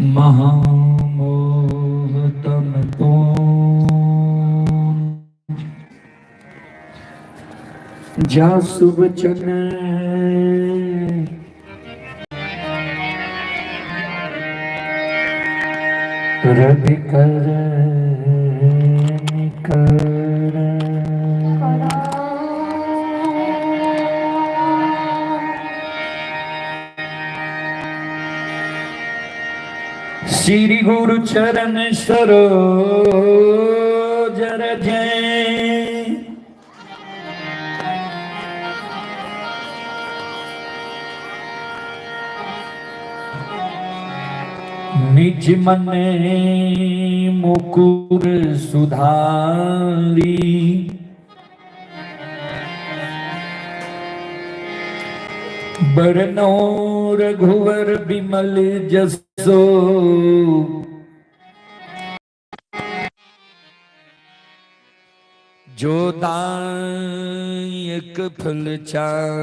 महामोहतम जासु बचन रवि कर निकर श्री गुरु चरण सरोज रजै निज मने मुकुर सुधारी बरनो रघुवर बिमल जसो जो दायक फल चार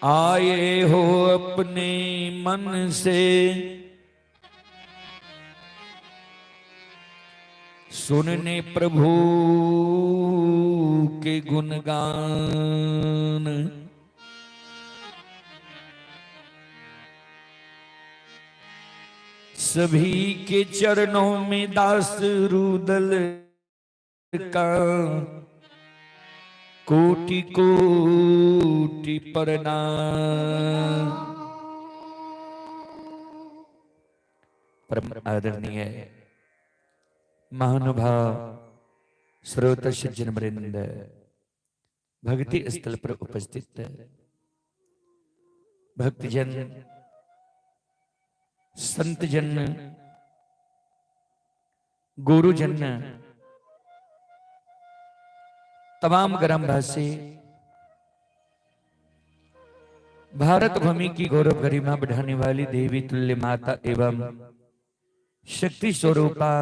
आए हो अपने मन से सुनने प्रभु के गुणगान सभी के चरणों में दास रुदल का कोटि कोटि प्रणाम। परम आदरणीय महानुभाव श्रोता सज्जन वृंद भक्ति स्थल पर उपस्थित भक्तजन संतजन गुरुजन तमाम ग्रामवासी भारत भूमि की गौरव गरिमा बढ़ाने वाली देवी तुल्य माता एवं शक्ति स्वरूपा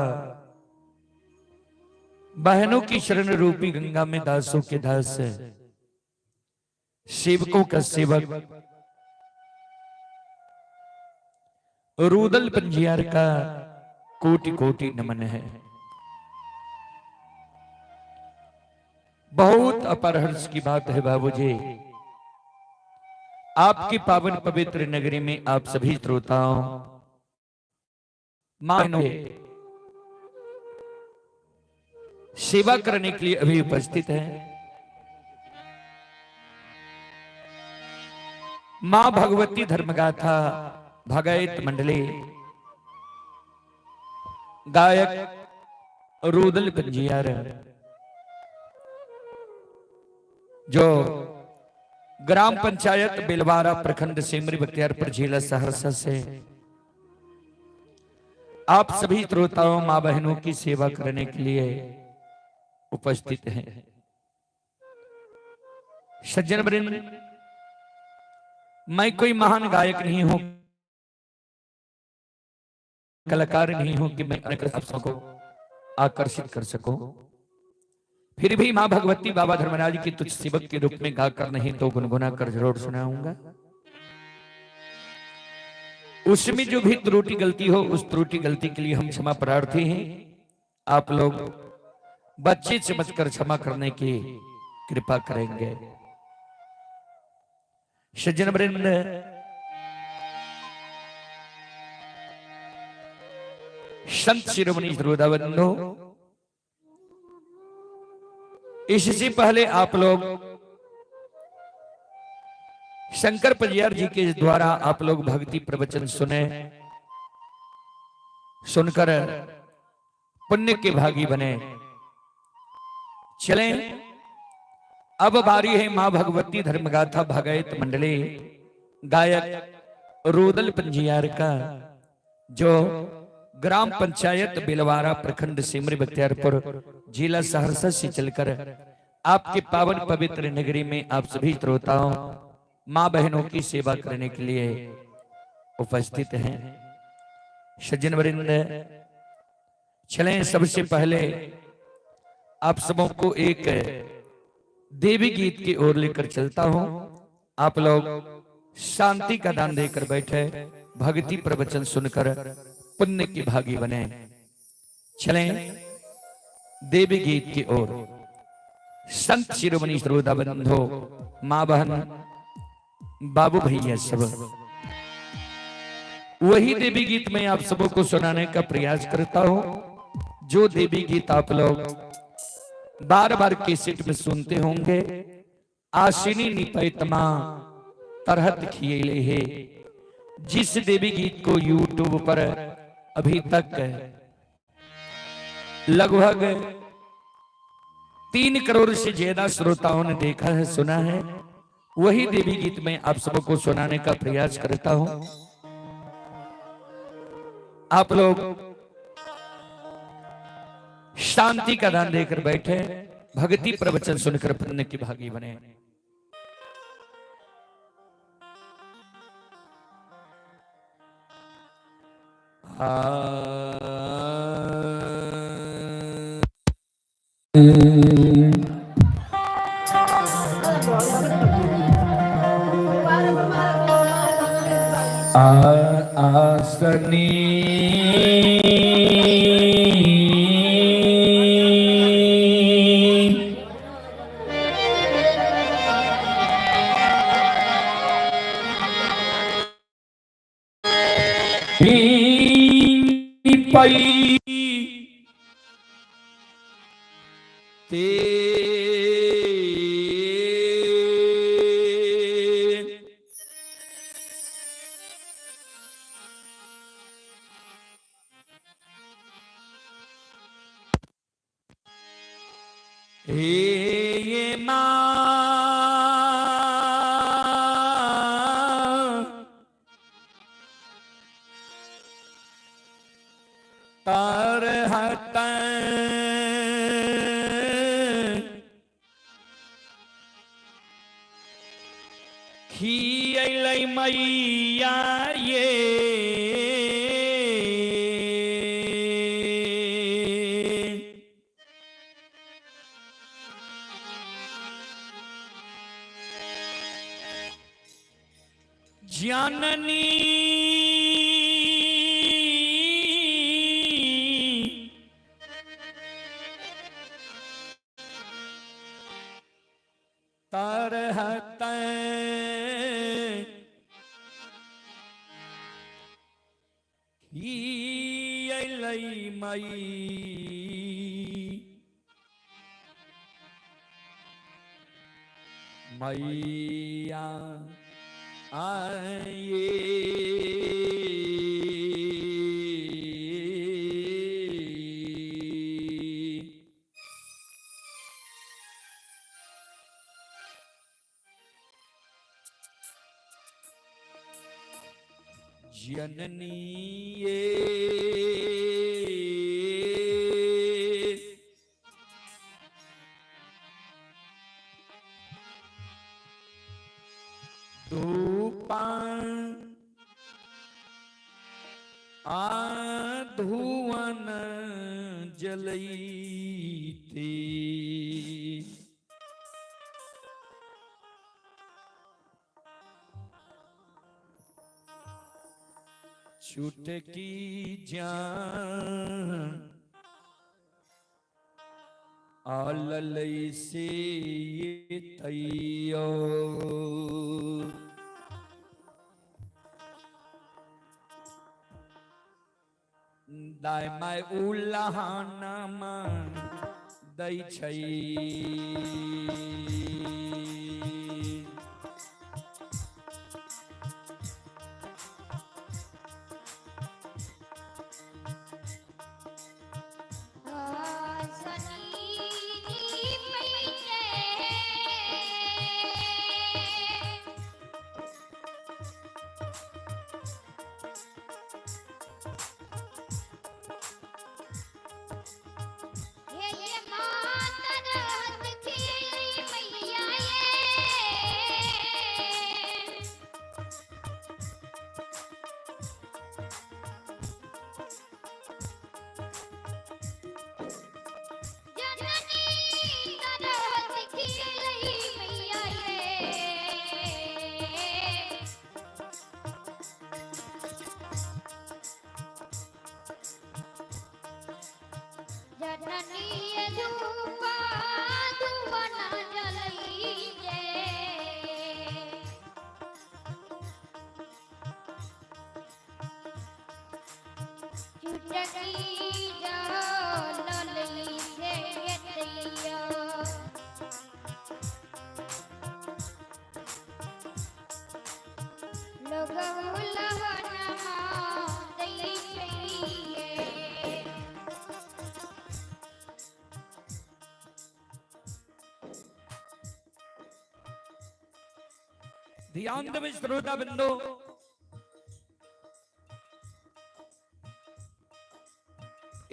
बहनों की शरण रूपी गंगा में दासों के दास सेवकों का सेवक रुदल पंजियार का कोटि कोटि नमन है। बहुत अपार हर्ष की बात है बाबूजी, आपकी पावन पवित्र नगरी में आप सभी श्रोताओं मानव सेवा करने के लिए अभी उपस्थित है। मां भगवती धर्मगाथा भगायत मंडली गायक रुदल पंजियार जो ग्राम पंचायत बिलवारा प्रखंड सेमरी बख्तियारपुर जिला सहरसा से आप सभी श्रोताओं मां बहनों की सेवा करने के लिए उपस्थित हैं। सज्जन वृंद, मैं कोई महान गायक नहीं हूं, कलाकार नहीं हूं कि मैं आप सबको आकर्षित कर सकूं। फिर भी मां भगवती बाबा धर्मराज की तुझ सेवक के रूप में गाकर नहीं तो गुनगुना कर जरूर सुनाऊंगा। उसमें जो भी त्रुटि गलती हो उस त्रुटि गलती के लिए हम क्षमा प्रार्थी हैं। आप लोग बच्चे समझकर क्षमा करने की कृपा करेंगे। सज्जन वृंद, संत शिरोमणि श्रोताबंधो, इससे पहले आप लोग शंकर पंजियार जी के द्वारा आप लोग भक्ति प्रवचन सुने, सुनकर पुण्य के भागी बने। चलें, अब बारी है मां भगवती धर्मगाथा भगायत मंडली गायक रुदल पंजियार का, जो ग्राम पंचायत बिलवारा प्रखंड सेमरी बख्तियारपुर जिला सहरसा से चलकर आपके पावन पवित्र नगरी में आप सभी श्रोताओं मां बहनों की सेवा करने के लिए उपस्थित हैं। सज्जन वृंद, चलें सबसे पहले आप सबों को एक देवी गीत की ओर लेकर चलता हूं। आप लोग शांति का दान देकर बैठे, भक्ति प्रवचन सुनकर पुण्य की भागी बने। चलें देवी गीत की ओर। संत शिरोमणि श्रोता बंधो, मां बहन, बाबू भैया सब, वही देवी गीत में आप सबों को सुनाने का प्रयास करता हूं, जो देवी गीत आप लोग बार बार कैसेट में सुनते होंगे। आशिनी निपैतमा तरहत खिएले है, जिस देवी गीत को यूट्यूब पर अभी तक लगभग 3 करोड़ से ज्यादा श्रोताओं ने देखा है, सुना है, वही देवी गीत में आप सबको सुनाने का प्रयास करता हूं। आप लोग शांति का दान देकर बैठे, भक्ति प्रवचन सुनकर पुण्य की भागी बने। आसनी पई ते ये मां तार हट खियलै मैया ये जाननी तरहत खियलै मई मैया आए जननी ये धुवन जलैते छुटकी जान आललै से ये तैयो दाय माय उल्लाहानमा दै छै ये मातर हथ खियलै मैया ये ध्यान देवे श्रोता बिंदु,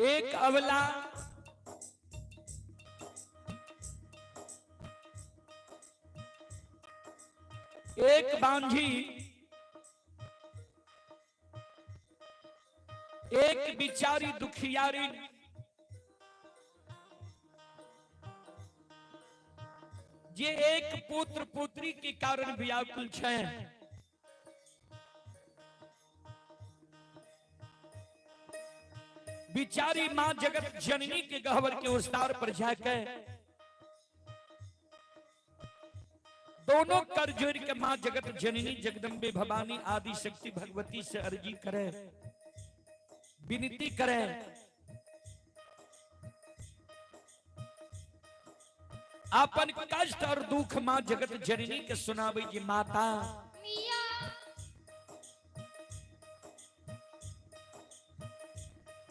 एक अबला एक बांझी एक बिचारी दुखियारी ये एक पुत्र पुत्री के कारण व्याकुल छे। बिचारी मां जगत जननी के गहवर के उस्तार पर जाकर दोनों कर जोड़ के मां जगत जननी जगदम्बे भवानी आदि शक्ति भगवती से अर्जी करे, विनती करे। अपन कष्ट और दुख मां जगत जननी के सुनावे जी माता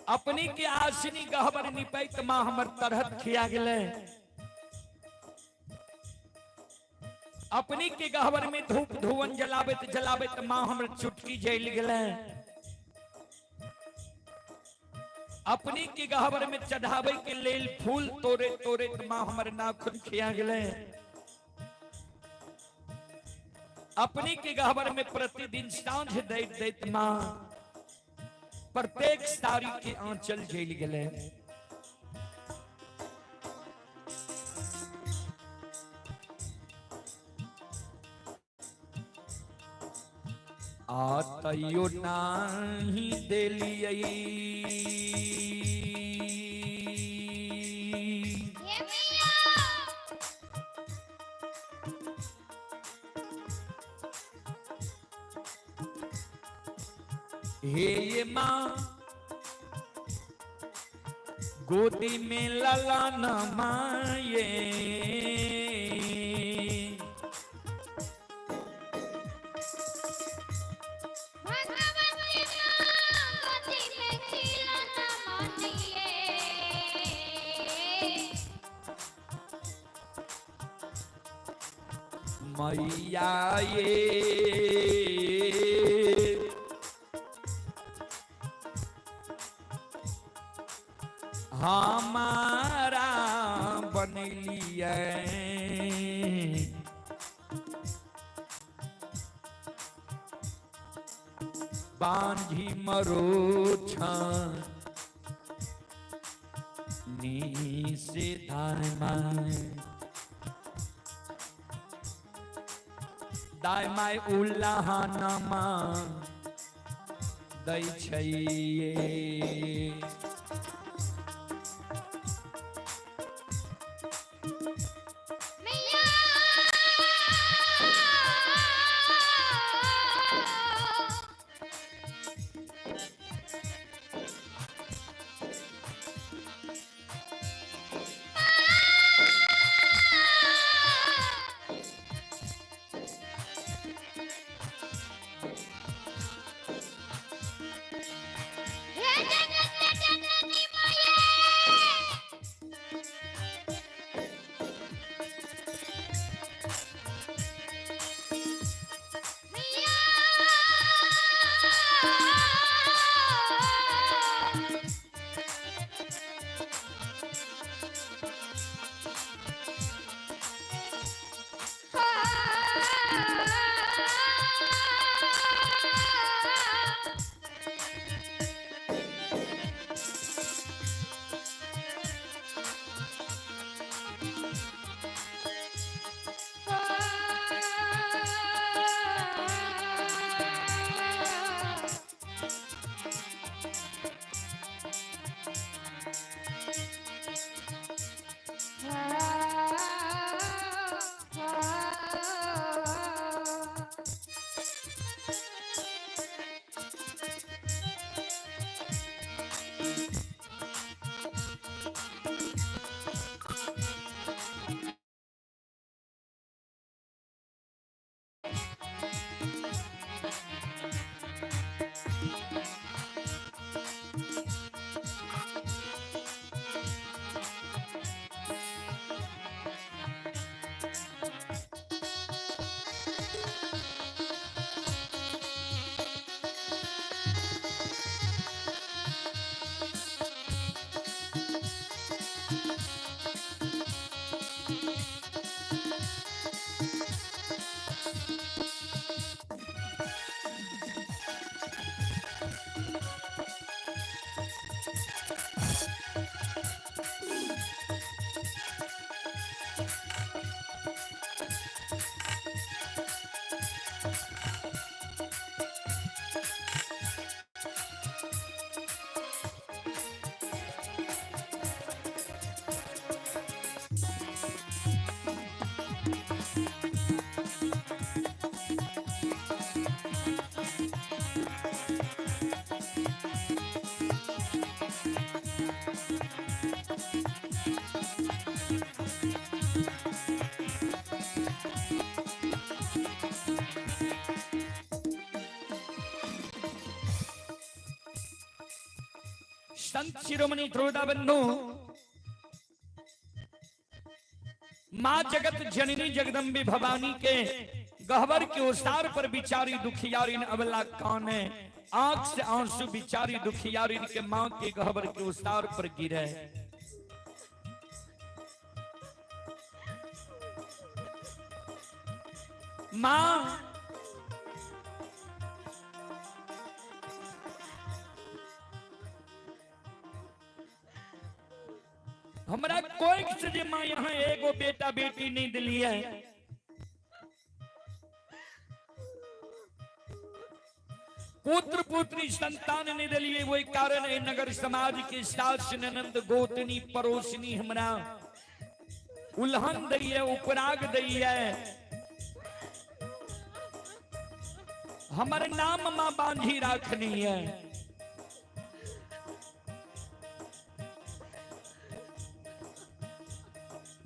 अपनी के आसनी गहबर निपैत मां हमर तरहत खिया गेले। अपनी के गहबर में धूप धुवन जलाबत जलाबत मां हमर चुटकी जल गेले। अपनी के गहबर में चढ़ावे के लेल फूल तोरे तोरे मां हमर नाखून खिया गेले। अपनी के गहबर में प्रतिदिन सांझ दैत दैत मां प्रत्येक सारी के आंचल जल गेले। आतयो नाही देलियै हे ये माँ गोदी में ललाना माये मैया ये हमारा बनलिए बांझी मरो नी से दाय माय उल्लाहानमा दै छैये। हे जगत शिरोमणि श्रोता बंधु, मां जगत जननी जगदम्बे भवानी के गहवर के ओसार पर बिचारी दुखियारिन अबला कौन है, आंख से आंसू बिचारी दुखियारिन के मां के गहवर के ओसार पर गिरे। मां हमरा कोई से मां यहाँ एगो बेटा बेटी नहीं दिली है। पुत्र पुत्री संतान नहीं दिली, वही कारण है नगर समाज के सास ननंद गोतनी पड़ोसनी हमरा उल्हन दी है, उपराग दी है। हमारे नाम मां बांधी राखनी है।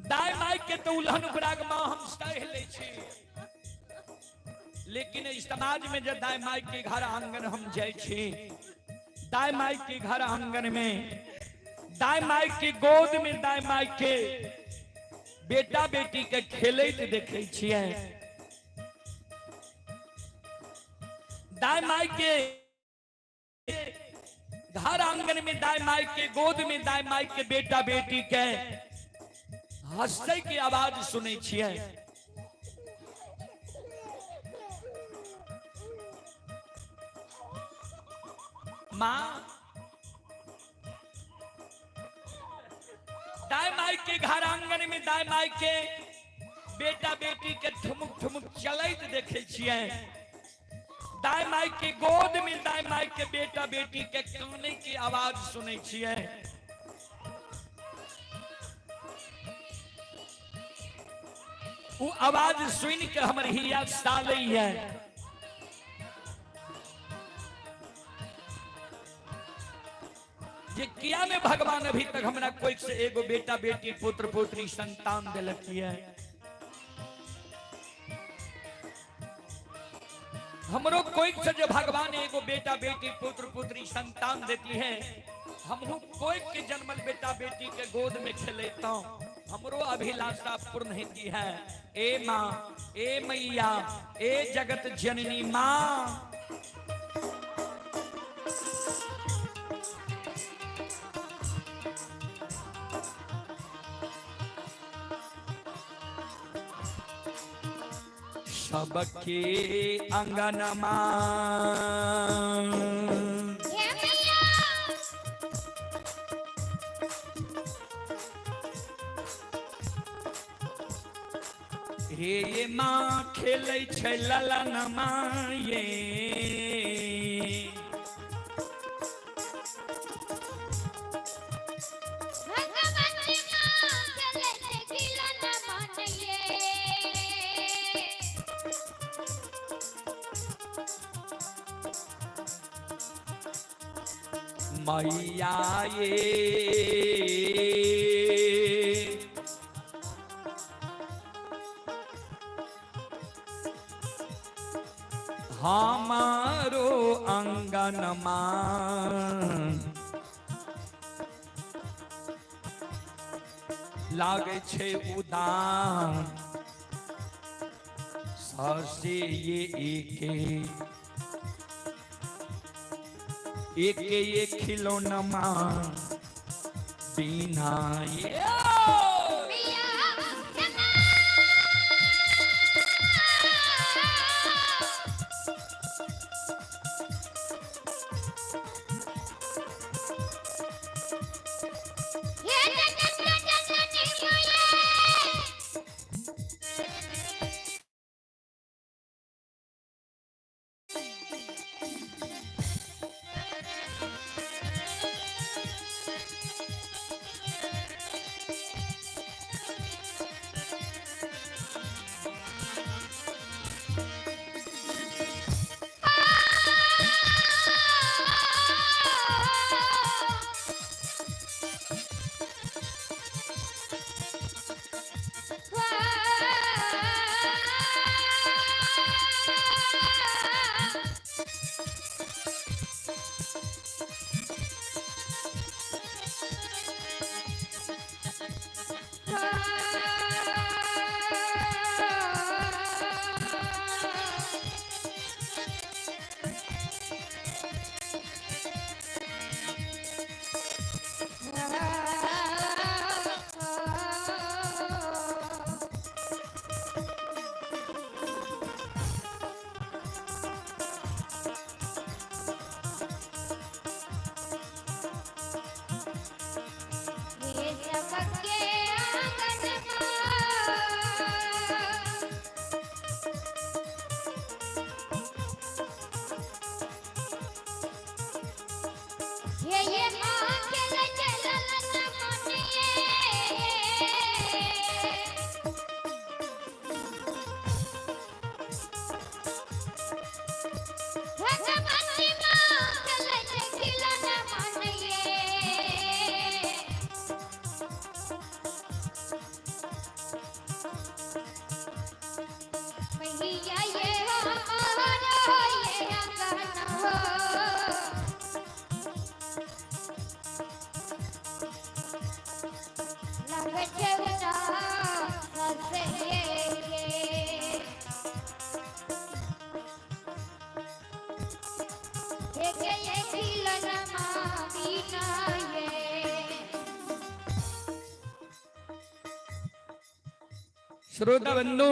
दाई माई के तो उल्हन उपराग मां हम सह ले छी, लेकिन इस समाज में जब दाई माई के घर आंगन हम जाए छी, दाई माई के घर आंगन में दाई माई के गोद में दाई माई के बेटा बेटी के खेले देखे छिए। दाई माई के घर आंगन में दाई माई के गोद में दाई माई के बेटा बेटी के हंसते की आवाज सुने छिए। मां दाई माई के घर आंगन में दाई माई के बेटा बेटी के ठुमुक ठुमुक चलत देखे छिए। दाई माई के गोद में दाई माई के बेटा बेटी के काने की आवाज सुने छिए। वो आवाज सुन के हमर हिया साले है। जे किया में भगवान अभी तक हमरा कोई से एगो बेटा बेटी पुत्र पुत्री संतान दिलक है। हमरो कोई से जो भगवान एगो बेटा बेटी पुत्र पुत्री संतान देती है, हमहू कोई के जन्मल बेटा बेटी के गोद में खेलेता हूं, हमरो अभिलाषा पूर्ण होती है। ए मां, ए मैया, ए जगत जननी मां, सबके अंगनमा हे मां खेलै छै ललनमा ये। मैया ये हमारो अंगनमा लागे छे उदान, ससे ये एक खिलौनमा बिना ये भैया ये हमारा ये आंगन हो लगे छेवरा हंसे ये खिलन मामीना ये श्रोता बंधु,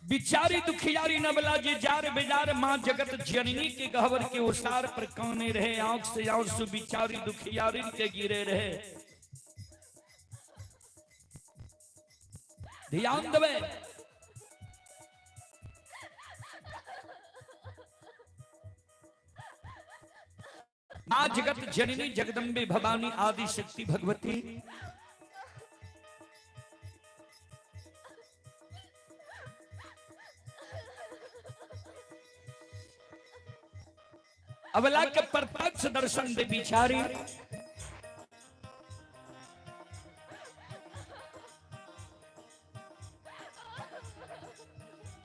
बिचारी दुखियारी नबला जे जार बेजार मां जगत जननी के गहवर के ओसार पर कौने रहे आंख से आंसू बिचारी दुखियारी के गिरे रहे। ध्यान देवे मां जगत जननी जगदम्बे भवानी आदि शक्ति भगवती अबला के प्रत्यक्ष दर्शन दे बिचारी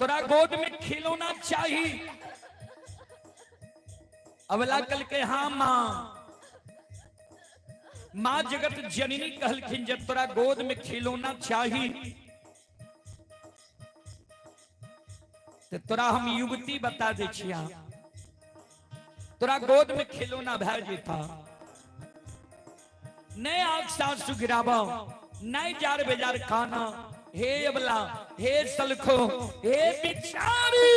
तोरा गोद में खिलौना चाहिए। अबला कल के हाँ मां मां जगत जननी कहलखिन जब तोरा गोद में खिलौना चाहिए तो तोरा हम युवती बता दे छिया, तोरा गोद में खिलौना भै जेता नहीं आंख सासु गिराबा नहीं जार बेजार खाना। हे अबला हे सलखो हे बिचारी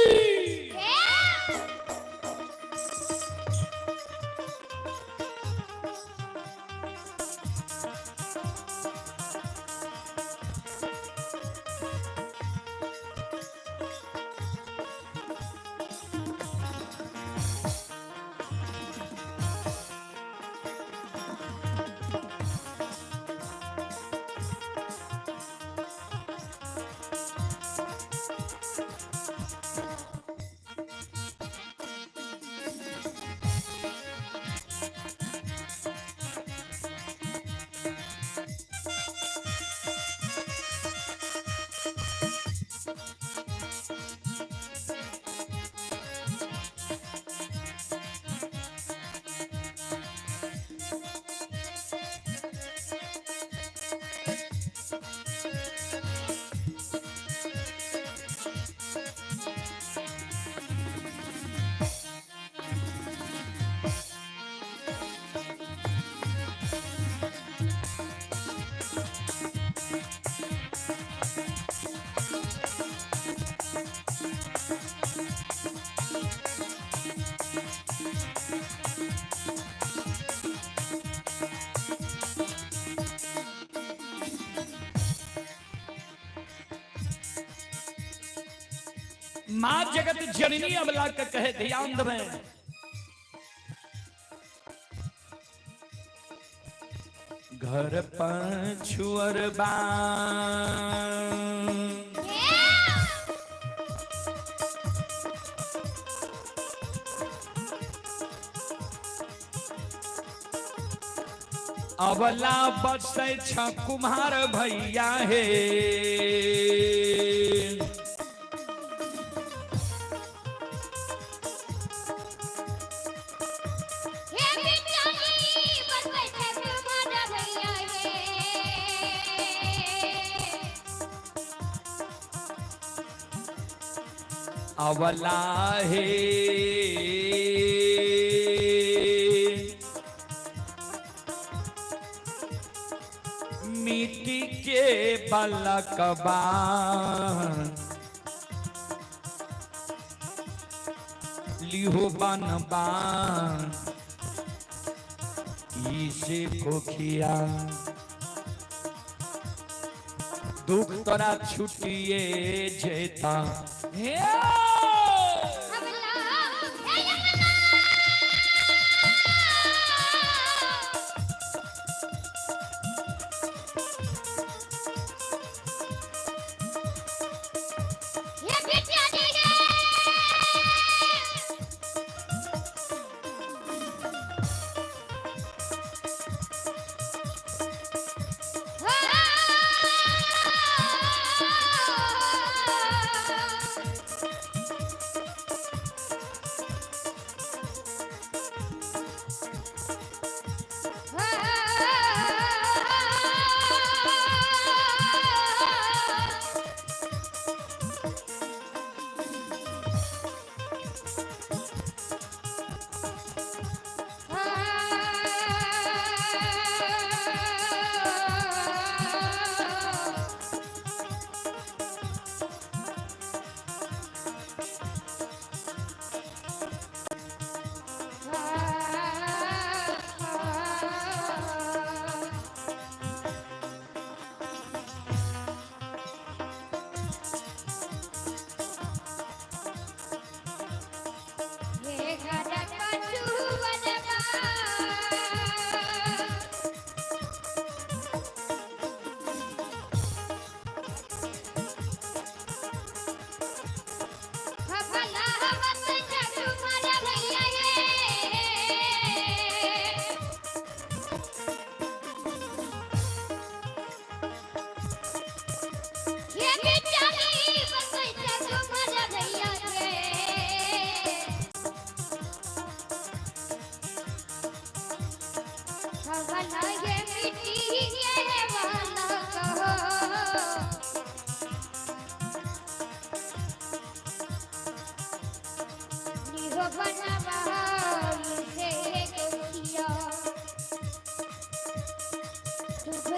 मां जगत जननी अबला का कहे ध्यान दे घर पछुअर बा अबला बसे छ कुम्हार भैया हे अवला हे मिट्टी के बलकबा लिहो बनबा इसे कोखिया दुख तोरा छुटिए जेता हे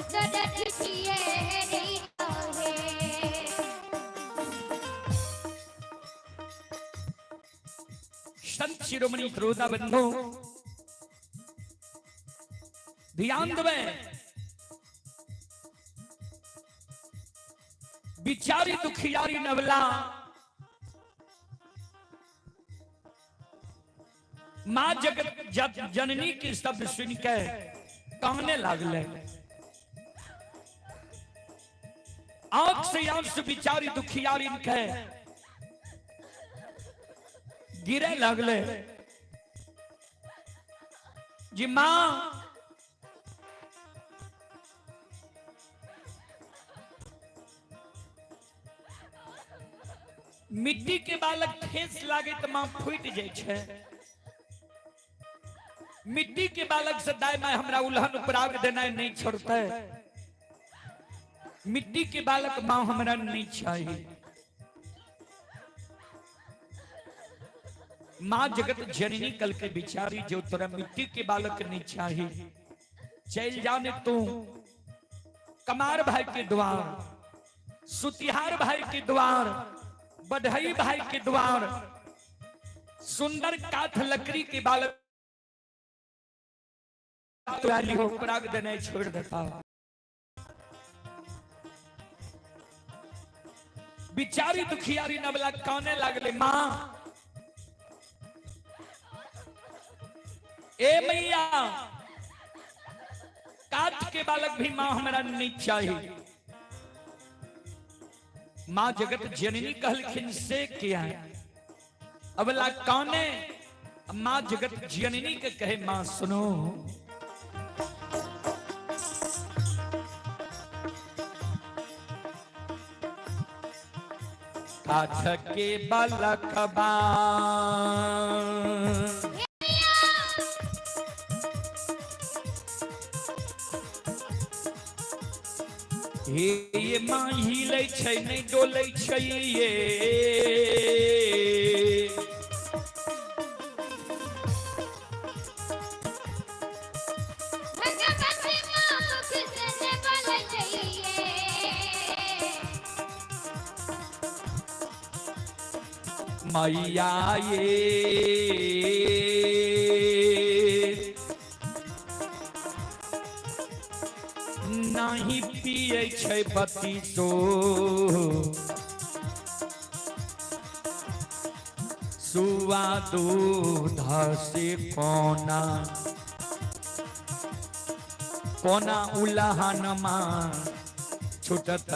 सदठिए रे रहे संत शिरोमणि श्रोता बंधु ध्यान देवे बिचारी दुखियारी नवला मां जगत जननी के शब्द सुन के कांगने लागले आंख से आंसू बिचारी दुखियारी के गिरे लागले जी मां मिट्टी के बालक ठेस लागे तो मां फूट जाए छे मिट्टी के बालक से दाय माय हमरा उल्हन उपराग देना नहीं छोड़ता मिट्टी के बालक मां हमरा नहीं चाहिए मां जगत जननी कल के बिचारी जो तोरा मिट्टी के बालक नहीं चाहिए चल जाने तू कमार भाई के द्वार सुतिहार भाई के द्वार बढ़ई भाई के द्वार सुंदर काठ लकड़ी के बालक हो पराग देने छोड़ देता बिचारी दुखियारी नवला काने लागले मां ए मैया काठ के बालक भी मां हमरा नहीं चाहिए मां जगत जननी कहलखिन से क्या अबला कौने मां जगत जननी के कहे मां सुनो काठ के बालक बा ये मां हिले छै नहीं डोले छै ये भगवती मां मुख से बोले चाहिए मैया ये नहीं पिए छै बत्ती तो सुआ दूध से कोना कोना उलहन मां छुटत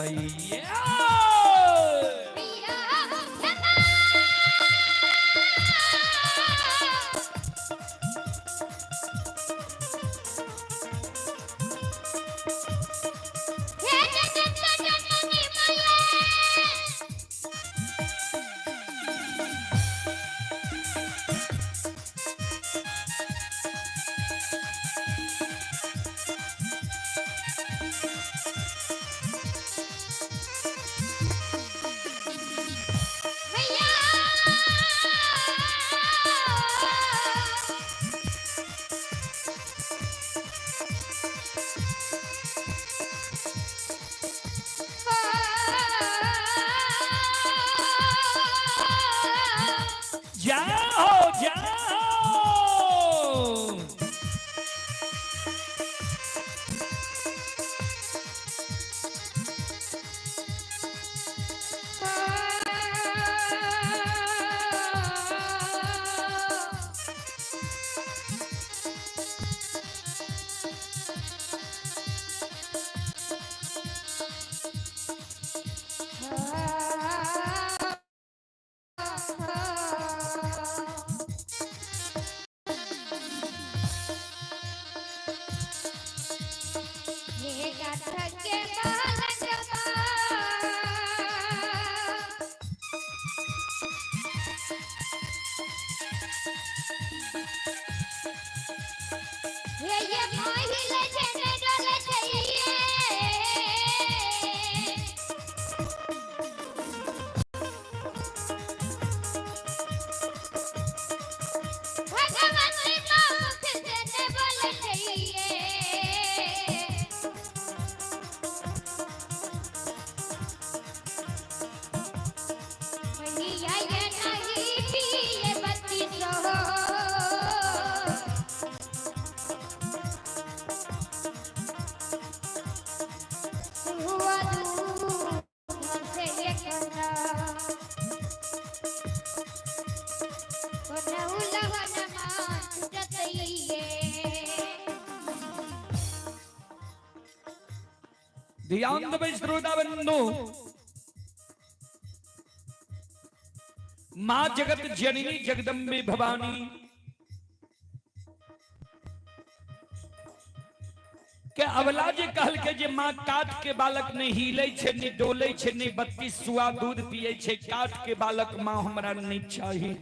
जाओ जाओ ये गाथा के बालक ये महिला जने डोले चाहिए भगवती मां मुख से बोले चाहिए ध्यान देवे श्रोता बंधु, मां जगत जननी जगदम्बे भवानी के अवला जे कहल के जे मां काट के बालक ने हिले छे ने डोले छे ने 32 सुआ दूध पिए छे, काट के बालक मां हमरा नहीं चाहिए।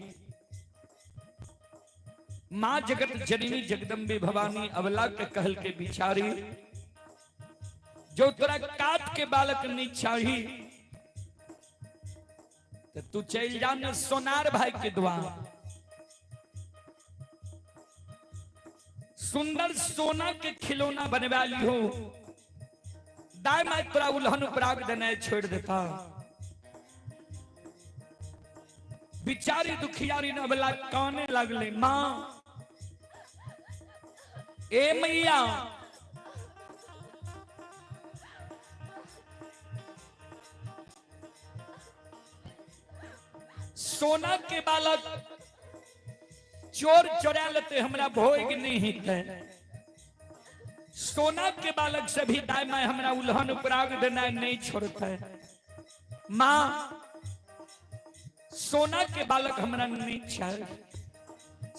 मां जगत जननी जगदम्बे भवानी अवला के कहल के बिचारी जो तोरा काट के बालक नहीं चाहिए तो तू चल जा न सोनार भाई के द्वार, सुंदर सोना के खिलौना बनवा ली हो, दाई माई तोरा उल्हन उपराग देने छोड़ देता। बिचारी दुखियारी न बला काने लगले, मां ए मैया सोना के बालक चोर चोरा लेते हमरा भोग नहीं हिते, सोना के बालक से भी दाई माई हमरा उल्हन उपराग देना नहीं छोड़ते। मां सोना के बालक हमरा नहीं चाहिए,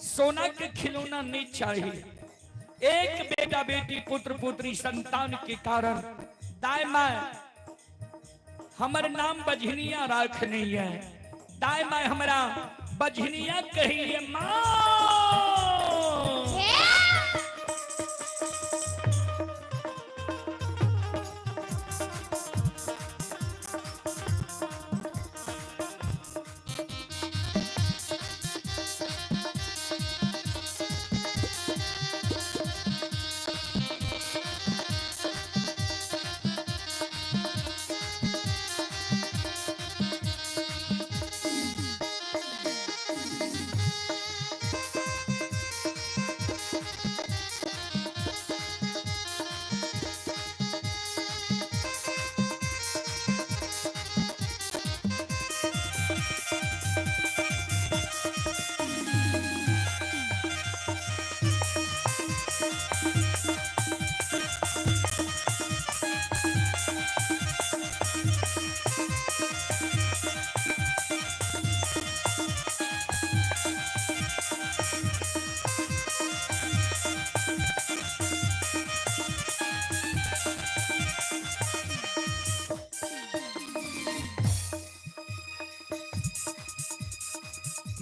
सोना के खिलौना नहीं चाहिए। एक बेटा बेटी पुत्र पुत्री संतान के कारण दाई माई हमर नाम बझनिया राख नहीं है, दाई माई हमरा बझनिया कहिए मां।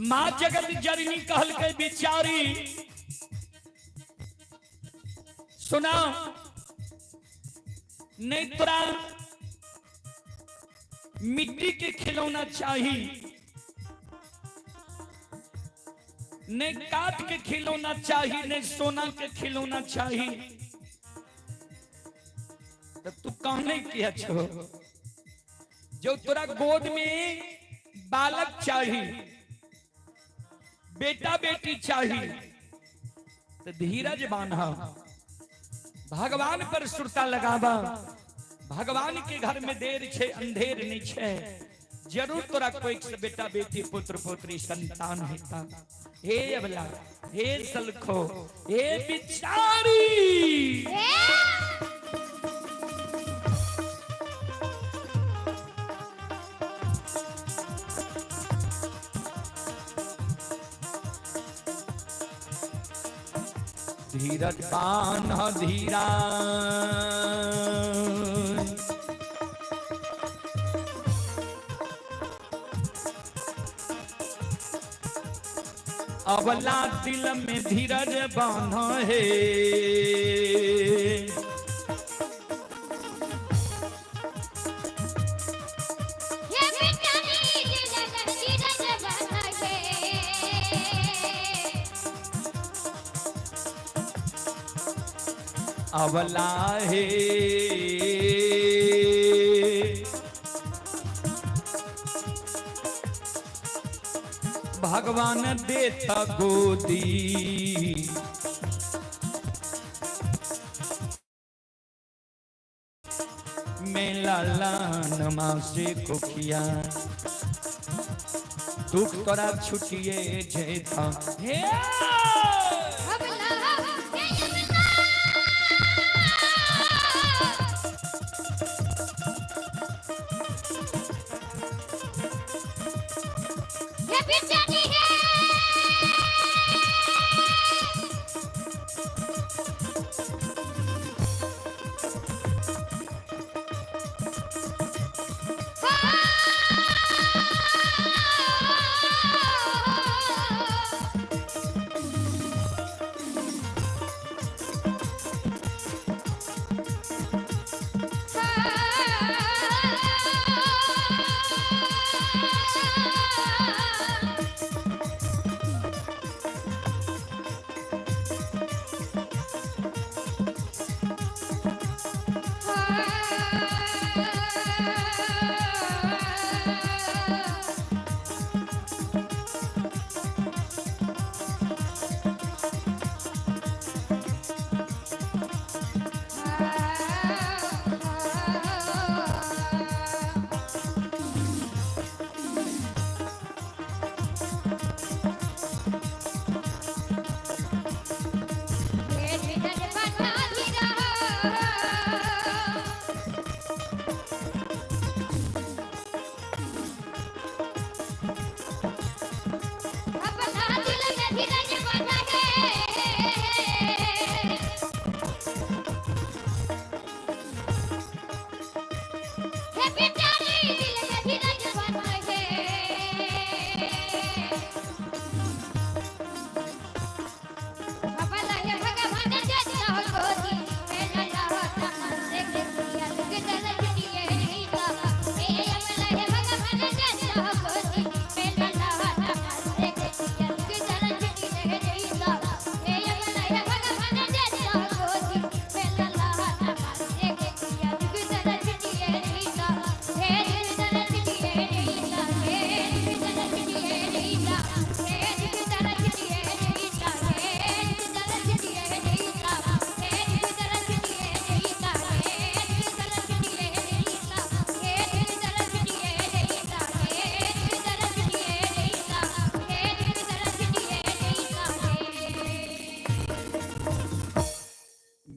मां जगत जननी कहल के बिचारी सुना नहीं तोरा मिट्टी के खिलौना चाहिए, नहीं काठ के खिलौना चाहिए, नहीं सोना के खिलौना चाहिए। तो तू कहने किया छो जो तोरा गोद में बालक चाहिए, बेटा बेटी चाहिए, तो धीरज बांधा, भगवान पर सुरता लगावा। भगवान के घर में देर छे अंधेर नहीं छे, जरूर तोरा कोई से बेटा बेटी पुत्र पुत्री संतान होता। हे अबला, हे सलखो, हे बिचारी, धीरज बांधा धीरा, अबला दिल में धीरज बांधा है। ये बिचारी धीरज बांधा है। अबला है भगवान देता गोदी, मेला लानमा से कोकिया दुख तोरा छुटिए जेता। हे हे पिटानी है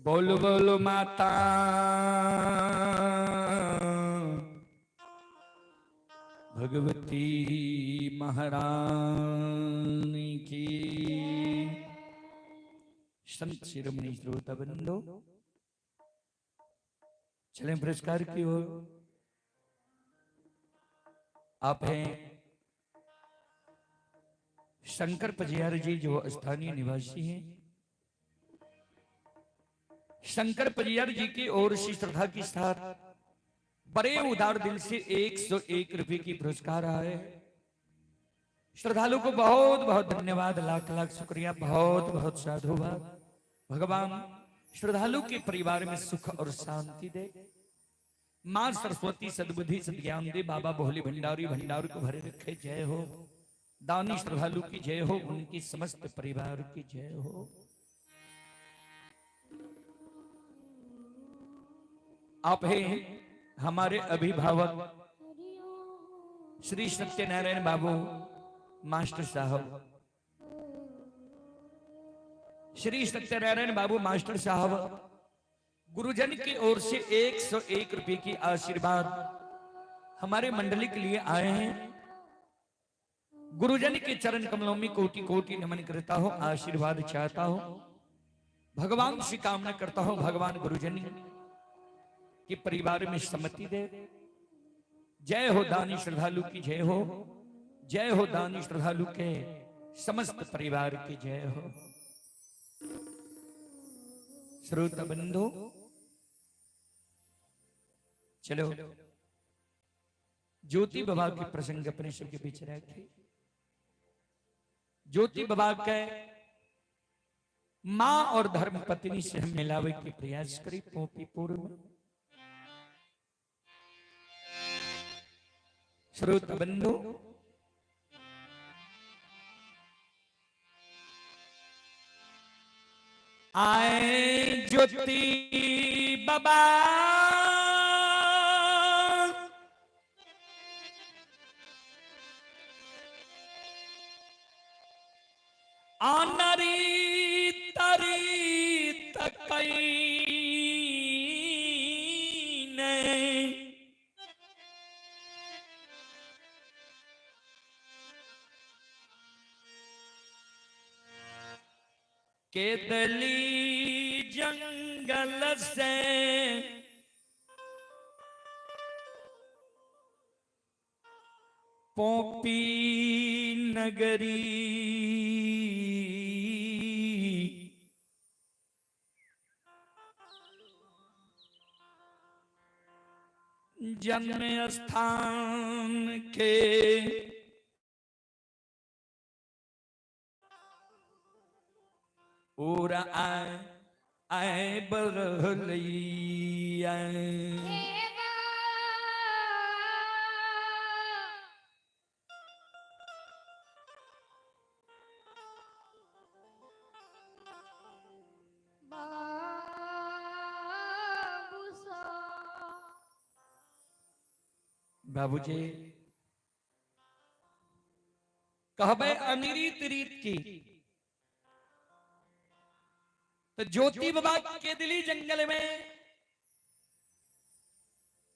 बोल बोल माता भगवती महारानी की। संत शिरोमणि श्रोता बंधु चले पुरस्कार की ओर। आप हैं शंकर पजियार जी जो स्थानीय निवासी हैं। शंकर पजियार जी की ओर से श्रद्धा के साथ बड़े उदार दिल से 101 रुपए की पुरस्कार आए। श्रद्धालु को बहुत बहुत धन्यवाद, लाख लाख शुक्रिया, बहुत बहुत साधुवाद। भगवान श्रद्धालु के परिवार में सुख और शांति दे। मां सरस्वती सद्बुद्धि सद्ज्ञान दे। बाबा भोले भंडारी भंडार को भरे रखे। जय हो। दानी श्रद्धालु की जय हो, उनकी समस्त परिवार की जय हो। आप हैं हमारे अभिभावक श्री सत्यनारायण बाबू मास्टर साहब। श्री सत्यनारायण बाबू मास्टर साहब गुरुजन की ओर से 101 रुपए की आशीर्वाद हमारे मंडली के लिए आए हैं। गुरुजन के चरण कमलों में कोटि कोटि नमन करता हूं, आशीर्वाद चाहता हूं, भगवान से कामना करता हूं भगवान गुरुजन के परिवार में सम्मति दे। जय हो दानी श्रद्धालु की जय हो। जय हो दानी श्रद्धालु के समस्त परिवार की जय हो। श्रोता बंधु चलो ज्योति बाबा के प्रसंग अपने सबके बीच रखे। ज्योति बाबा के मां और धर्म पत्नी से हम मिलावे के प्रयास करी। पोपी पूर्व श्रोता बंधु आए ज्योति बाबा आनरी तरी तकई ने केदली जंगल से पोपी नगरी जन्म स्थान के और आए आए बरहलैया हेवा बाबूसा बाबूजी कहबे अनिरीत रीत की तो ज्योति बाबा के दिली जंगल में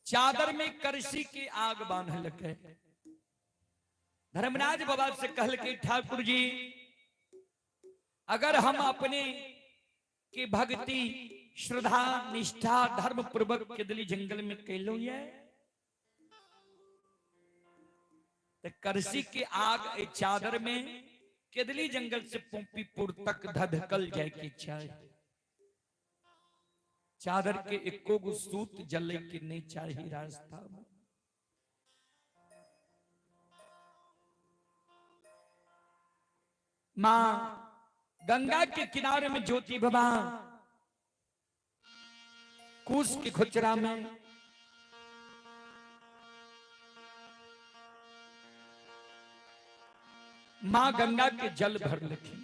चादर में करसी की आग बांधल के धर्मराज बाबा से कहल के ठाकुर जी अगर हम अपने की भक्ति श्रद्धा निष्ठा धर्म पूर्वक के दिली जंगल में कैलो ये तो करसी की आग ए चादर में केदली जंगल से पोपीपुर तक धधकल जाए की इच्छा है। चादर के एको गो सूत जले के नहीं चाहिए रास्ता में। मां गंगा के किनारे में ज्योति बाबा कूस की खुचरा में मां गंगा के जल भर लिखी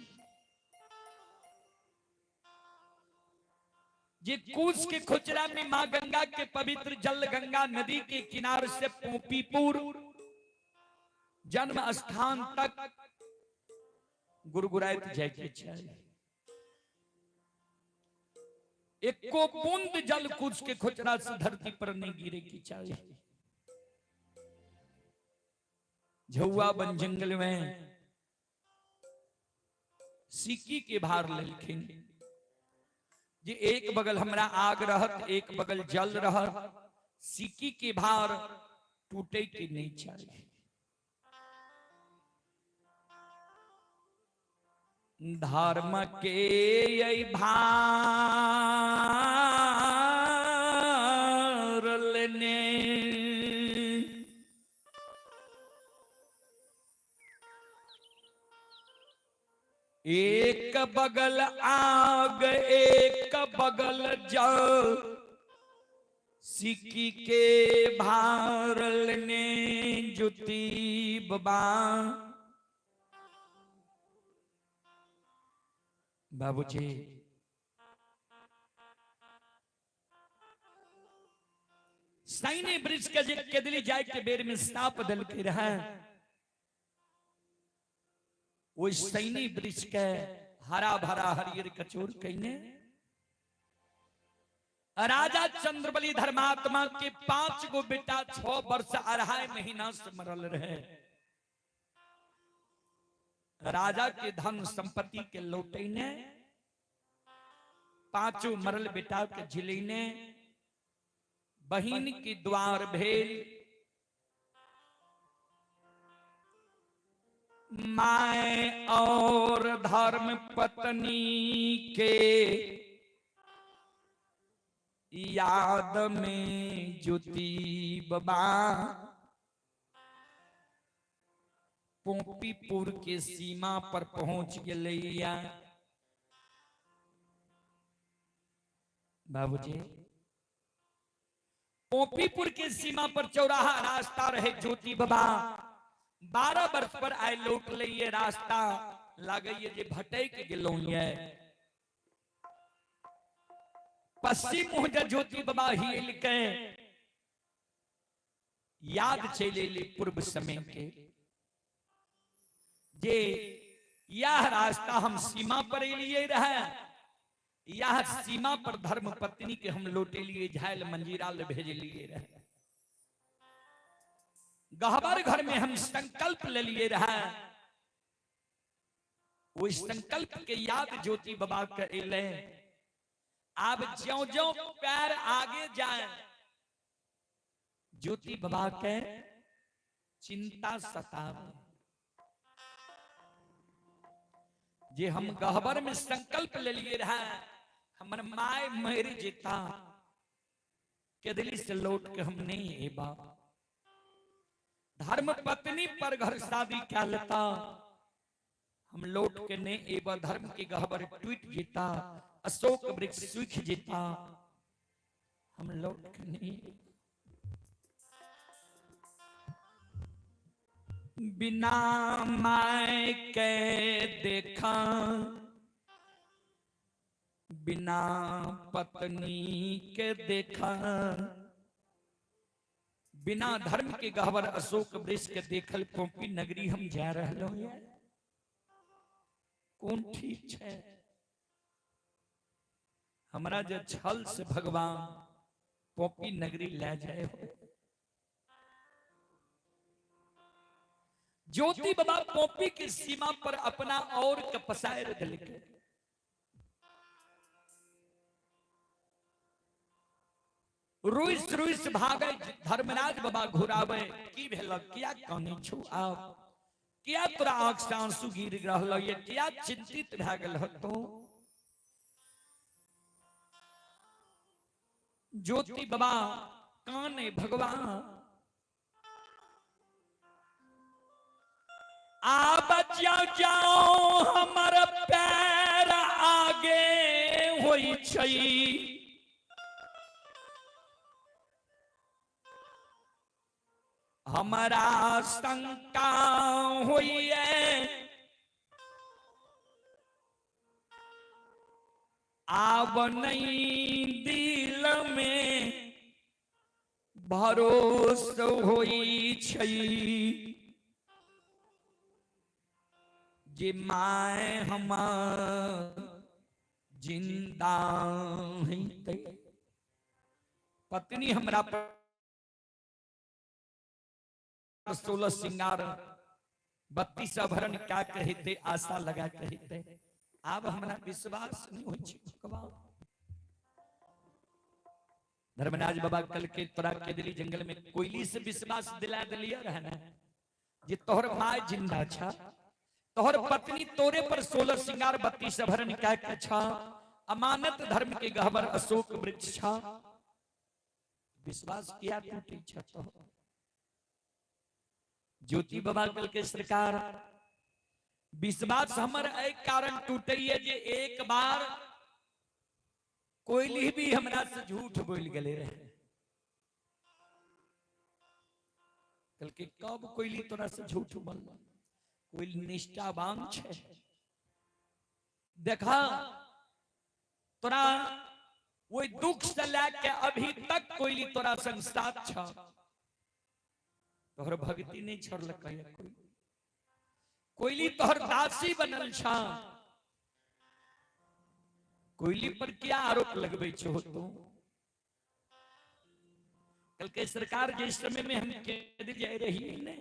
ये कूस के खुचरा में मां गंगा के पवित्र जल गंगा नदी के किनारे से पोपीपुर जन्म स्थान तक गुरगुराइत जाए के चाहिए। एको बूंद जल कूस के खुचरा से धरती पर नहीं गिरे की चाहिए। झुआ बन जंगल में सिक्की के भार लेलखिन जे एक बगल हमरा आग रहत एक बगल जल रहत सिक्की के भार टूटे के नहीं चाहिए। धर्म के यही भार लेने एक बगल आग एक बगल जल सिक्की के भार लेने जुती बाबा बाबूजी सैने ब्रिज के केदली जाए के बेर में सांप दल के रहा वो सैनी वृक्ष के हरा भरा हरियर कचोर कहने राजा चंद्रबली धर्मात्मा के 5 गो बेटा 6 वर्ष 2.5 महीना से मरल रहे। राजा के धन संपत्ति के लौटने 5 मरल बेटा के झिलने बहिन की द्वार भेल माए और धर्म पत्नी के याद में ज्योति बाबा पोपीपुर के सीमा पर पहुंच गया। बाबूजी पोपीपुर के सीमा पर चौराहा रास्ता रहे ज्योति बाबा 12 वर्ष पर आए लौट लिए रास्ता लगे जे भटक गेलो ये पश्चिम मुँह ज्योति बाबा हिल के याद चले ले पूर्व समय के जे यह रास्ता हम सीमा पर लिए रहे यह सीमा पर धर्म पत्नी के हम लौटे लिए झायल मंजीरा ले भेज लिए रहे गहबर घर में हम संकल्प ले लिए रहा वो संकल्प के याद ज्योति बाबा करे। अब ज्यो ज्यो पैर आगे जाए ज्योति बाबा के चिंता सतावे। जे हम गहबर में संकल्प ले लिए रहा हमर माय मर जेता के दिल्ली से लौट के हम नहीं ए बाप धर्म पत्नी पर घर शादी क्या लेता हम लौट के नहीं एबा धर्म के गहबर टूट जेता अशोक वृक्ष सूख जेता हम लौट के नहीं। बिना माय के देखा बिना पत्नी के देखा बिना धर्म के गहवर अशोक वृक्ष के देखल पोपी नगरी हम जा रहलो है कौन ठीक है हमरा जो छल से भगवान पोपी नगरी ले जाए हो। ज्योति बाबा पोपी की सीमा पर अपना और कपसायर दिलके रुइस रुइस भागे धर्मराज बाबा घुरावे की भेल किया कहनी छु आप किया तोरा आंख से आंसू गिर रहल ये किया चिंतित भ गेल तो ज्योति बाबा काने भगवान आप जाओ हमारा पैर आगे होई छई हमारा शंका हुई है आब नहीं दिल में भरोसा हुई छई जे माय हमार जिंदा है पत्नी हमरा 16 सिंगार 32 आभरण क्या कहते आशा लगा कहते अब हमरा विश्वास नहीं हो धर्मराज बाबा कल के तोरा के दिल्ली जंगल में कोयली से विश्वास दिला दिलिया रहना जे तोहर माय जिंदा छा तोहर पत्नी तोरे पर 16 सिंगार 32 आभरण क्या छा अमानत धर्म के गहवर अशोक वृक्ष छा विश्वास किया टूटी छा तो ज्योति बाबा कल के सरकार विश्वास हमर एक कारण टूटे जे एक बार कोयली भी हमरा से झूठ बोल गले रहे कल के कब कोयली तोरा से झूठ बोल कोई निष्ठावान छे देखा तोरा वो दुख से लेके अभी तक कोयली तोरा संग साथ छा तोहर भक्ति नहीं छोड़ल कोयली तोहर दासी बनल छा कोयली पर क्या आरोप लगबे छो तो कल के सरकार जिस समय में हम कैद जा रही है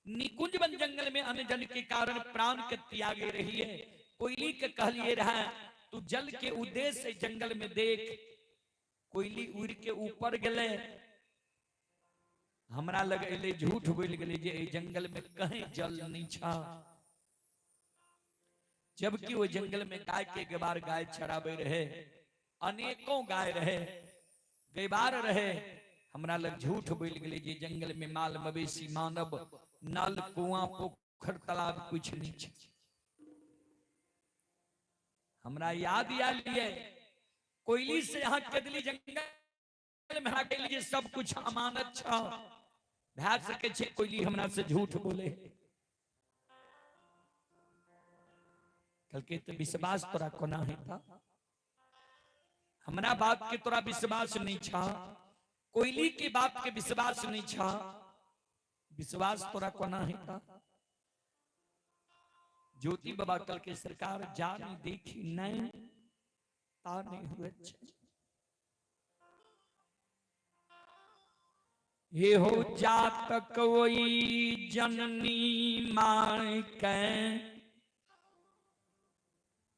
निकुंज वन जंगल में अनजन के कारण प्राण के त्यागे रही है कोयली के कहलिए रहा तू जल के उद्देश्य से जंगल में देख कोयली उड़ के ऊपर गले हमरा लगे झूठ बोल गले जे जंगल में कहीं जल नहीं छा जबकि वो जंगल में गाय के गवार गाय चराबे रहे अनेकों गाय रहे गवार रहे हमरा लग झूठ बोल गले जे जंगल में माल मवेशी मानव नल कुआं पोखर तालाब कुछ नहीं छे हमरा याद आ लिए कोयली से यहाँ कदली जंगल में हमरा के लिए सब कुछ अमानत छा भै सके छे कोयली हमरा से झूठ बोले कल के तो विश्वास तोरा कोना है था हमरा बात के तोरा विश्वास नहीं छा कोयली की बात के विश्वास नहीं छा विश्वास तोरा कोना है था ज्योति बाबा कल के सरकार जान देखी नहीं ता नहीं हुए ये हो जात कोई जननी माय के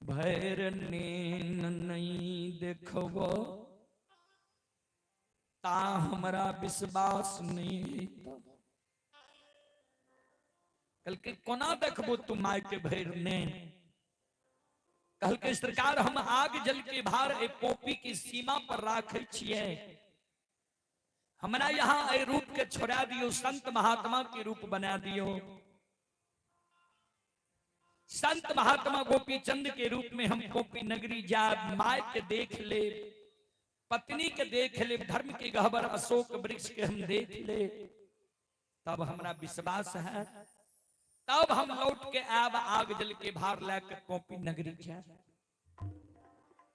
भैर नीन नहीं देखबो ता हमरा विश्वास नहीं। कल के कोना देखबो तू माय के भैर ने। कल के सरकार हम आग जल के भार एक पोपी की सीमा पर राखे छिए। हमरा यहाँ ए रूप के छोड़ा दियो, संत महात्मा के रूप बना दियो। संत महात्मा गोपी चंद के रूप में हम गोपी नगरी जा माय के देख ले, पत्नी के देख ले, धर्म के गहबर अशोक वृक्ष के हम देख ले, तब हमरा विश्वास है। तब हम लौट के आब आग जल के भार लेकर गोपी नगरी जा।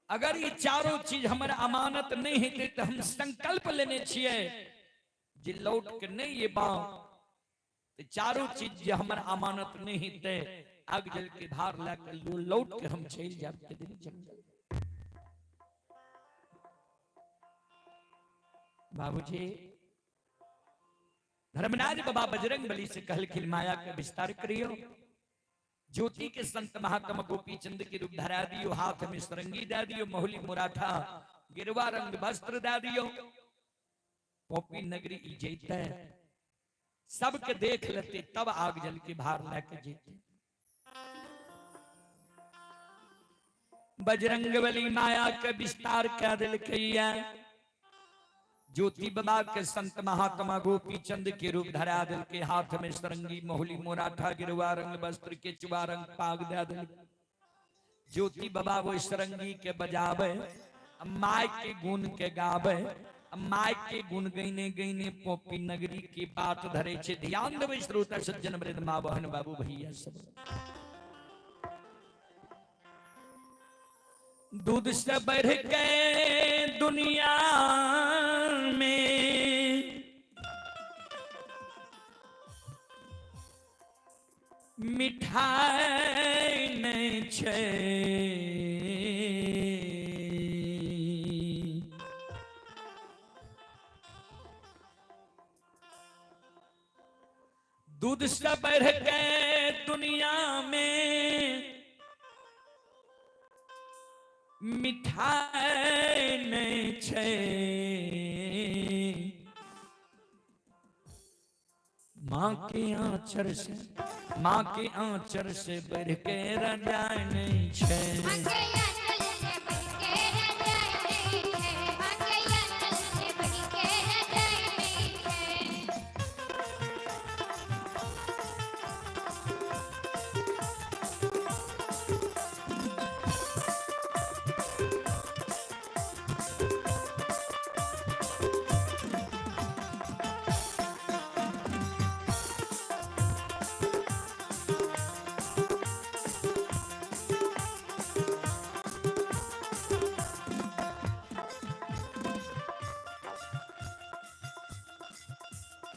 अगर ये चारों चीज हमारा अमानत नहीं है तो हम संकल्प लेने छिए जे लौट के नहीं ये बात चारों चीज जो हमारा अमानत नहीं है आग जल के भार लेकर लौट के हम चल जाते दिन जंगल। बाबूजी धर्मराज बाबा बजरंग बली से कहल कि माया के विस्तार करियो। ज्योति के संत महात्मा गोपी चंद के रूप धरा दियो, हाथ में सरंगी दे दियो, मोहली मुराठा गिरवा रंग वस्त्र दे दियो। गोपी नगरी जीते सबके देख लेते तब आग जल के भार लेके जीते। बजरंग बली माया के विस्तार कर दिल कैया। ज्योति बाबा के संत महात्मा गोपी चंद के रूप धरा दिल के, हाथ में सरंगी मोहली मुराठा गिरवा रंग वस्त्र के चुबा रंग पाग दे दिल। ज्योति बाबा वो सरंगी के बजावे, माय के गुण के गावे, माय के गुण गईने गईने पोपी नगरी की बात धरे छे। ध्यान देवे श्रोता सज्जन वृंद मां बहन बाबू भैया सब। दूध से बढ़ के दुनिया में मिठाई नहीं छे। दूध से बढ़ के दुनिया में मिठाई नहीं छे। माँ के आंचर से, माँ के आंचर से बढ़ के रजाई नहीं छे।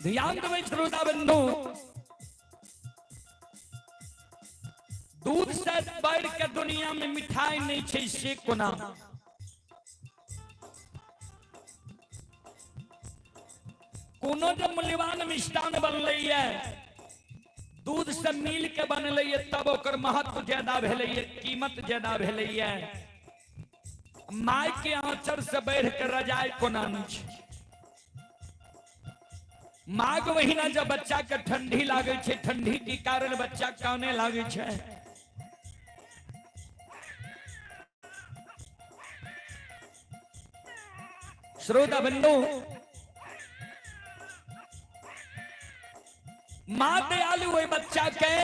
ध्यान देवे श्रोता बंधु, दूध से बढ़ के दुनिया में मिठाई नहीं छे से कोना। कोनो जो मूल्यवान मिष्टान बनले है दूध से मिल के बनले है तब ओकर महत्व ज्यादा भेले है, कीमत ज्यादा भेले है। माय के आंचर से बढ़ के रजाई कोना नहीं छे। माघ महीना जब बच्चा के ठंडी लागे छे, ठंडी के कारण बच्चा काने लागे छे। श्रोता बंधु, मां दयालु हुए बच्चा के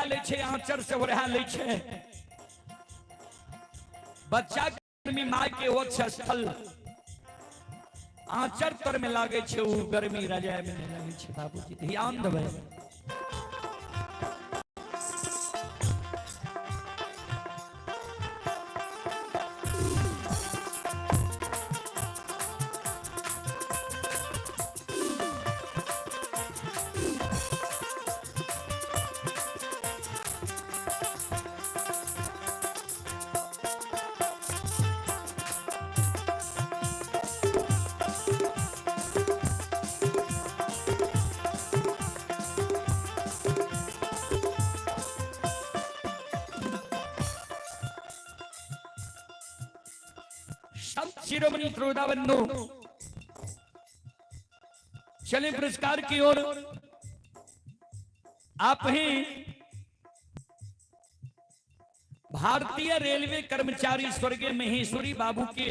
ले छे, आंचर से ओढ़ा ले छे। बच्चा माय के वक्ष स्थल आंचर पर में लागे छे, गर्मी रजाई में नहीं लागे छे। बाबूजी ध्यान देवे। संत शिरोमणि श्रोता बंधु, चले पुरस्कार की ओर। आप हैं भारतीय रेलवे कर्मचारी स्वर्गीय महेश्वरी बाबू के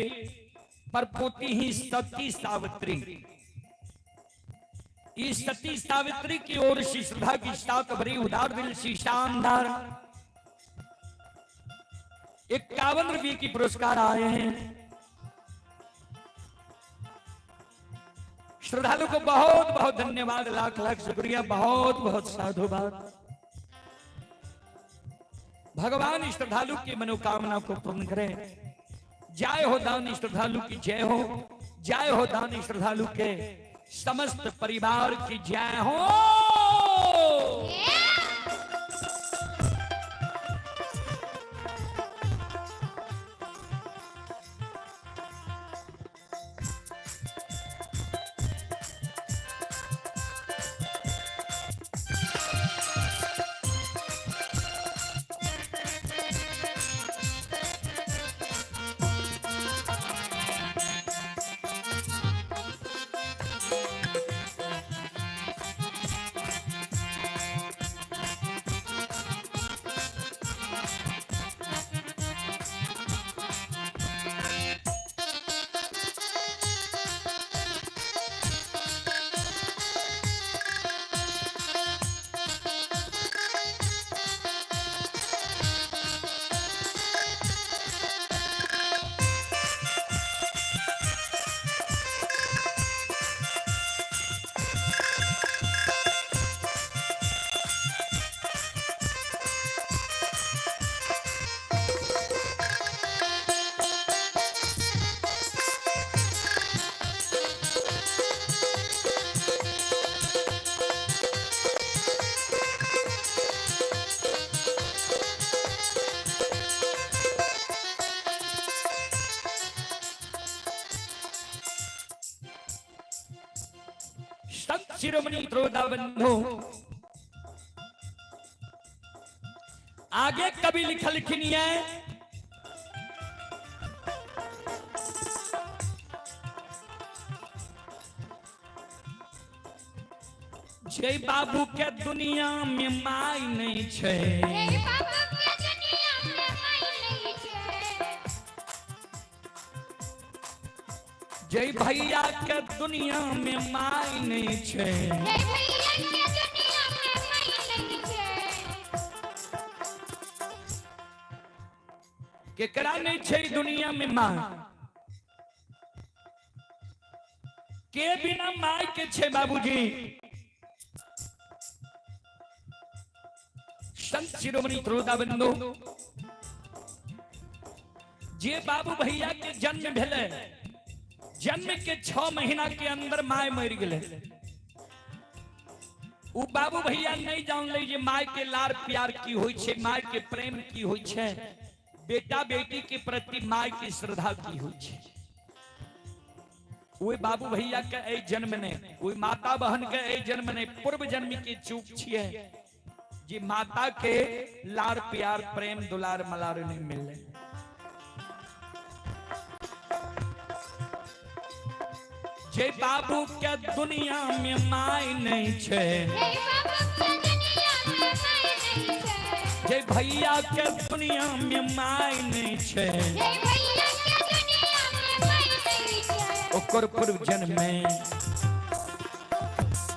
परपोती ही सती सावित्री। इस सती सावित्री की ओर से श्रद्धा की साथ भरी उदार दिल से शानदार 51 रुपये की पुरस्कार आए हैं। श्रद्धालु को बहुत बहुत धन्यवाद, लाख लाख शुक्रिया, बहुत बहुत साधुवाद। भगवान श्रद्धालु की मनोकामना को पूर्ण करे। जय हो दान श्रद्धालु की जय हो, जय हो दान श्रद्धालु के समस्त परिवार की जय हो। संत शिरोमणि श्रोता बंधु, आगे कभी लिखा लिखनी है। जय बाबू के दुनिया में माई नहीं छे, जय बाबू के दुनिया में माई नहीं छे। जय भैया के दुनिया में माई नहीं छे, जय भैया के दुनिया में माई नहीं छे। केकरा नहीं छे दुनिया में माँ, के बिना माई के छे बाबूजी। संत शिरोमणि श्रोता बंधु, जे बाबू भैया के जन्म भेले, जन्म के 6 महीना के अंदर माय मर गए। उ बाबू भैया नहीं जान ले जे माय के लार प्यार की होई छे, माय के प्रेम की होई छे, बेटा बेटी के प्रति माय की श्रद्धा की होई छे। वो बाबू भैया के ए जन्म ने, वो माता बहन के ए जन्म ने पूर्व जन्म की चूक छिए, जे माता के लार प्यार प्रेम दुलार मलार नहीं मिले। जय बाबू के दुनिया में माई नहीं छे, जय बाबू के दुनिया में माई नहीं छे। जय भैया के दुनिया में माई नहीं छे, जय भैया के दुनिया में माई नहीं छे। ओकर पूर्व जन्म में,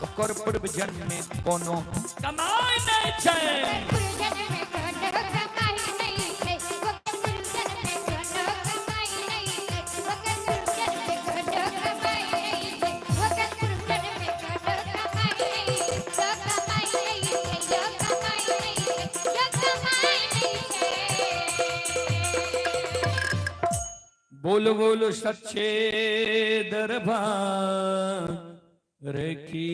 ओकर पूर्व जन्म में कोनो कमाई नहीं छे। पूर्व जन्म में कोनो कमाई नहीं छे, ओकर पूर्व जन्म में कोनो कमाई नहीं छे, ओकर पूर्व जन्म में कोनो कमाई नहीं छे, ओकर पूर्व जन्म में कोनो कमाई नहीं छे, जो कमाई नहीं छे, जो कमाई नहीं छे, जो कमाई नहीं छे। बोलो बोलो सच्चे दरबार की।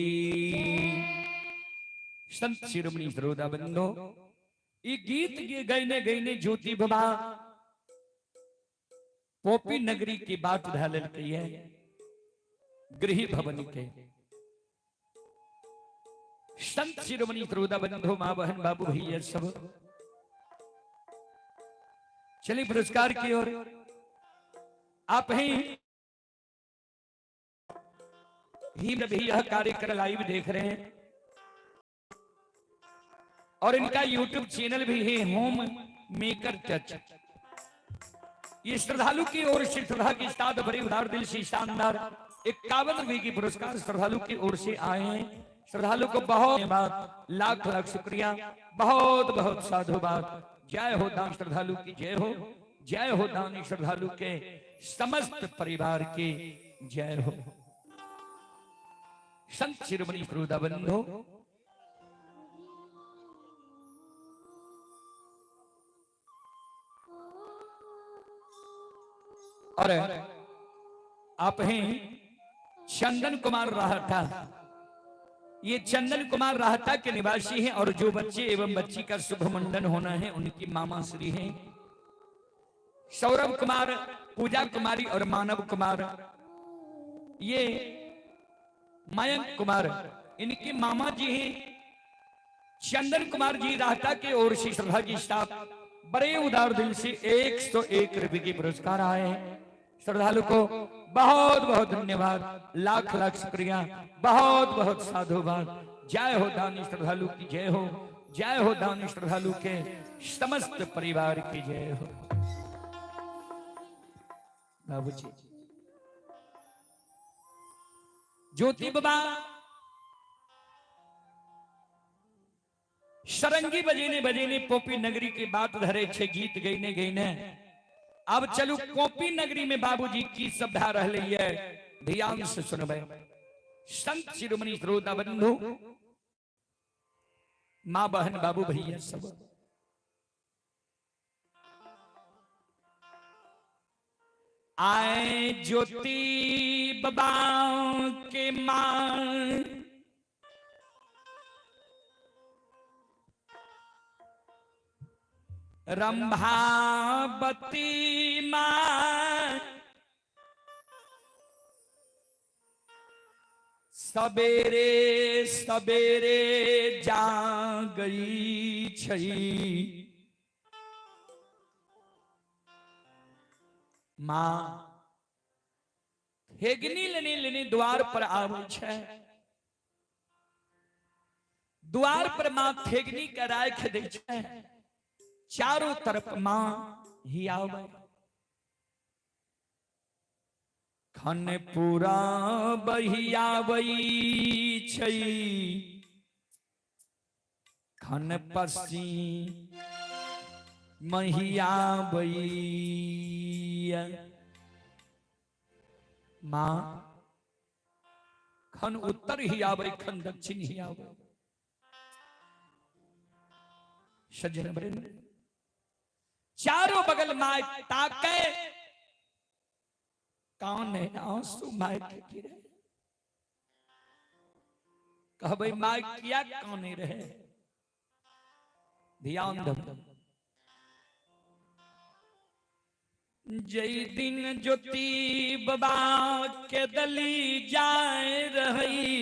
संत शिरोमणि श्रोता बंधु, ये गीत ये गईने गईने ज्योति बाबा पोपी नगरी की बात ढालल की है, गृह भवन के। संत शिरोमणि श्रोता बंधु, मां बहन बाबू भैया सब चलिए पुरस्कार की ओर। आप ही भी यह कार्यक्रम लाइव देख रहे हैं और इनका यूट्यूब चैनल भी है होम मेकर टच। ये श्रद्धालु की ओर से श्रद्धा के साथ बड़े उदार दिल से शानदार 51 रुपए की पुरस्कार श्रद्धालु की ओर से आए हैं। श्रद्धालु को बहुत धन्यवाद, लाख लाख शुक्रिया, बहुत बहुत साधुवाद। जय हो दान श्रद्धालु की जय हो, जय हो दान श्रद्धालु के समस्त परिवार की जय हो। संत शिरोमणि प्रभुदा बंधु और आप हैं चंदन कुमार राहटा। ये चंदन कुमार राहटा के निवासी हैं और जो बच्चे एवं बच्ची का शुभ मुंडन होना है उनकी मामा श्री हैं सौरभ कुमार, पूजा कुमारी और मानव कुमार। ये मयंक कुमार इनके मामा जी हैं। चंदन कुमार जी राहटा के ओर से श्रद्धा की साथ बड़े उदार दिल से 101 रुपए के पुरस्कार आए हैं। श्रद्धालु को बहुत बहुत धन्यवाद, लाख लाख शुक्रिया, बहुत बहुत साधुवाद। जय हो दानी श्रद्धालु की जय हो, जय हो दानी श्रद्धालु के समस्त परिवार की जय हो। बाबूजी ज्योति बाबा सरंगी बजेने बजेने पोपी नगरी की बात धरे छे गीत गईने गईने। अब चलू पोपी नगरी में बाबूजी की सभा रह रही है, ध्यान से सुनबे। संत शिरोमणि श्रोता बंधु, मां बहन बाबू भैया सब आए ज्योति बाबा के मां रंभावती मां सबेरे सबेरे जा गई छई। मां हेगनी लेने लेने द्वार पर आवे छे। द्वार पर मां थेगनी का राख दे छे। चारों तरफ मां ही आवे। खन पूरा बहिया बई छई। खन पसी महिया बई। मां खन उत्तर ही आवे, खन दक्षिण ही आवे। सज्जन वृंद चारों बगल माय ताके, काने आंसू माय के गिरे। कह भाई माय किया काने रहे। ध्यान दो। जय दिन ज्योति बाबा के दली जाए रही।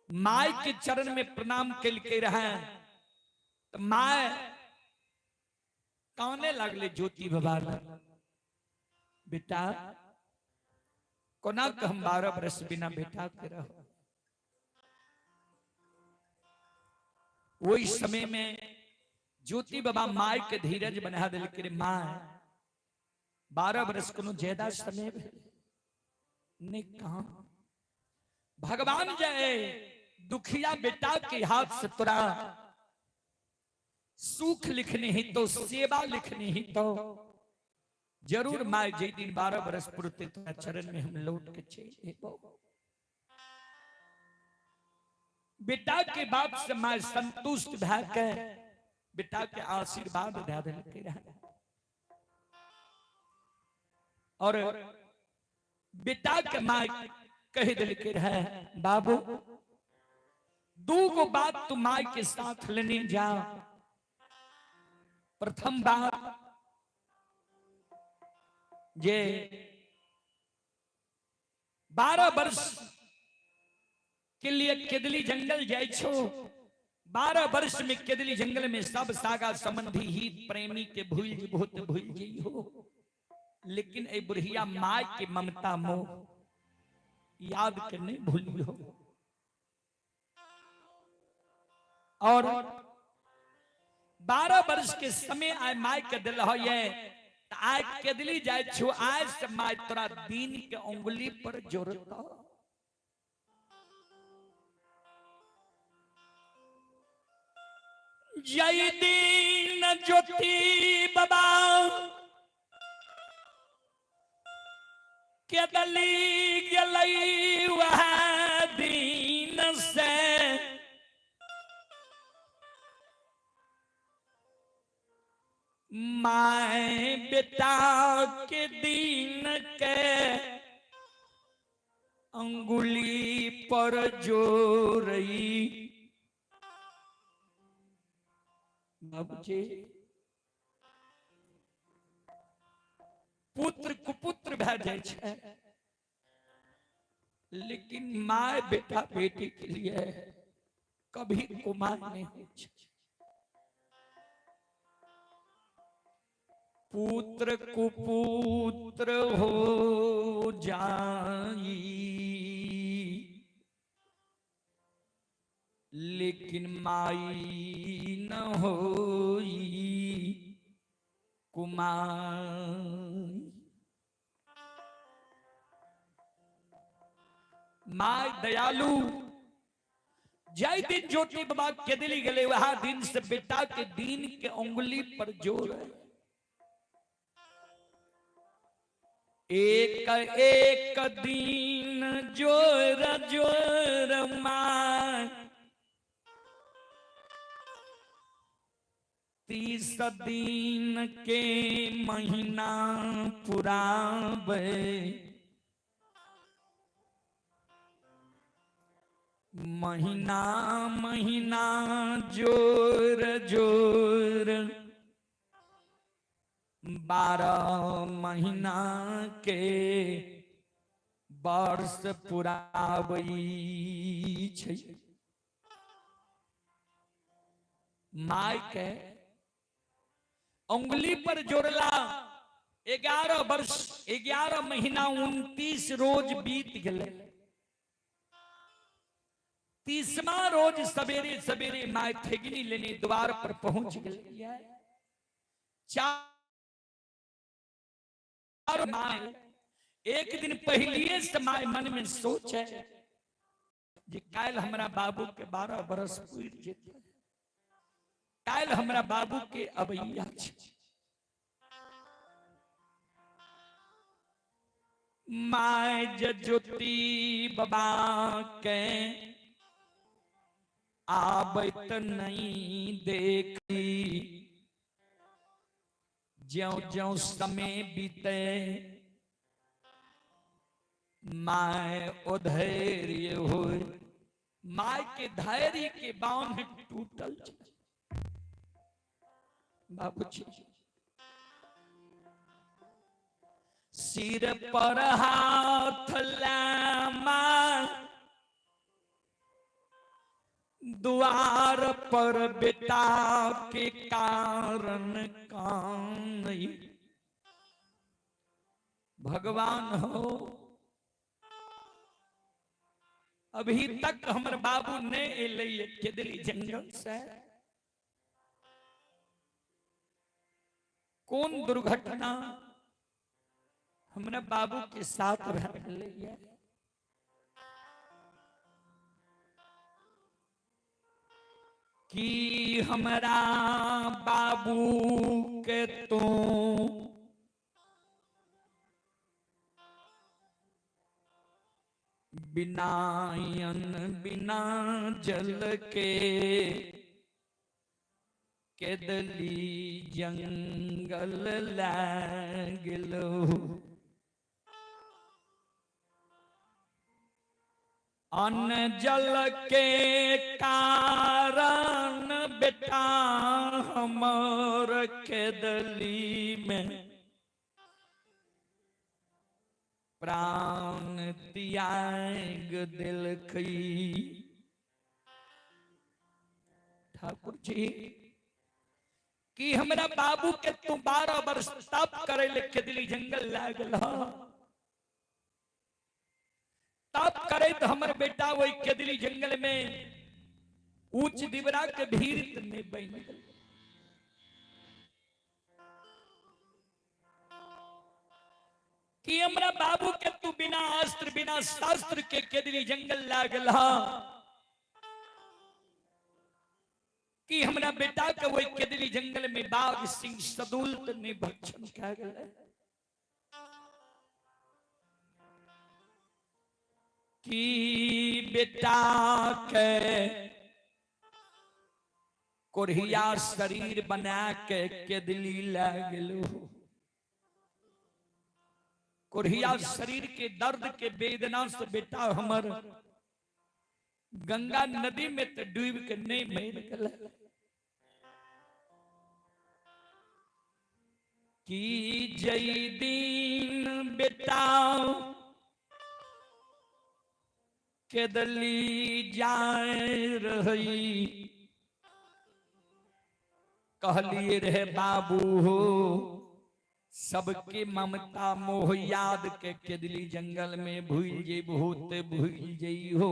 माय के चरण में प्रणाम कल के रहे तो माय काने लगले ज्योति बाबा। बेटा कोना हम 12 बरस बिना बेटा के रहो। वही समय में ज्योति बाबा माय के धीरज बना दिल के माँ 12 बरस को ज्यादा समय ने कहा भगवान जय दुखिया बेटा के हाथ से तुरा सुख लिखने ही तो सेवा लिखने ही तो जरूर माय जे दिन 12 बरस पुरते तो चरण में हम लौट के चले। बेटा के बाप से माय संतुष्ट भाके बेटा के आशीर्वाद दे देलके रहे। और बेटा के माय कह दिलके रहे बाबू दू गो बात तू माय के साथ लेने जा। प्रथम बात जे 12 वर्ष के लिए केदली जंगल जाय छो। 12 वर्ष में केदली जंगल में सब सागा संबंधी हित प्रेमी के भूल बहुत भूल जी। हो, लेकिन ए बुढ़िया माय की ममता मोह याद करने भूलियो। और 12 वर्ष के समय आय माय के दिल हो ये आय के दिली जाय छु आज से माय तोरा दीन के उंगली पर जोरता। जय दीन ज्योति बाबा के दली गलई वह दीन से माए बेटा के दीन के अंगुली पर जोरई। बाबूजी पुत्र कुपुत्र भै जाय छै, लेकिन माय बेटा बेटी के लिए कभी कुमार नहीं हो छै। पुत्र कुपुत्र हो जाई, लेकिन माई न होई कुमार। माय दयालु जय दिन ज्योति बाबा के दिली गले वह दिन से बेटा के दीन के उंगली पर जोर है। एक एक दीन जोर जोर माय 30 दिन के महीना पुरावे। महीना महीना जोर जोर 12 महीना के वर्ष पुरावई छै। माय के उंगली पर जोड़ला 11 वर्ष 11 महीना 29 रोज बीत गए। 30वां रोज सवेरे सवेरे माय ठेगनी लेने द्वार पर पहुंच गई। 4 माय एक दिन पहलिए से माय मन में सोचे जे काल हमरा बाबू के 12 बरस पूर जेते, काल हमरा बाबू के अबैया छै। माय ज्योति बाबा के आबत नहीं देखी। ज्यों ज्यों समय बीते माय अधैर्य होए। माय के धैर्य के बांध टूटल। बाबूजी सिर पर हाथ लामा द्वार पर बेटा के कारण कान। भगवान हो अभी तक हमर बाबू ने एले केदली जंगल से। कौन दुर्घटना हमरा बाबू के साथ भैले कि हमरा बाबू के तो बिना अन्न बिना जल के केदली जंगल लागलो। अन्न जल के कारण बेटा हमर केदली में प्राण त्याग दिलखी। ठाकुर जी कि हमरा बाबू के तू 12 वर्ष तप करे ले केदली जंगल लागल हा। तप करे तो हमर बेटा वही केदली जंगल में ऊंच दिवरा के भीड़ में बन गल। कि हमरा बाबू के तू बिना अस्त्र बिना शास्त्र के केदली जंगल लागल हा। कि हमरा बेटा के वही केदली जंगल में बाघ सिंह सदुल्त ने भक्षण कह गए। कि बेटा के कोढ़िया शरीर बना के केदली लागलो। कोढ़िया शरीर के दर्द के वेदना से बेटा हमर गंगा नदी में तो डूब के नहीं मर गल। कि जई दिन बेटा केदली जाए रही। कहलिए रहे बाबू हो सबके ममता मोह याद के केदली जंगल में भूल जेबहो ते भूल जइहो।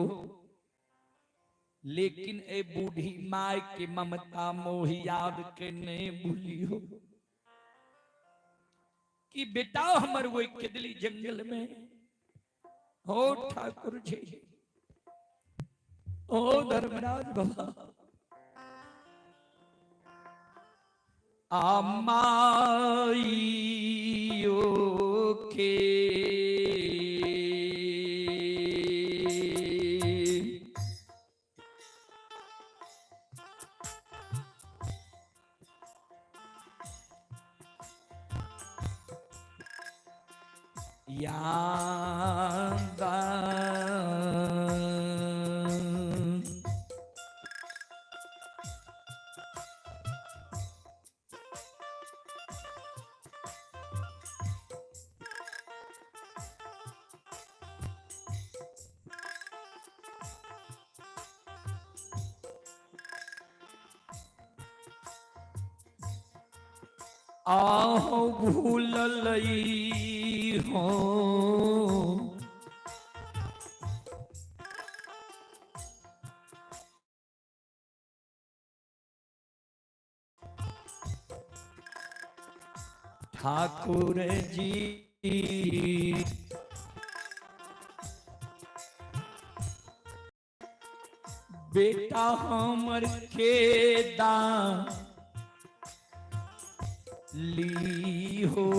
लेकिन ए बूढ़ी माय के ममता मोह याद के नहीं भूलियो। कि बेटा हमर वो केदली जंगल में हो ठाकुर जी ओ धर्मराज बाबा आमाइयो के याद आहो भूललई हो ठाकुर जी। बेटा हमर के दान ली हो।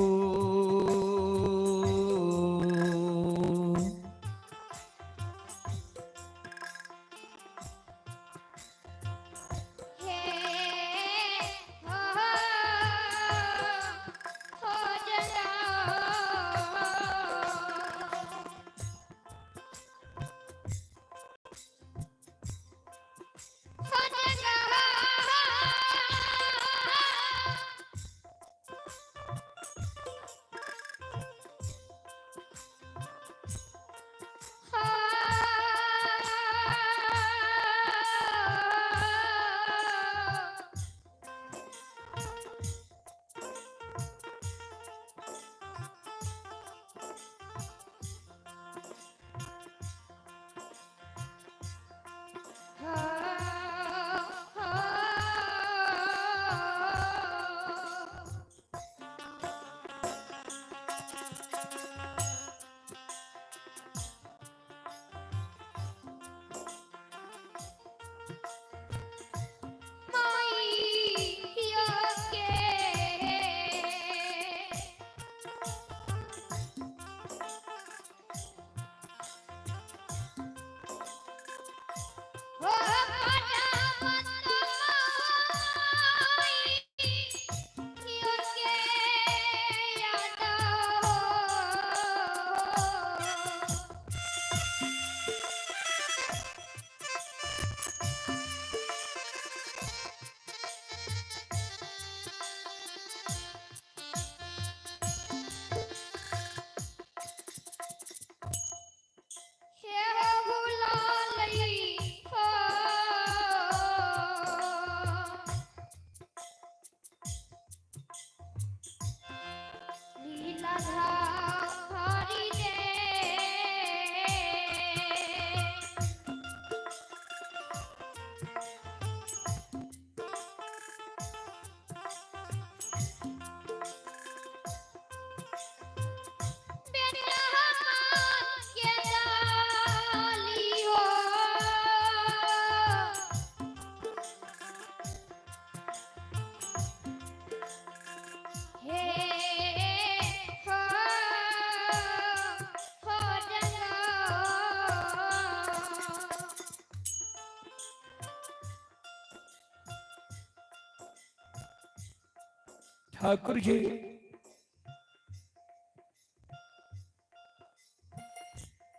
ठाकुर जी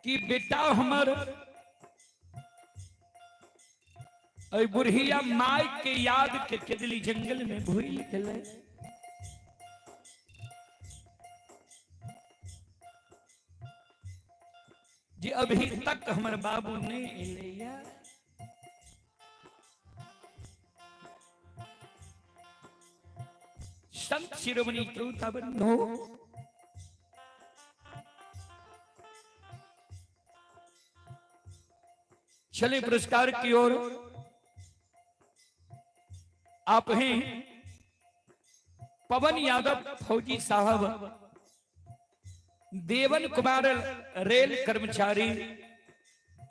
कि बेटा हमर बुढ़िया माई के याद के केदली जंगल में भूल गए। जी अभी तक हमर बाबू नहीं एलैया। संत शिरोमणि श्रोताबंधो चले पुरस्कार की ओर। आप हैं पवन यादव फौजी साहब, देवन कुमार रेल कर्मचारी,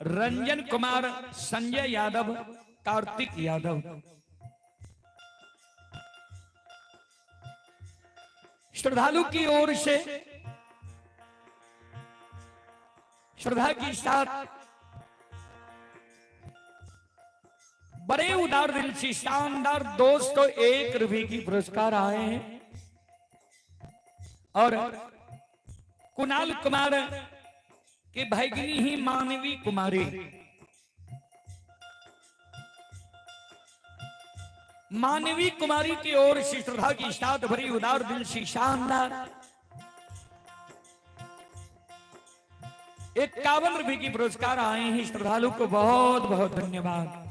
रंजन कुमार, संजय यादव, कार्तिक यादव। श्रद्धालु की ओर से श्रद्धा के साथ बड़े उदार दिल से शानदार 201 रुपए की पुरस्कार आए हैं। और कुणाल कुमार के भाईगिनी ही मानवी कुमारी, मानवी कुमारी की ओर से श्रद्धा की साथ भरी उदार दिल से शानदार 51 रुपए की पुरस्कार आए हैं। श्रद्धालु को बहुत बहुत धन्यवाद,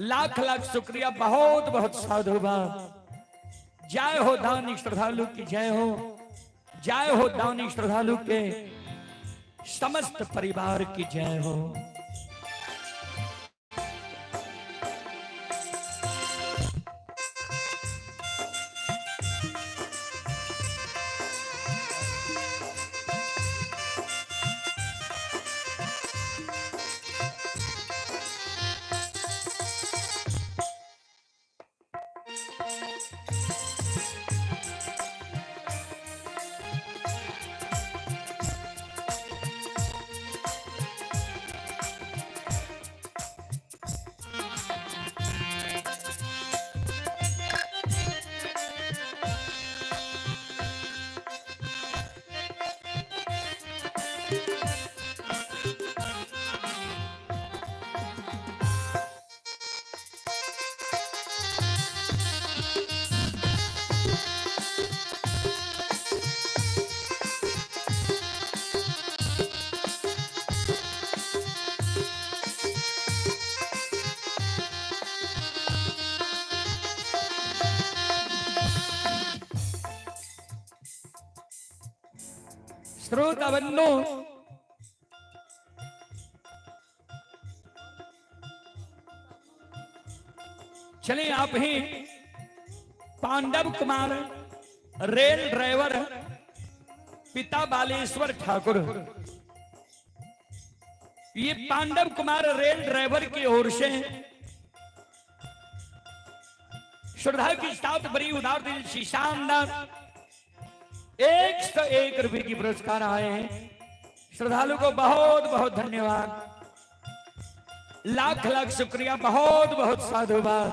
लाख लाख शुक्रिया, बहुत बहुत साधुवाद। जय हो दानी श्रद्धालु की जय हो, जय हो दानी श्रद्धालु के समस्त परिवार की जय हो। श्रोताबंधो चले आप हैं पांडव कुमार रेल ड्राइवर, पिता बालेश्वर ठाकुर। ये पांडव कुमार रेल ड्राइवर की ओर से श्रद्धा की साथ बड़ी उदार दिल से शानदार 101 रुपए की पुरस्कार आए हैं। श्रद्धालु को बहुत बहुत धन्यवाद, लाख लाख शुक्रिया, बहुत बहुत साधुवाद।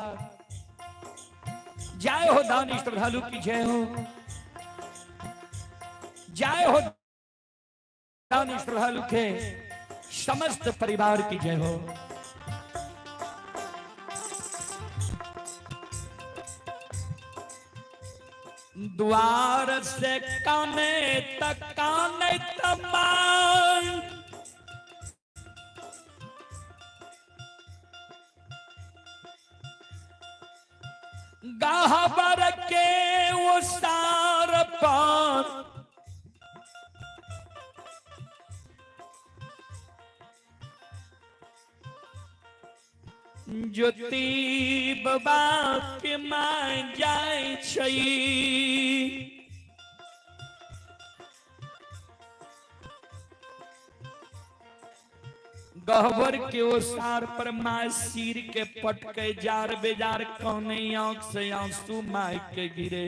जय हो दानी श्रद्धालु की जय हो, जय हो दानी श्रद्धालु के समस्त परिवार की जय हो। द्वार से काने तक काने तमाम, गाहबर के वो सार पार, ज्योति बाबा के मान जाय छई। गहबर के ओसार पर माय सिर के पटके जार बेजार कौने आंख से आंसू माय के गिरे।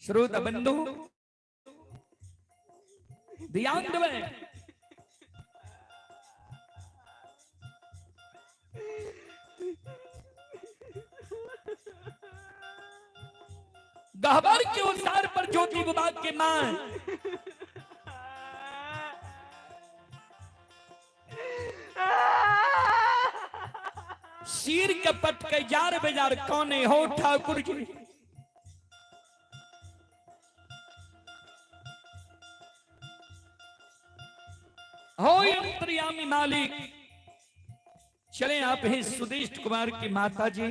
श्रोता बंधु ध्यान देवे, गहबर के उसार पर ज्योति विभाग के मां सिर के पट के जार बेजार कौने हो ठाकुर जी। हो अंतर्यामी मालिक, चले आप हैं सुदिष्ट कुमार की माता जी,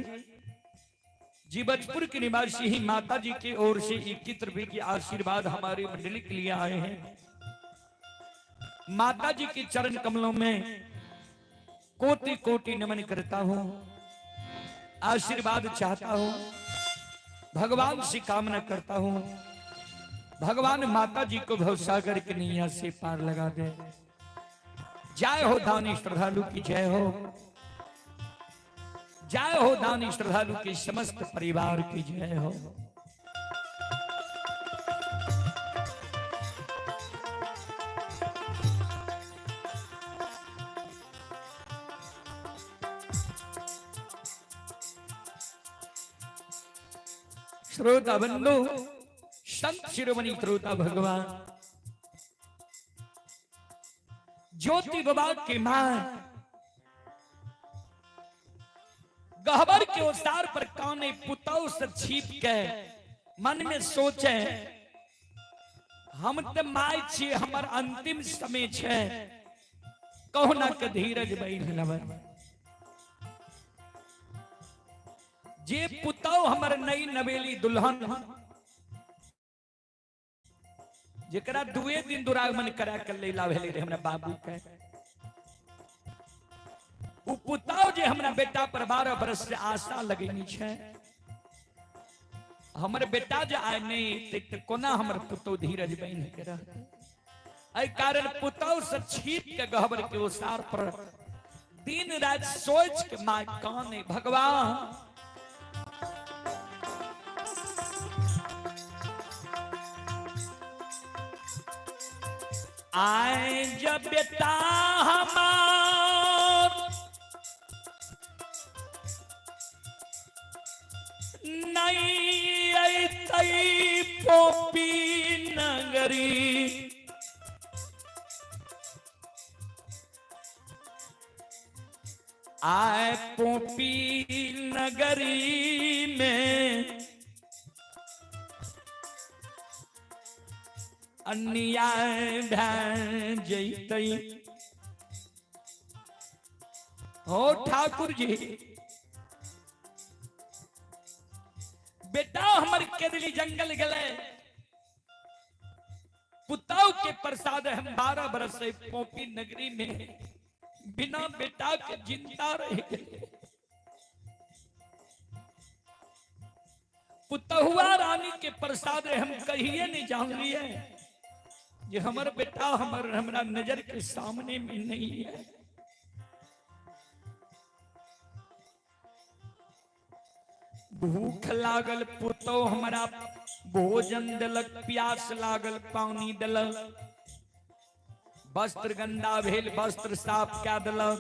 जीवजपुर के निवासी ही माता जी की ओर से 21 रुपए की आशीर्वाद हमारी मंडली के लिए आए हैं। माता जी के चरण कमलों में कोटि कोटि नमन करता हूं, आशीर्वाद चाहता हूं, भगवान से कामना करता हूं, भगवान माता जी को भवसागर की नैया से पार लगा दे। जय हो दानी श्रद्धालु की जय हो, जय हो दानी श्रद्धालु के समस्त परिवार की जय हो। श्रोता बंधु, संत शिरोमणि श्रोता भगवान ज्योति विभाग की मां गहबर के उसार पर काने पुतौ से छीप के मन में सोचे, हम तो माय छी, हमर अंतिम समय छे, कहू ना के धीरज बैठ लबर। जे पुतौ हमर नई नवेली दुल्हन जेकरा दुए दिन दुरागमन करा के लैला भेले रे हमरा बाबू के, उ पुतौ जे हमरा बेटा पर 12 बरस से आशा लगेनी छे, हमर बेटा जे आय नहीं त कोना हमर पुतौ धीरज बन के रह। एहि कारण पुतौ से छीप के गहबर के ओसार पर दिन रात सोच के मां काने, भगवान आए जब बेटा हमार नहीं आई पोपी नगरी, आए पोपी नगरी में अन्याय जैतई। हो ठाकुर जी, बेटा हमर केदली जंगल गले, पुतौ के प्रसाद हम 12 बरस से पोपी नगरी में बिना बेटा के जिंदा रह गए। पुतहुआ रानी के प्रसाद हम कहिए नहीं जान लिए, ये हमर बेटा हमरा नजर के सामने में नहीं है। भूख लागल पुतौ हमरा भोजन दिलक, प्यास लागल पानी दिलक, वस्त्र गंदा भेल वस्त्र साफ क्या दिलक,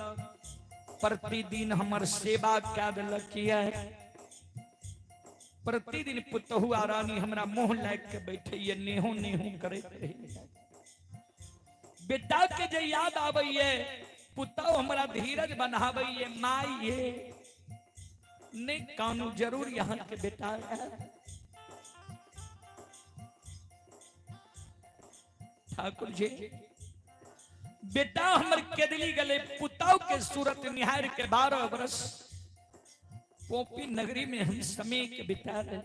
प्रतिदिन हमर सेवा क्या दिलक किया। प्रतिदिन पुतहुआ रानी हमरा मुंह लाग के बैठे, नेहो नेहो करैत रही। बेटा के जे याद आबैये, पुतौ हमरा धीरज बनाबैये, माई ये नहीं कानू जरूर यहाँ के बेटा है। ठाकुर जी, बेटा हमर केदली गले, पुतौ के सूरत निहार के 12 बरस पोपी नगरी में हम समय के बिता रहे,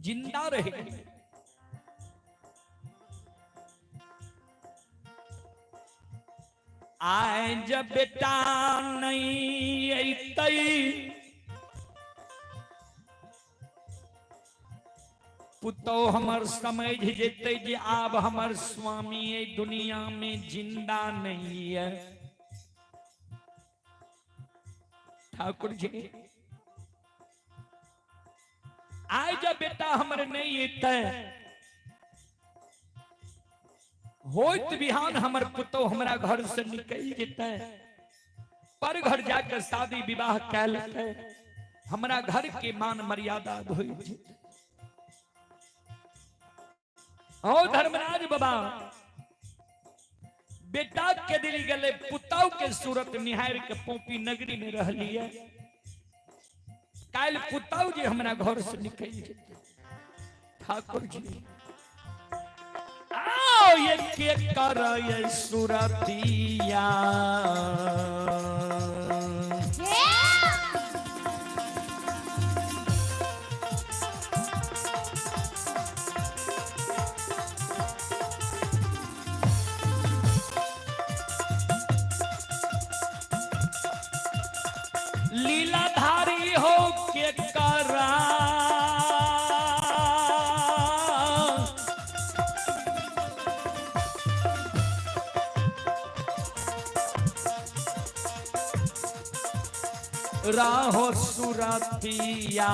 जिंदा रहे। आए जब बेटा नहीं अतई, पुतौ हमर समझ जेते जे आब हमर स्वामी ए दुनिया में जिंदा नहीं है। ठाकुर जी, आए जब बेटा हमर नहीं अतई, होइत बिहान हमर पुतौ हमरा घर से निकल जेते, पर घर जाकर शादी विवाह कै लेते, हमारा घर के मान मर्यादा धोई जेतै। ओ धर्मराज बाबा बेटा के दिल गले पुताऊ के सूरत निहार के पोपी नगरी में रह लिया। काल पुताऊ जी हमारा घर से निकल जेतै। ठाकुर जी आओ ये के कर ये सूरतिया लीलाधारी हो के करा राहो सुरतिया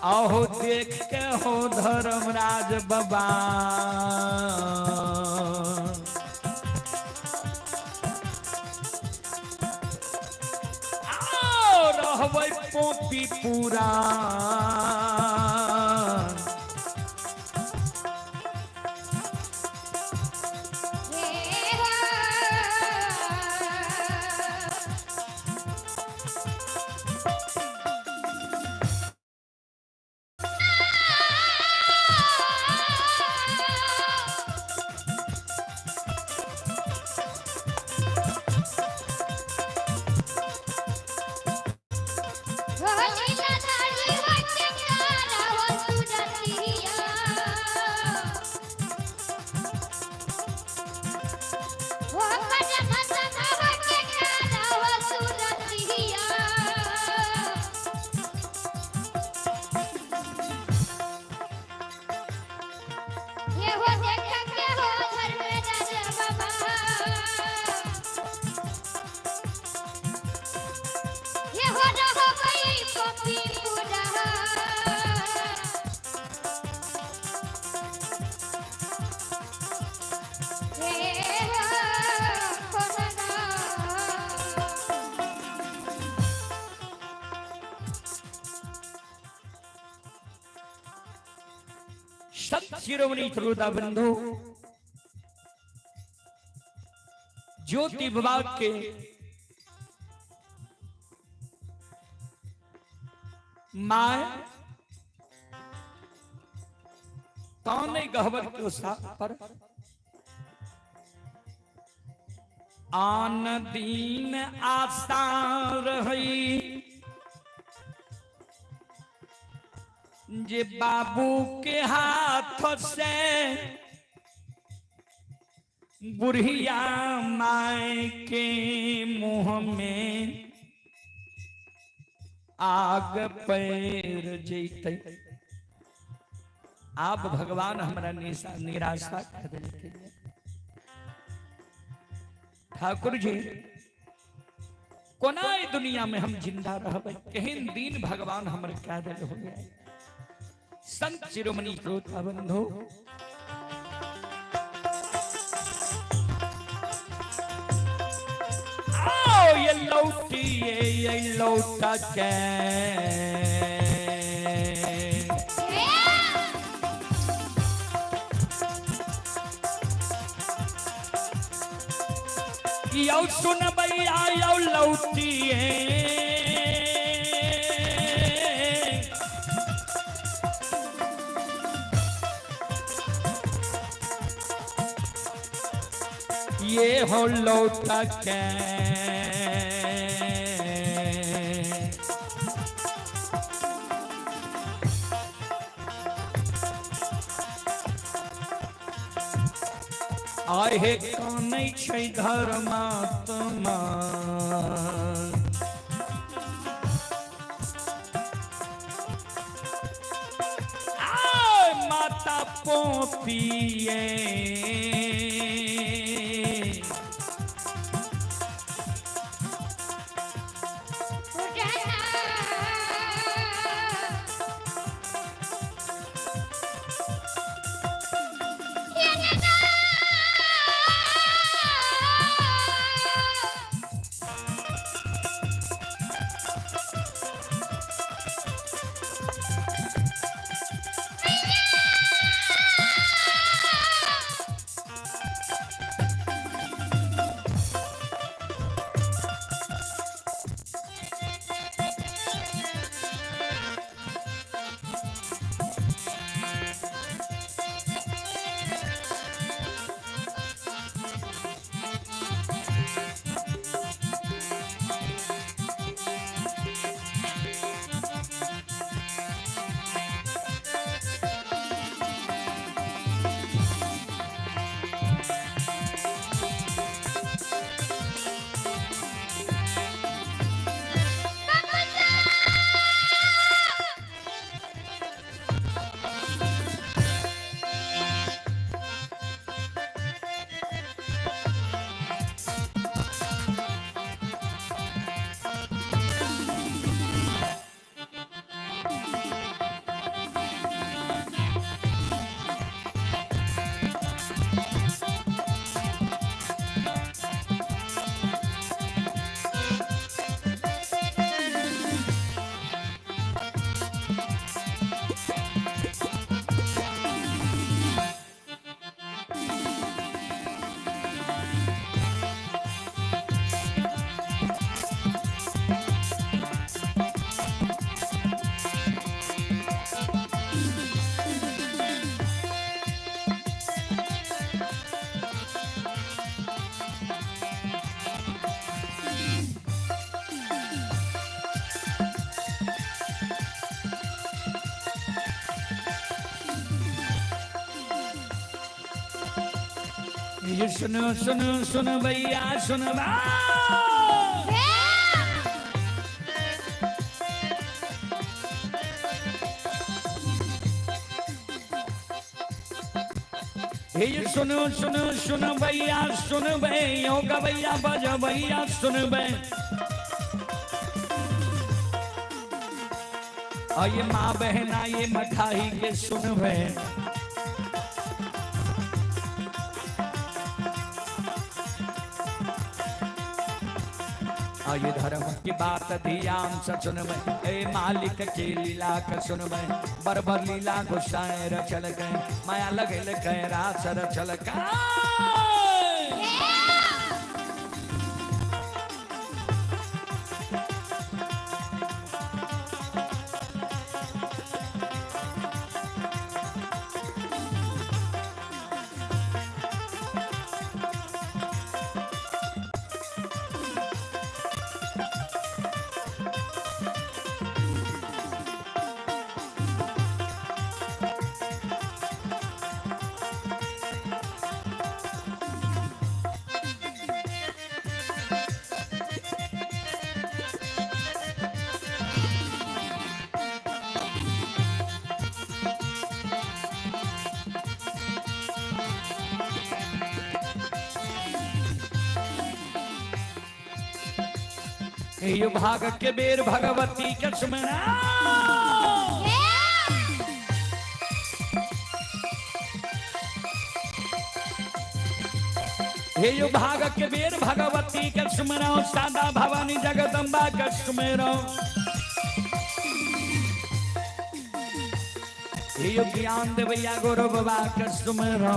आहो देख के हो धर्मराज बाबा आओ रहबै पोपी पूरा सत शिरोमणि श्रोता बंधु ज्योति विभाग के माय कौन गहवर के पर आन दीन आशा रही जे बाबू के हाथ से बुढ़िया माय के मुंह में आग पैर जैते। आप भगवान हमारा निराशा कर देते। ठाकुर जी कोना दुनिया में हम जिंदा रहबे कहीं दिन भगवान हमारे क्या दिल हो गया। संत शिरोमणि श्रोता बंधु आओ ये लौटिए ये लौटा के यो सुन भैया यो लौटिए ये हो लौटा के आहे कानै छै धर्मात्मा माता पोपिए ये सुनो सुनो सुनो भैया सुनो बा ये सुनो सुनो सुनो भैया सुन भैया का भैया बजा भैया सुन भै और ये माँ बहना ये मठाई के सुन भै ये धर्म की बात ध्यान से सुनबे ए मालिक के लीला के सुनबे बरबर लीला घुसाए रचल गए माया लगल कह रास रचल यो भाग के बेर भगवती के सुमना हे यो भाग के बेर भगवती के सुमरा सादा भवानी जगदम्बा के सुमेरो हे यो ज्ञान देवैया गुरु बाबा के सुमेरो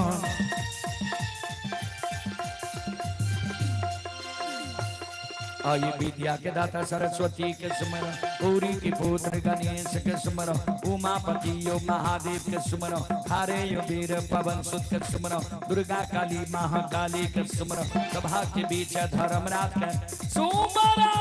ये विद्या के दाता सरस्वती के सुमरो गौरी के पुत्र गणेश के सुमरो उमापति यो महादेव के सुमरो हारे यो वीर पवन सुत के सुमरो दुर्गा काली महाकाली के सुमरो सभा के बीच धर्मराज के सुमरो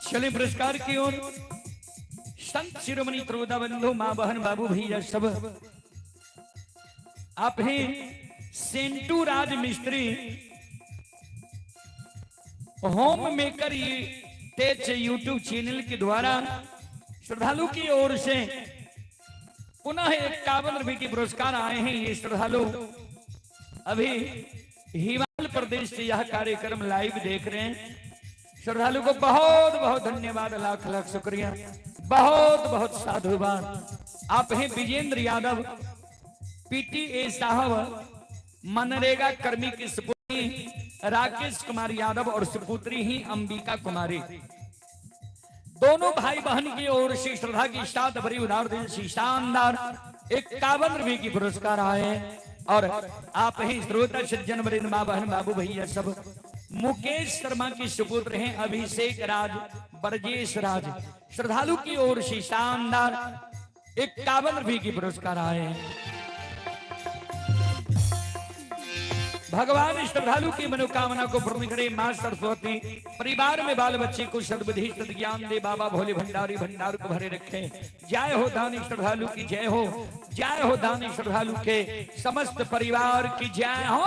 चले पुरस्कार की ओर संत शिरोमणि त्रोदा बंधु मां बहन बाबू भैया सब आप हैं सेंटू राज मिस्त्री होम मेकर ये टेच यूट्यूब चैनल के द्वारा श्रद्धालु की ओर से पुनः 51 रुपए के पुरस्कार आए हैं। ये श्रद्धालु अभी हिमाचल प्रदेश से यह कार्यक्रम लाइव देख रहे हैं। श्रद्धालु को बहुत बहुत धन्यवाद, लाख लाख शुक्रिया, बहुत बहुत साधुवाद। आप हैं विजेंद्र यादव, पीटीए साहब, मनरेगा कर्मी की सुपुत्री राकेश कुमार यादव और सुपुत्री ही अंबिका कुमारी, दोनों भाई बहन की ओर से श्रद्धा की साथ भरी उदार दिल से शानदार 51 रुपए की पुरस्कार आए। और आप ही श्रोता सज्जन वृंद मां बहन बाबू भैया सब मुकेश शर्मा की सुपुत्र हैं अभिषेक राज, ब्रजेश राज, श्रद्धालु की ओर से शानदार 51 रुपए की पुरस्कार आए। भगवान श्रद्धालु की मनोकामना को पूर्ण करे। मां सरस्वती परिवार में बाल बच्चे को सद्बुद्धि सद्ज्ञान दे। बाबा भोले भंडारी भंडार को भरे रखे। जय हो दानी श्रद्धालु की जय हो, जय हो दानी श्रद्धालु के समस्त परिवार की जय हो।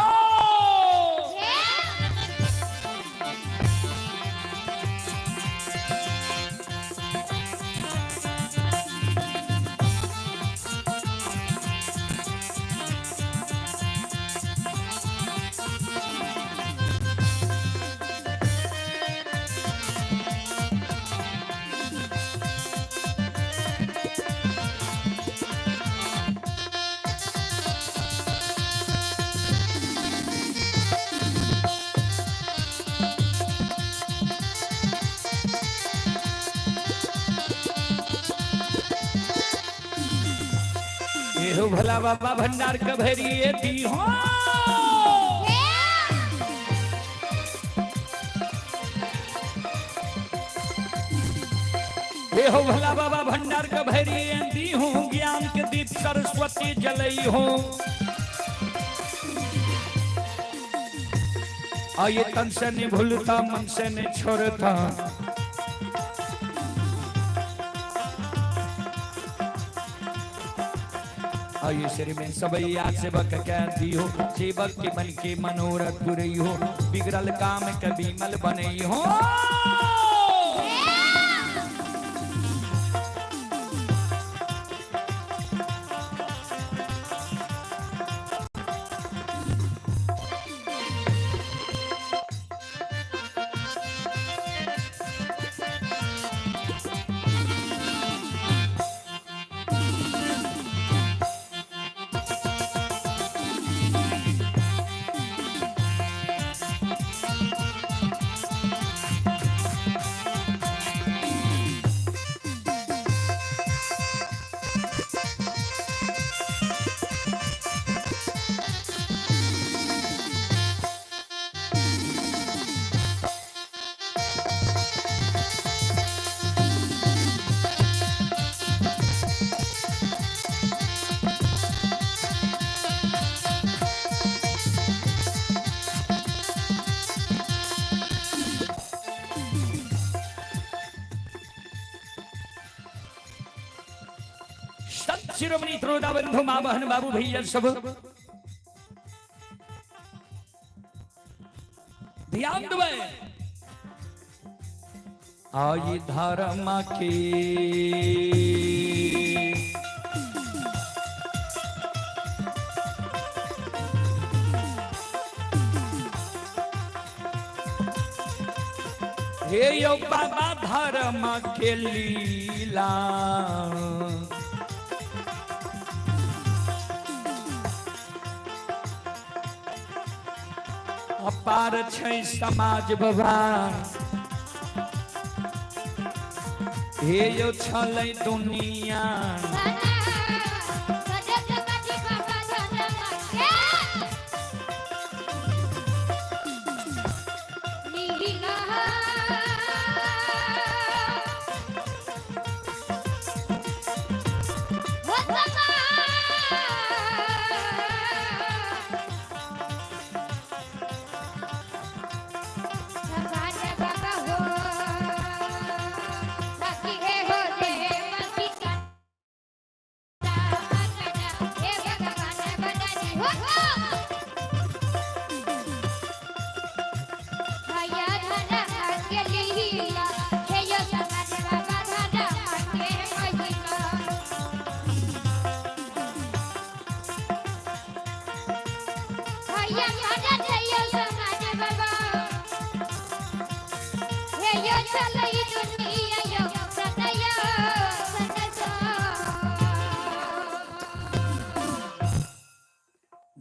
हो भला बाबा भंडार कभरिए दी हो हे हो भला बाबा भंडार कभरिए दी हो ज्ञान के दीप सरस्वती जलई हो आइए तन से नहीं भूलता मन से नहीं छोड़ता आइए श्री में सबैया सेवक कह दी हो सेवक के मन के मनोरथ पूरी हो बिगड़ल काम कभी मल बने हो शिरोमणि त्रोदा बंधु मां बहन बाबू भैया सब ध्यान दे आई धर्म के हे यो बाबा धर्म के लीला अपार छै समाज बाबा हे यो छलै दुनिया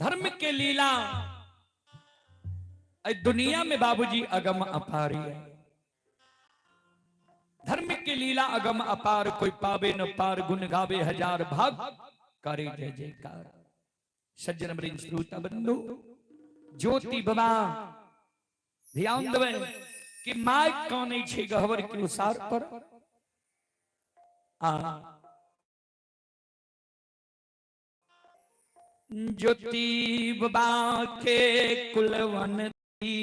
धर्म के लीला दुनिया में बाबूजी अगम अपार है धर्म की लीला अगम अपार कोई पावे न पार गुण गावे हजार भाग करे जय जयकार सज्जन वृंद श्रोता बंधु ज्योति बाबा ध्यान देवे कि माय कौन छे गहवर के उसार पर आ ज्योति बाबा के कुलवंती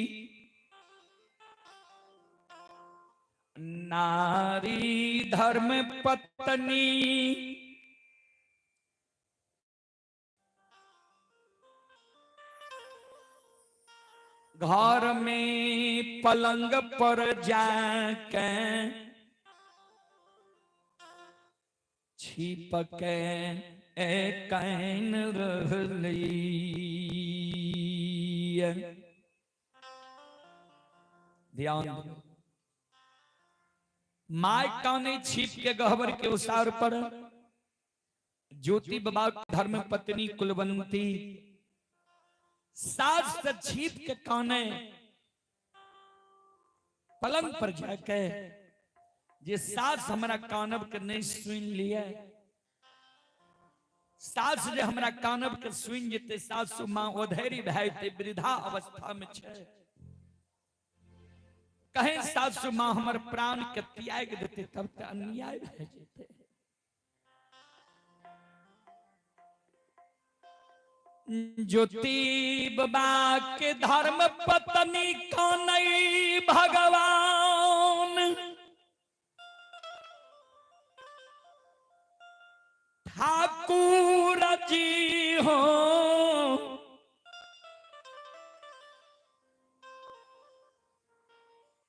नारी धर्म पत्नी घर में पलंग पर जाके छिप के कैन रहली ध्यान माय काने छिप के गहवर के उसार पर ज्योति बाबा धर्म पत्नी कुलवंती सास से छिप के काने पलंग पर जाके जे सास हमारा कानब के नहीं सुन लिया सास जे हमरा कानब के सुनि जेते सासु माँ ओधैरी भए जेते वृद्धा अवस्था में छै, कहे सासु माँ हमर प्राण के त्याग देते तब तो अन्याय भए जेते। ज्योति बाबा के धर्म पत्नी कानई भगवान, ठाकुर जी हो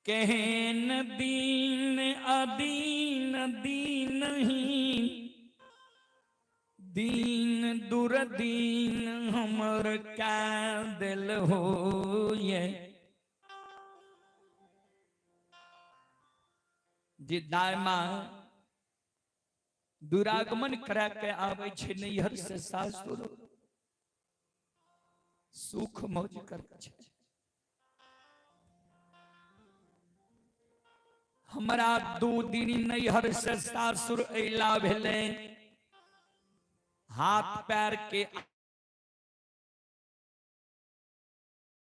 कहन दीन अदीन दीन ही, दीन दुर्दीन हमर का दिल हो ये। जे दायमा दुरागमन करा के आवे छे नैहर से सासुर, सुख मौज कर छे। हमरा 2 दिन नैहर से सासुर अइला भेले, हाथ पैर के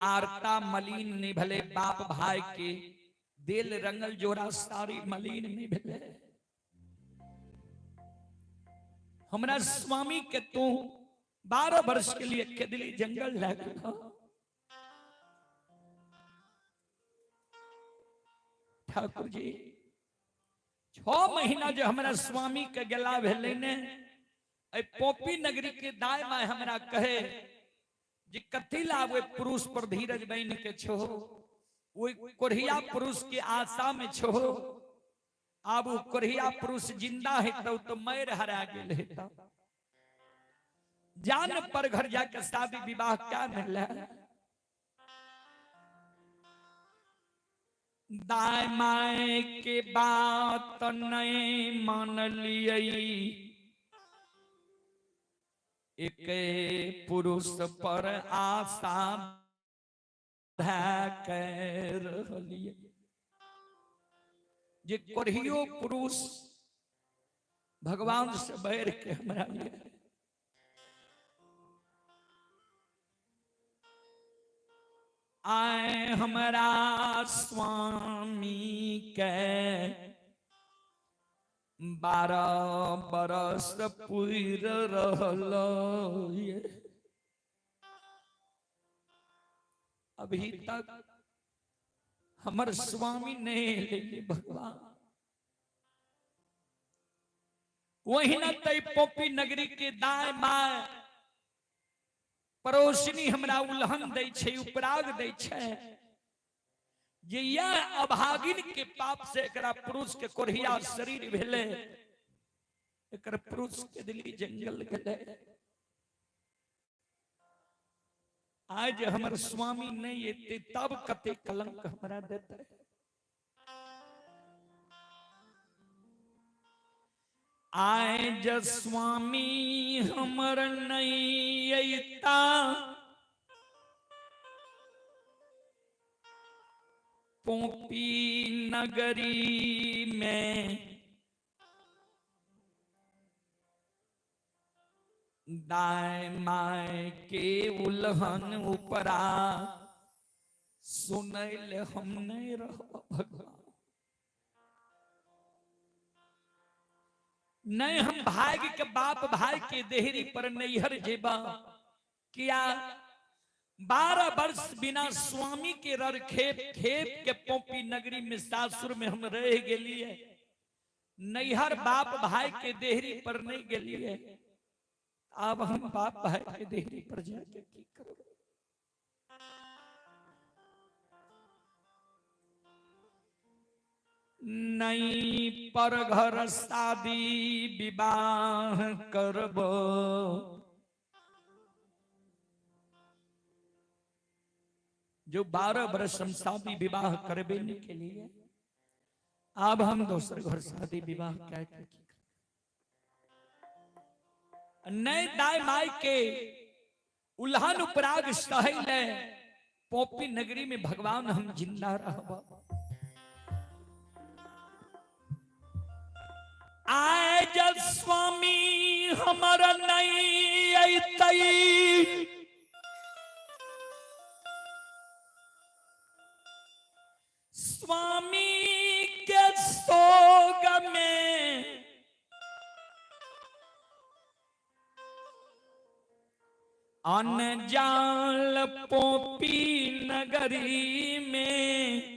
आरता मलिन नहीं भले, बाप भाई के दिल रंगल जोड़ा सारी मलिन नहीं भले। हमरा स्वामी के तो 12 वर्ष के लिए केदली जंगल लग गया। ठाकुर जी 6 महीना जो हमारा स्वामी के गला भेले ने, पोपी नगरी के दाय माय हमरा कहे जे कथी लावे पुरुष पर धीरज बन के छो, वो कोरिया पुरुष के आशा में छो। अब वो कोरिया पुरुष जिंदा है तो मैर हरा गेल है, जान पर घर जाके शादी विवाह क्या मिला। दाय माय के बात नहीं मान लिये, एक पुरुष पर आशा कर लिए। जे कोरियो पुरुष भगवान से बैर के हमरा लिए, आए हमरा स्वामी के 12 बरस पूर रहल, अभी तक हमर स्वामी नहीं ले भगवान। वही न तई पोपी नगरी के दाय माय पड़ोसनी हमरा उल्हन दै छै, उपराग दै छै जे यह अभागिन के पाप से एकरा पुरुष के कोरिया शरीर भेले, एकर पुरुष के दिल्ली जंगल गेले। आज हमर स्वामी नहीं एते तब कते कलंक हमरा देते। आए ज स्वामी हमर नहीं अइता, पोपी नगरी में दाय माय के उल्हन उपरा सुनैल हम नहीं रहो भगवान। नहीं हम भाग के बाप भाई के देहरी पर नैहर जेबा, किया 12 वर्ष बिना स्वामी के रर खेप खेप के पोपी नगरी में सासुर में हम रह गेलिए, नैहर बाप भाई के देहरी पर नहीं गेलिए। अब हम बाप भाई के देहरी पर जाके की करो। नहीं पर घर शादी विवाह करबो, जो 12 वर्ष हम शादी विवाह करबे नहीं के लिए, अब हम दोसर घर शादी विवाह क्या नहीं। दाय माई के उल्हन उपराग सहले पोपी नगरी में भगवान हम जिंदा रहबा। आए जब स्वामी हमारा नहीं अतई स्वामी के सोग में अनजान पोपी नगरी में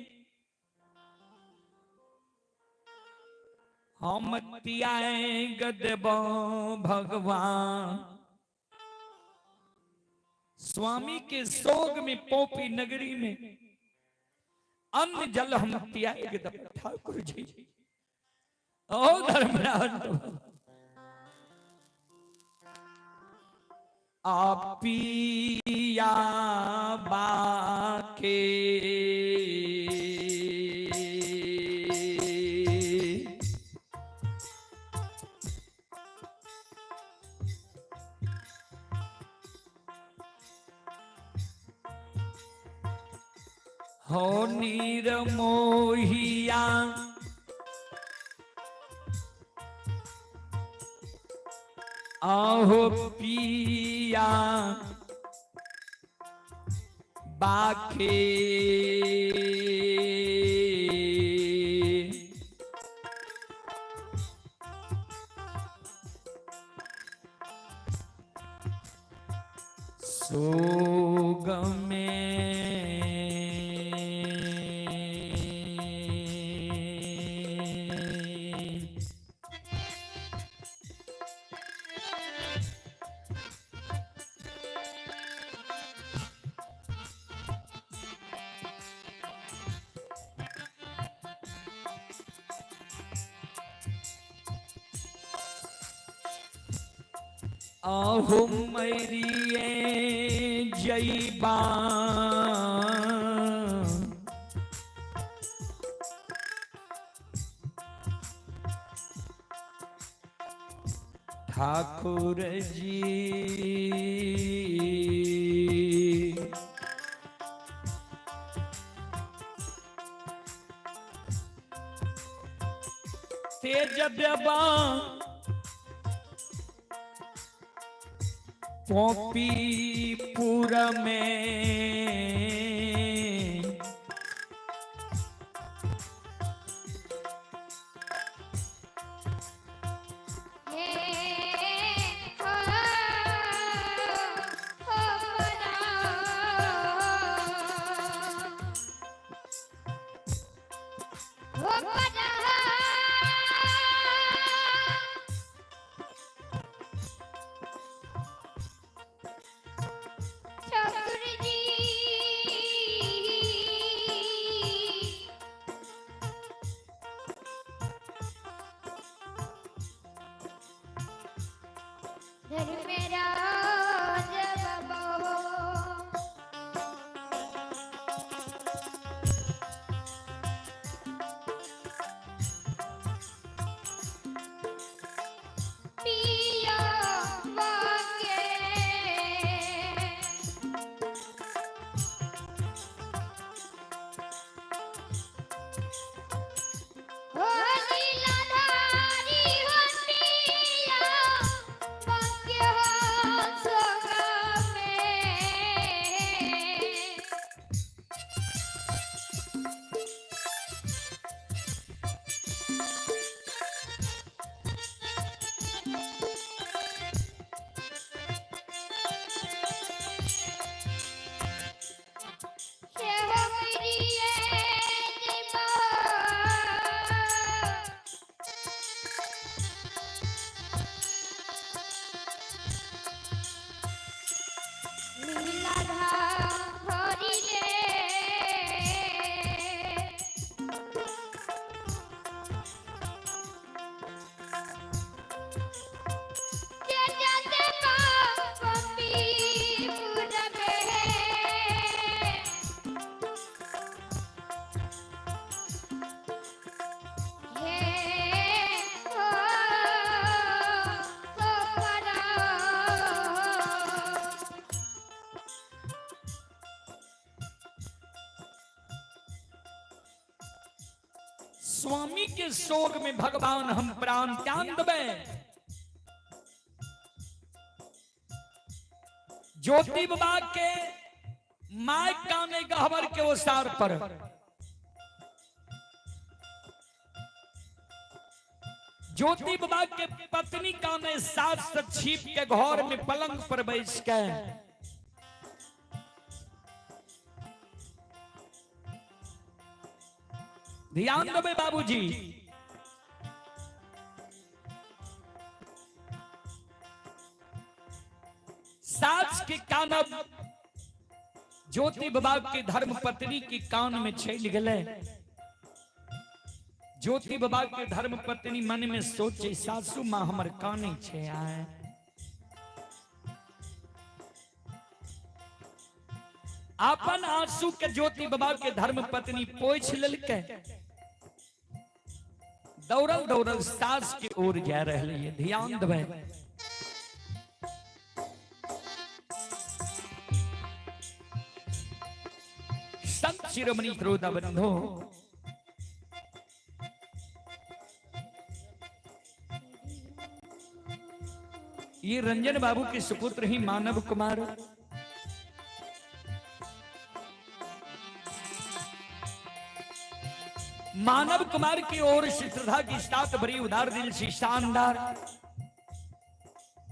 हम तियाए गदबो भगवान। स्वामी के सोग में पोपी नगरी में अन्न जल हम पियाए गदब ठाकुर जी। ओ धर्मराज आपिया बाके हो नीर मोहिया आहो पिया बाके सोग आहो मैरिए जईबा ठाकुर जी तेज देवा पोपीपुर में स्वामी के शोक में भगवान हम प्राण त्याग देवे। ज्योति बाबा के माय काने गहवर के ओसार पर ज्योति बाबा के पत्नी काने सास से छीप के घर में पलंग पर बैठ के ध्यान देवे बाबूजी। सास के कानब ज्योति बाबा की धर्म पत्नी की कान में छल गए। ज्योति बाबा के धर्म पत्नी मन में सोचे सासू माँ हमर काने छे आए। अपन आंसू के ज्योति बाबा के धर्म पत्नी पोछ ललके। दौड़ल दौड़ल सास की ओर जा रही है। ध्यान देवे। संत शिरोमणि श्रोता बंधु, ये रंजन बाबू के सुपुत्र ही मानव कुमार मानव कुमार की ओर से श्रद्धा की साथ बड़ी उदार दिल से शानदार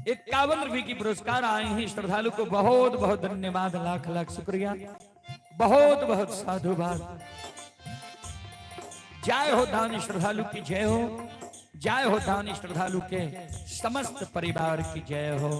51 रुपए की पुरस्कार आए हैं। श्रद्धालु को बहुत बहुत धन्यवाद, लाख लाख शुक्रिया, बहुत बहुत साधुवाद। जय हो दानी श्रद्धालु की जय हो, जय हो दानी श्रद्धालु के समस्त परिवार की जय हो।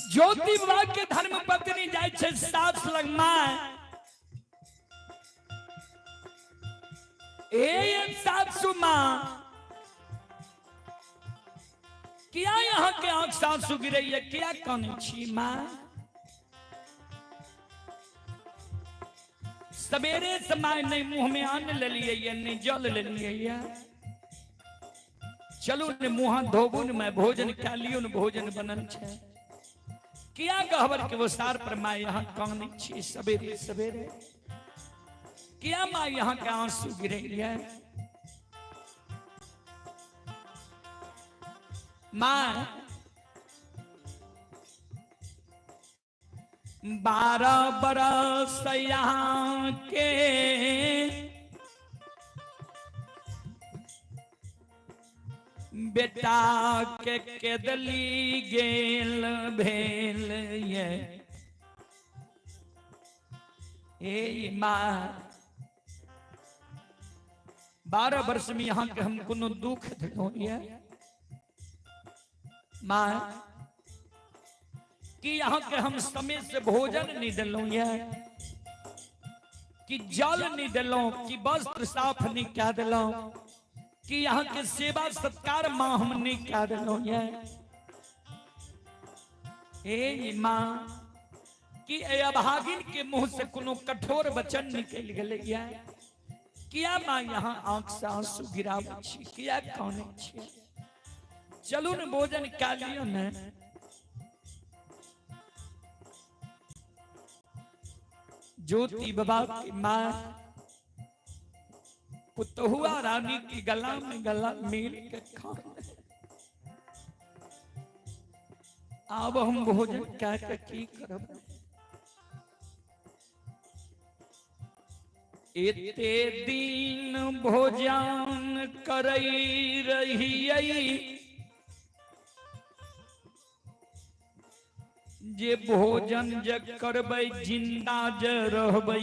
ज्योति बाबा के धर्म पत्नी जाय छे सास लग माय। ए सासू माँ क्या यहाँ के आंख सासू गिरे क्या काने छी माँ। सवेरे समय नहीं मुंह में अन्न ले लिए नहीं जल ले लिए। चलू ने मुंह धोबू न मैं भोजन खा लियो न भोजन बनल छे। किया गहवर के वो सार पर माँ यहाँ काने छी सवेरे सवेरे। किया माँ यहाँ के आंसू गिरे है। माँ 12 बरस यहाँ के बेटा के केदली गेल भेल ये। ए माँ 12 वर्ष में यहाँ के हम कोनो दुख दिलो ये माँ कि यहाँ के हम समय से भोजन नहीं दिलो ये कि जल नहीं दिलो कि वस्त्र साफ नहीं कह दिलो कि यहाँ के सेवा सत्कार माँ हमने क्या दिलो ये ए माँ कि ए अभागिन के मुंह से कोनो कठोर वचन निकल गए किया माँ यहाँ आंख से आंसू गिराव छी किया कौन छी चलू न भोजन क्या लियो न ज्योति बाबा की माँ पुतहुआ रानी की गला में गला मिल के खाने अब हम भोजन क्या की करब एते दिन भोजन करई रही जे भोजन ज करबै जिंदा ज रहबै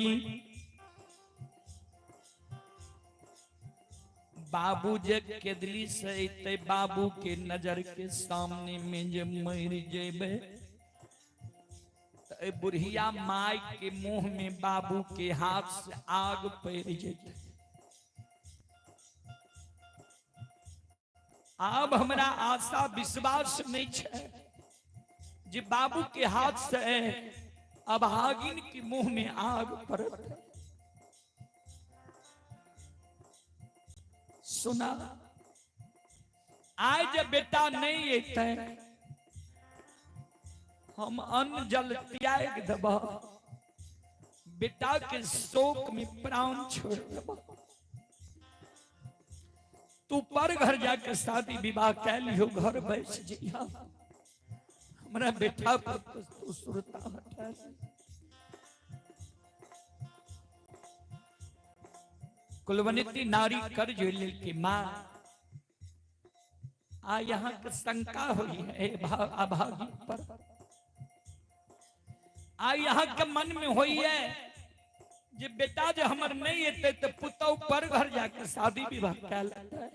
बाबू जे केदली से अते बाबू के नजर के सामने में जे मर जेबे तो बुढ़िया माई के मुंह में बाबू के हाथ से आग पैर जेते अब हमरा आशा विश्वास नहीं है जे बाबू के हाथ से अभागिन के मुंह में आग पड़त सुना आज जब बेटा नहीं अते हम अन्न जल त्याग देब बेटा के शोक में प्राण छोड़ देब तू पर घर जाके शादी विवाह कै लियो घर बैठ जिया हमरा बेटा पर तू सुरता हटा कुलवनिति नारी कर जो की माँ आ यहाँ के शंका हुई है अभागी पर आ यहाँ के मन में हुई है जे बेटा जो हमर नहीं अते तो पुतौ पर घर जाके शादी विवाह क्या लेता है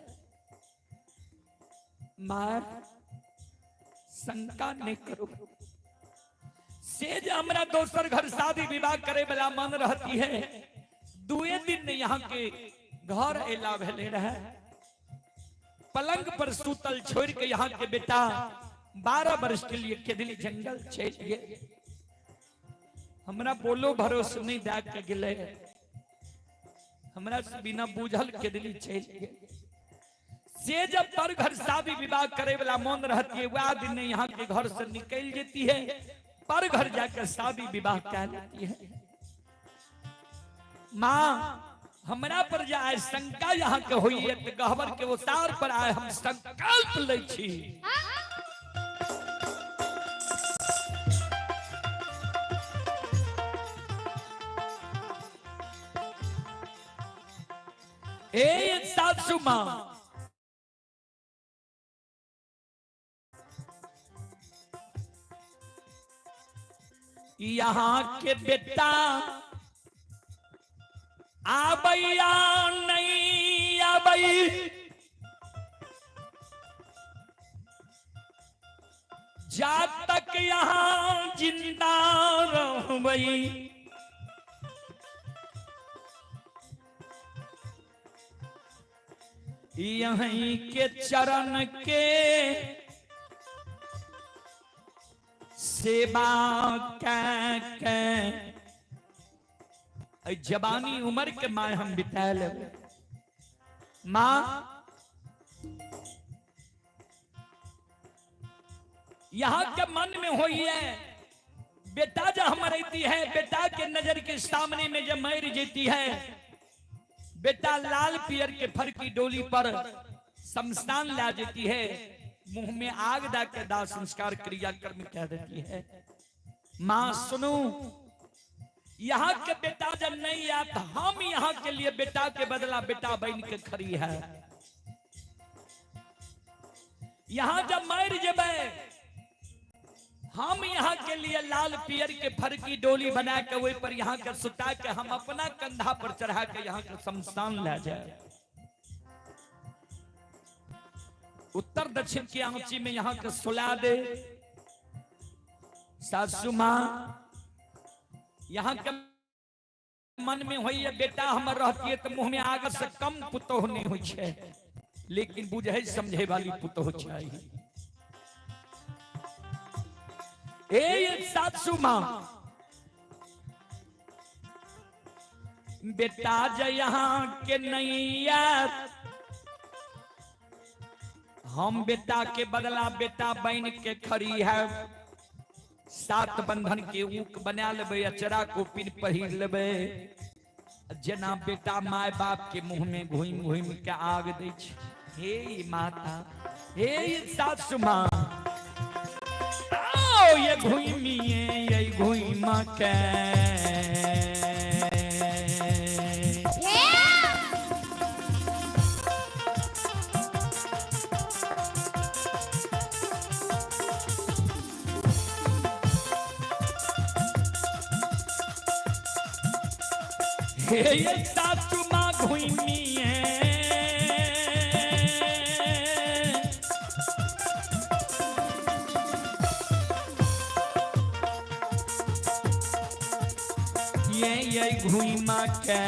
मार शंका नहीं करो से जो हमरा दोसर घर शादी विवाह करे वाला मन रहती है दुए दिन यहाँ के घर एला भेले रहे पलंग पर सूतल छोड़ के यहाँ के बेटा 12 वर्ष के लिए केदली जंगल चल गए हमरा बोलो भरोसे नहीं दे के गले हमरा से बिना बूझल केदली चल गए से जब पर घर शादी विवाह करे वाला मन रहती है वह दिन यहाँ के घर से निकल जाती है पर घर जाकर शादी विवाह कर लेती है माँ हमरा पर जाए शंका यहाँ के हुई है तो गहवर के उतार पर आए हम संकल्प ले छी ए सासू माँ यहाँ के बेटा आबैया नहीं आबई जा तक यहाँ जिंदा रहबई यहीं के चरण के सेवा के जवानी उम्र के माँ हम बिता ले माँ यहाँ के मन में हुई है बेटा जब हम रहती है बेटा के नजर के सामने में जब मर जाती है बेटा लाल पियर के फर की डोली पर शमशान ला देती है मुंह में आग डालकर दाह संस्कार क्रिया कर्म कह देती है माँ सुनो यहाँ के बेटा जब नहीं आता हम यहाँ के लिए बेटा के बदला बेटा बन के खड़ी है यहाँ जब मर जबे हम यहाँ के लिए लाल पियर के फर की डोली बना के वही पर यहाँ के सुता के हम अपना कंधा पर चढ़ा के यहाँ के शमशान ले जाए उत्तर दक्षिण की आंची में यहाँ के सुला दे सासू माँ यहाँ के मन में हुई है बेटा हमर रहती है तो मुंह में आग से कम पुतोह नहीं हुई है लेकिन बुझे समझे वाली पुतोह चाहिए। ए सासू मां बेटा ज यहाँ के नैया, हम बेटा के बदला बेटा बन के खड़ी है। सात बंधन के ऊक बना लेबे, अचरा को पिन पहिर लेबे। जना बेटा माय बाप के मुंह में घुम घुम के आग दे छै। हे माता, हे सासु मां, आओ ये घुमिए ये घुम के। हे सासु मां घुमिए, ये घुमा के।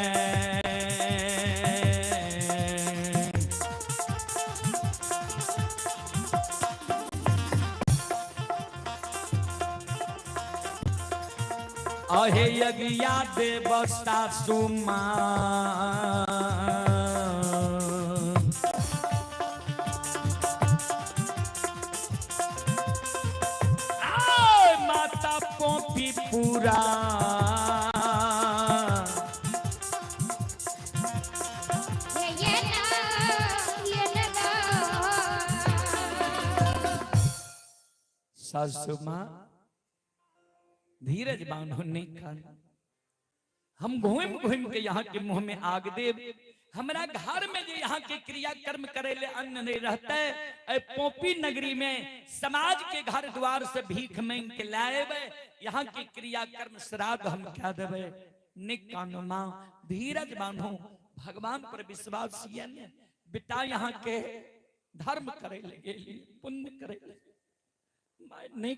अहे यज्ञा देव सासु मां, माता पोपी पूरा। सासु मां धीरज बांधो नहीं खान, हम घूम घूम के यहाँ के मुंह में आग देव। हमारा घर में जो यहाँ के क्रिया कर्म करे ले अन्न नहीं रहता है। पोपी नगरी में समाज के घर द्वार से भीख मांग के लाए, यहाँ के क्रिया कर्म श्राद्ध हम क्या देवे। निकानो मां धीरज बांधो, भगवान पर विश्वास ये बेटा यहाँ के धर्म करे लगे, पुण्य करे लगे। नहीं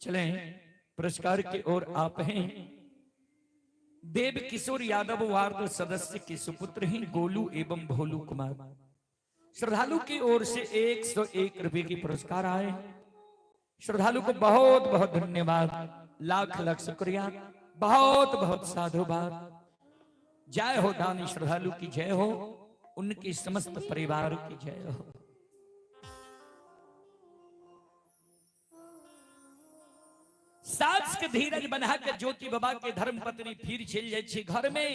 चले पुरस्कार की ओर आप हैं देव किशोर यादव वार्ड सदस्य के सुपुत्र हैं गोलू एवं भोलू कुमार। श्रद्धालु की ओर से 101 रुपए की पुरस्कार आए। श्रद्धालु को बहुत बहुत धन्यवाद, लाख लाख शुक्रिया, बहुत बहुत साधुवाद। जय हो दानी श्रद्धालु की जय हो, उनके समस्त परिवार की जय हो। सास के धीरज बना के ज्योति बाबा के धर्म पत्नी फिर चल जाए घर में।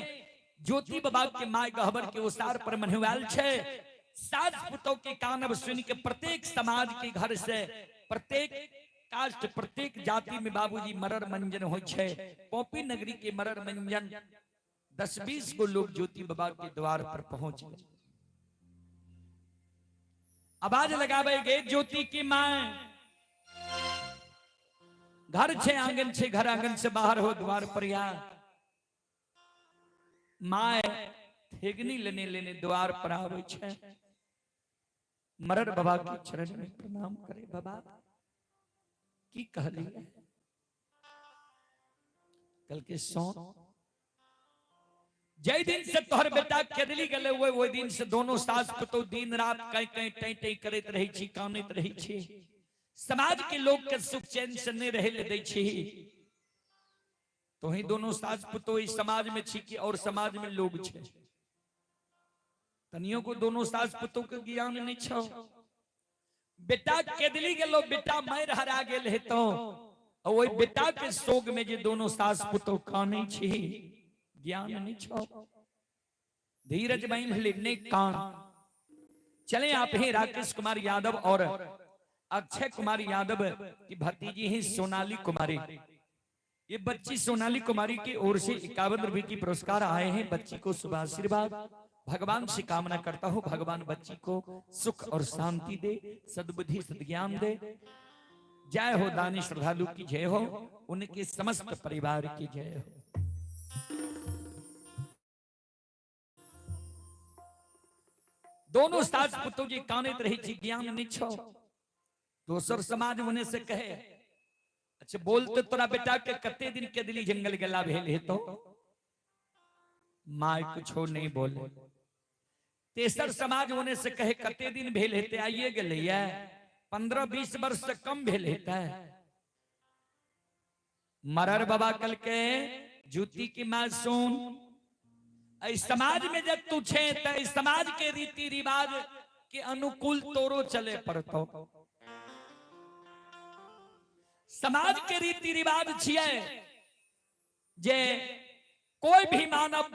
ज्योति बाबा के माय गहबर के ओसार पर मनहुआल छे। सास पुतों के कान अब सुन के प्रत्येक समाज के घर से, प्रत्येक कास्ट, प्रत्येक जाति में बाबूजी मरर मंजन हो छे। पोपी नगरी के मरर मंजन 10-20 को लोग ज्योति बाबा के द्वार पर पहुंच गए। आवाज लगावे गए ज्योति की मां, घर छे आंगन छे, घर आंगन से बाहर हो द्वार पर या। माए ठेगनी लेने लेने द्वार पर आवे छे। मरर बाबा के चरण में प्रणाम करे। बाबा की कहली कल के सौ जय दिन से तोहर बेटा केदली गले हुए, वो दिन से दोनों सास पुतोह दिन रात कहीं कहीं टई टई करत रही छी, कानत रही छी। समाज के लोग के सुख चैन से नहीं रहे ले दै छी। तो ही दोनों सास पुतोह इस समाज में छी कि और समाज में लोग छे। तनियों को दोनों सास पुतोह के ज्ञान नहीं छो। बेटा केदली गेलो, बेटा मार हरा गेल है तो वही बेटा के सोग में जे दोनों सास पुतोह काने छी, ज्ञान नहीं छो। धीरज बांध लेने कान। चले आप ही राकेश कुमार यादव और अक्षय कुमार यादव की भतीजी है सोनाली कुमारी। ये बच्ची सोनाली कुमारी की ओर से 51 रुपए की पुरस्कार आए हैं। बच्ची को शुभ आशीर्वाद भगवान से कामना करता हूँ, भगवान बच्ची को सुख और शांति दे, सद्बुद्धि सद्ज्ञान दे। जय हो दानी श्रद्धालु की जय हो, उनके समस्त परिवार की जय हो। दोनों सास पुतोह जी कानत रही थी, ज्ञान नहीं छो। दोसर समाज होने से कहे अच्छा बोलते तोरा बेटा के कते दिन के दिली जंगल गला भेल है तो माय कुछ नहीं बोले। तेसर समाज होने से कहे कते दिन भेल हेते आइए गए 15-20 वर्ष से कम भेल हेता है। मरर बाबा कल के जूती की मां सुन, इस समाज में जब तू छे तो इस समाज के रीति रिवाज के अनुकूल तोरो चले पड़तो। समाज के रीति रिवाज छिए जे कोई भी मानव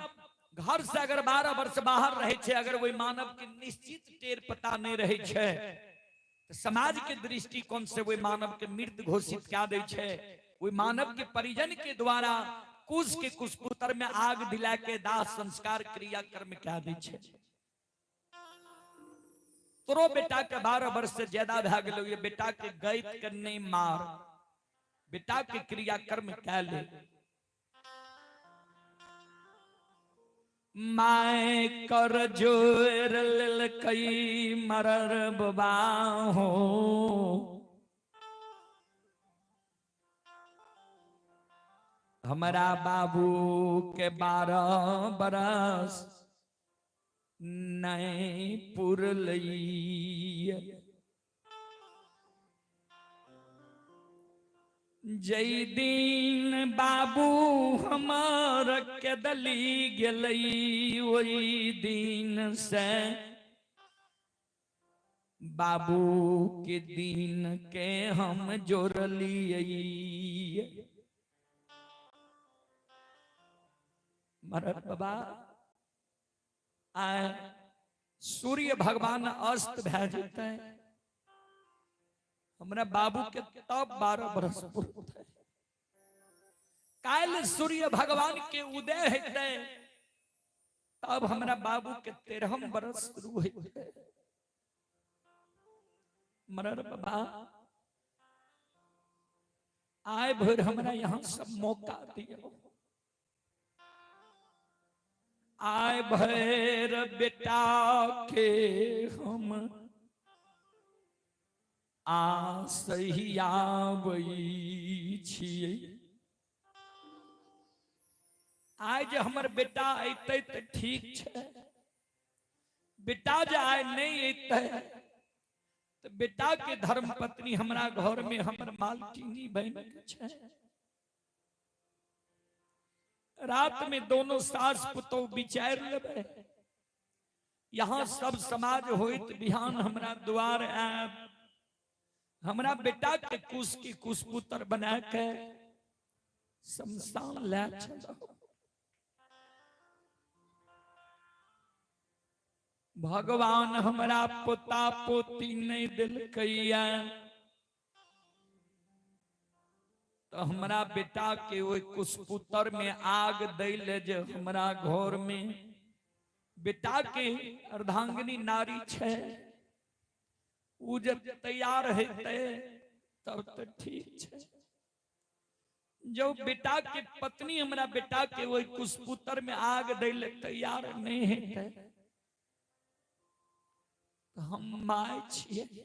घर से अगर 12 वर्ष बाहर रहे छे, अगर वही मानव के निश्चित टेर पता नहीं रहे छे तो समाज के दृष्टिकोण से वही मानव के मृत घोषित क्या दे छे। वही मानव के परिजन के द्वारा कुश के कुशपुत्र में आग दिला के दाह संस्कार क्रिया कर्म क्या दे छे। तोरो बेटा के 12 वर्ष से ज्यादा भा गेलो, ये बेटा के गैत के नहीं मार, बेटा के क्रिया कर्म क्या ले। माय कर जोर लेल कई मरर बाबा हो, हमारा बाबू के 12 बरस नहीं पुरलई। जय दिन बाबू हमार के दली गेलई, वही दिन से बाबू के दिन के हम जोड़लिए। मरद बाबा आए सूर्य भगवान अस्त भै जेते, हमरा बाबू के तब 12 बरस पूरते। काल सूर्य भगवान के उदय हेते तब हमरा बाबू के 13 बरस शुरू हेते। मरर बाबा आए भर हमरा यहाँ सब मौका दियो। आय भैर बेटा के हम आसहियाबई छियै। आज हमर बेटा अतै तो ठीक छै, बेटा जे आय नहीं अतै तो बेटा के धर्म पत्नी हमरा घर में हमर मालकिनी बन छै। रात में दोनों सास पुतोह विचार लेबे, यहाँ सब समाज होइत बिहान हमरा द्वार आब, हमरा बेटा के कुश की कुशपुत्र बना के शमशान ले चलो। भगवान हमरा पोता पोती नहीं दिलकैया तो हमरा बेटा के वो कुशपुत्र में आग दैले जे हमरा घर में बेटा के अर्धांगिनी नारी छे, उ जब तैयार हेते तब तो ठीक छे। जो बेटा के पत्नी हमरा बेटा के वो कुशपुत्र में आग दैले तैयार नहीं हेते तो हम माय छिए,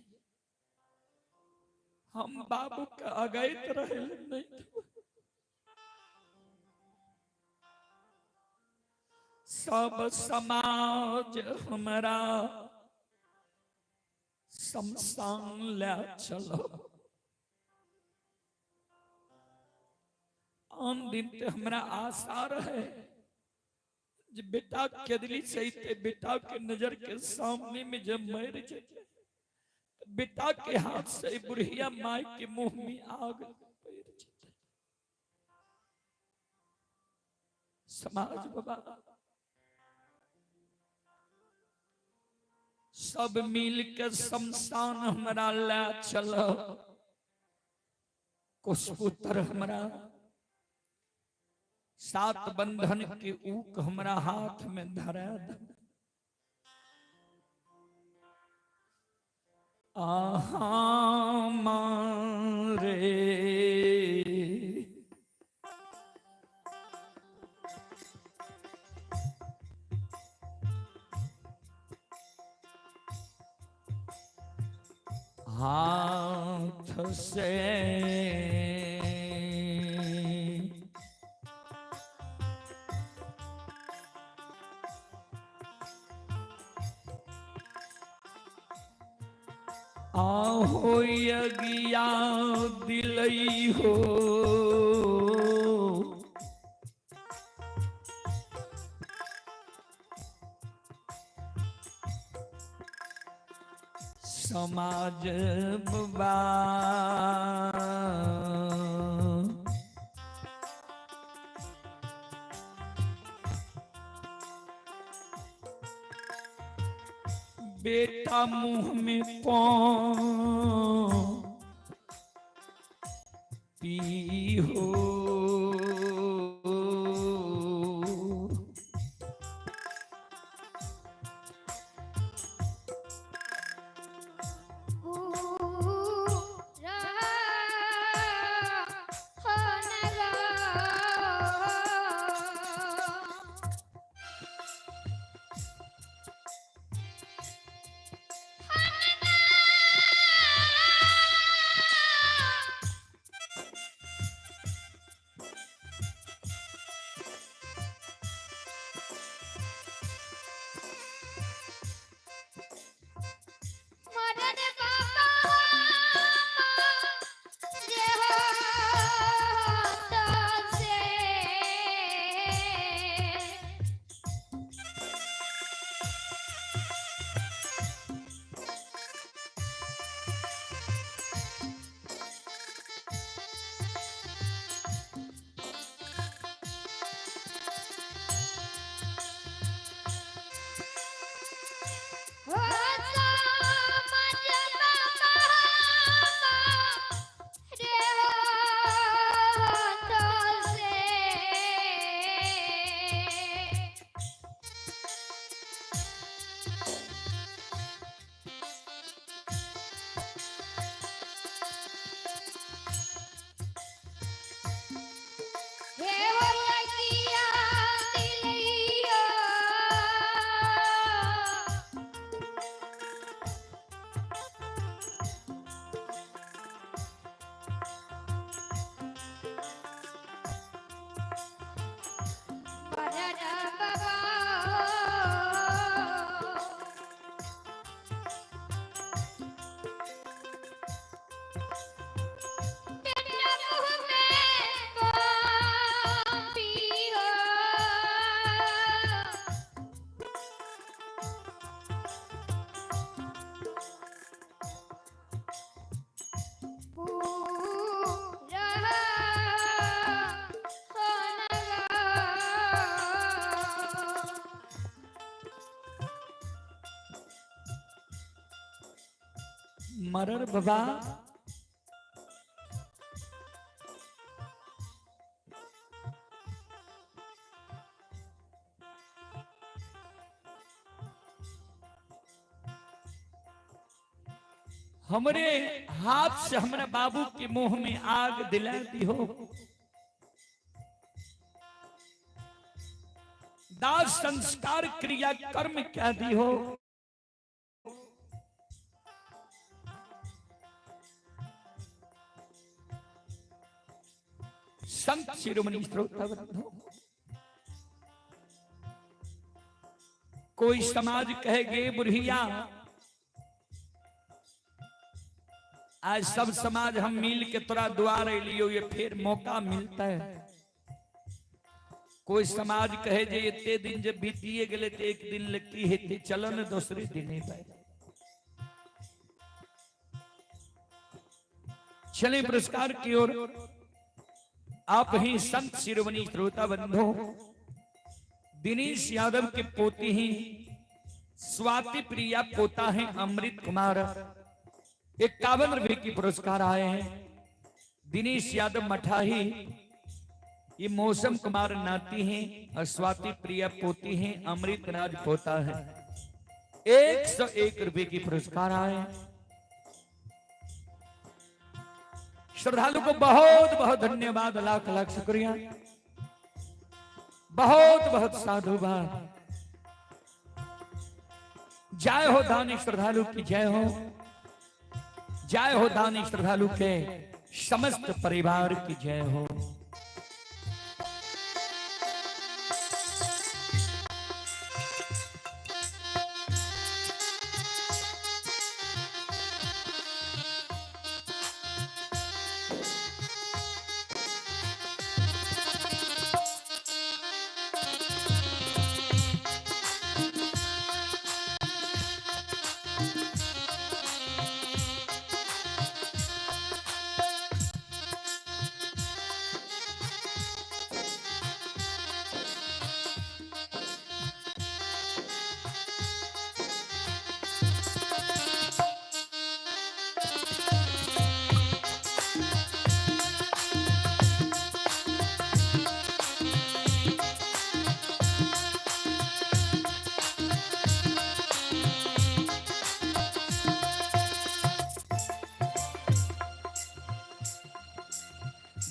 हम बाबू के अगैत रहे नहीं। सब समाज हमरा शमशान ले चलो। आन दिन ते हमरा आशा रहे जे बेटा केदली सहित बेटा के नजर के सामने में जब मर जाए बेटा के हाथ से बुढ़िया माई के मुंह में आग पैर जाए। समाज बाबा सब मिल के शमशान हमरा ले चलो। कुशपुत्र हमरा 7 बंधन के ऊक हमरा हाथ में धरा दे। आहा मारे हाथ से आहो यगिया दिलई हो समाज बा बेटा मुंह में पी हो पूरा होनगा मदन बाबा जे हो तो से हो समझ बाबा रे हो तो से हे हो यगिया दिलैया मदन बाबा बेटा मुंह में पी हो पूरा होनगा मरर बाबा हमरे हाथ से हमरे बाबू के मुंह में आग दिला दी हो दाह संस्कार क्रिया कर्म क्या दी हो संत शिरोमणि श्रोतावृंदो कोई समाज कहेगे बुढ़िया आज सब समाज हम मिल के तोरा द्वार लियो ये फिर मौका मिलता है कोई समाज कहे जे इतने दिन जब बीतिए गए तो एक दिन लगती है ते चलन दूसरे दिन ही पाए चले पुरस्कार की ओर आप ही संत शिरोमणि श्रोता बंधु दिनेश यादव के पोती ही स्वाति प्रिया पोता है अमृत कुमार 51 रुपए की पुरस्कार आए हैं दिनेश यादव मठाही ये मौसम कुमार नाती हैं और स्वाति प्रिया पोती हैं अमृत राज पोता है 101 रुपए की पुरस्कार आए हैं श्रद्धालु को बहुत बहुत धन्यवाद लाख लाख शुक्रिया बहुत बहुत साधुवाद जय हो दानी श्रद्धालु की जय हो दानी श्रद्धालु के समस्त परिवार की जय हो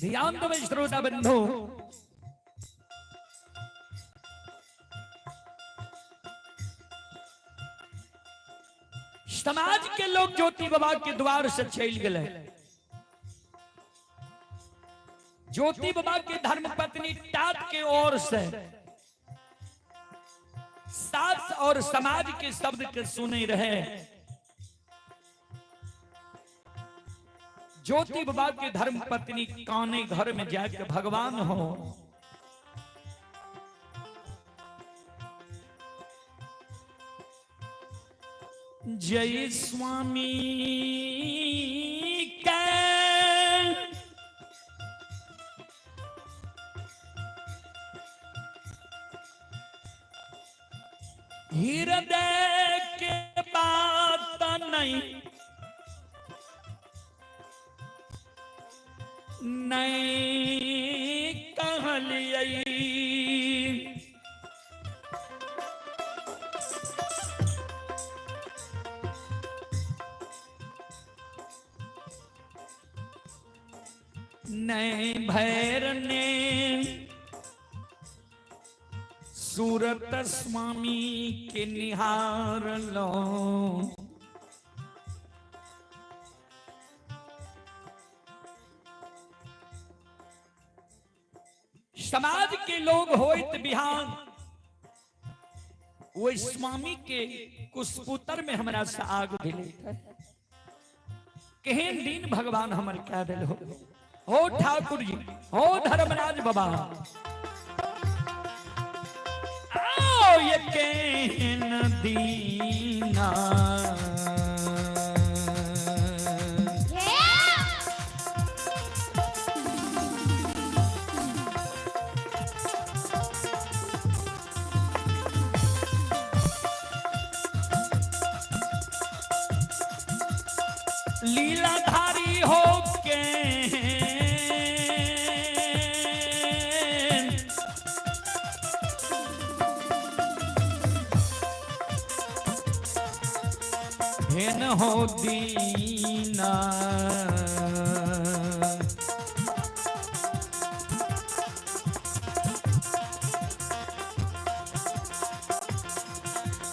ध्यान दो श्रोता बंधु, समाज के लोग ज्योति बाबा के द्वार से चल गए। ज्योति बाबा की धर्म पत्नी टाट के ओर से सास और समाज के शब्द के सुने रहे। ज्योति बाबा के धर्म पत्नी काने घर में जाकर भगवान हो जय स्वामी का हृदय के बात नहीं कहलिए। नए भैर ने सूरत स्वामी के निहार लो। समाज के लोग होइत बिहान वो स्वामी के कुशपुतर में हमारा से आग दिले केहन दिन भगवान हमर कह दिल हो ठाकुर जी हो धर्मराज बाबा आओ ये केहन दीना लीलाधारी हो के हेन हो दीना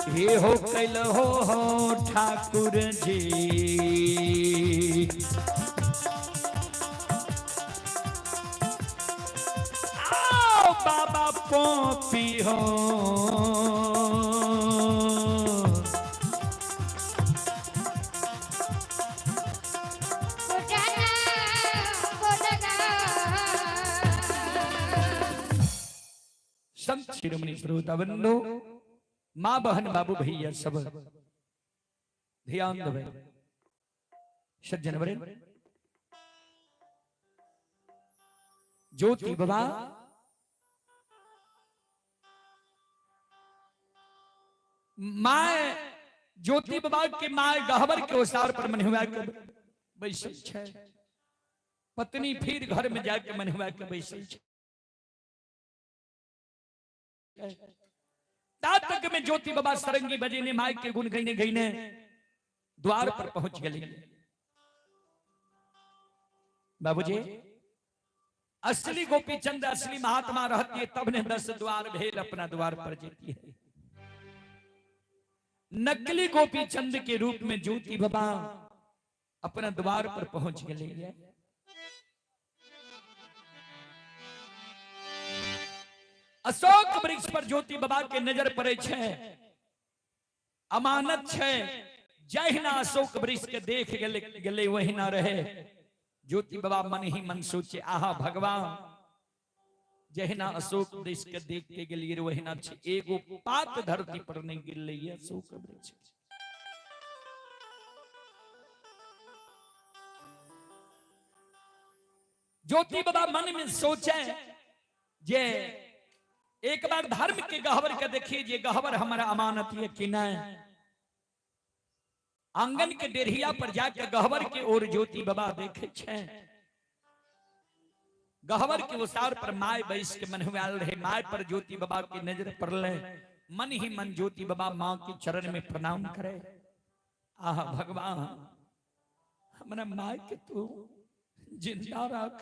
हे हो कैल हो ठाकुर जी आओ बाबा पोपी हो संत शिरोमणि श्रोता बंधु माँ बहन बाबू भैया सब ध्यान दे सज्जन बड़े ज्योति बाबा माँ ज्योति बाबा के माँ गहबर के ओसार पर मन हुआ के बैसल छै पत्नी फिर घर में जाके मन हुआ के बैसल छै तक में ज्योति बाबा सरंगी बजे ने माइक के गुण गईने गईने द्वार पर पहुंच गए। बाबूजी असली गोपी चंद असली महात्मा रहती है तब ने 10 द्वार भेल अपना द्वार पर जेती है। नकली गोपी चंद के रूप में ज्योति बाबा अपना द्वार पर पहुंच गए। अशोक वृक्ष पर ज्योति बाबा के नजर पड़े छे अमानत छे जहिना अशोक वृक्ष के देख गले वही ना रहे। ज्योति बाबा मन ही मन सोचे आहा भगवान जहिना अशोक वृक्ष के देख के गलिए वही ना छे एगो पात धरती पर नहीं गिर रही है अशोक वृक्ष। ज्योति बाबा मन में सोचे जे एक बार धर्म के गहवर के देखिए जे गहवर हमारा अमानत है कि नहीं। आंगन के डेढ़िया पर जाकर गहवर के ओर ज्योति बाबा देखे छे गहवर के ओसार पर माय बैस के मन हुआ रहे। माय पर ज्योति बाबा की नजर पड़ले मन ही मन ज्योति बाबा माँ के चरण में प्रणाम करे आह भगवान हमारा माय के तू जिंदा रख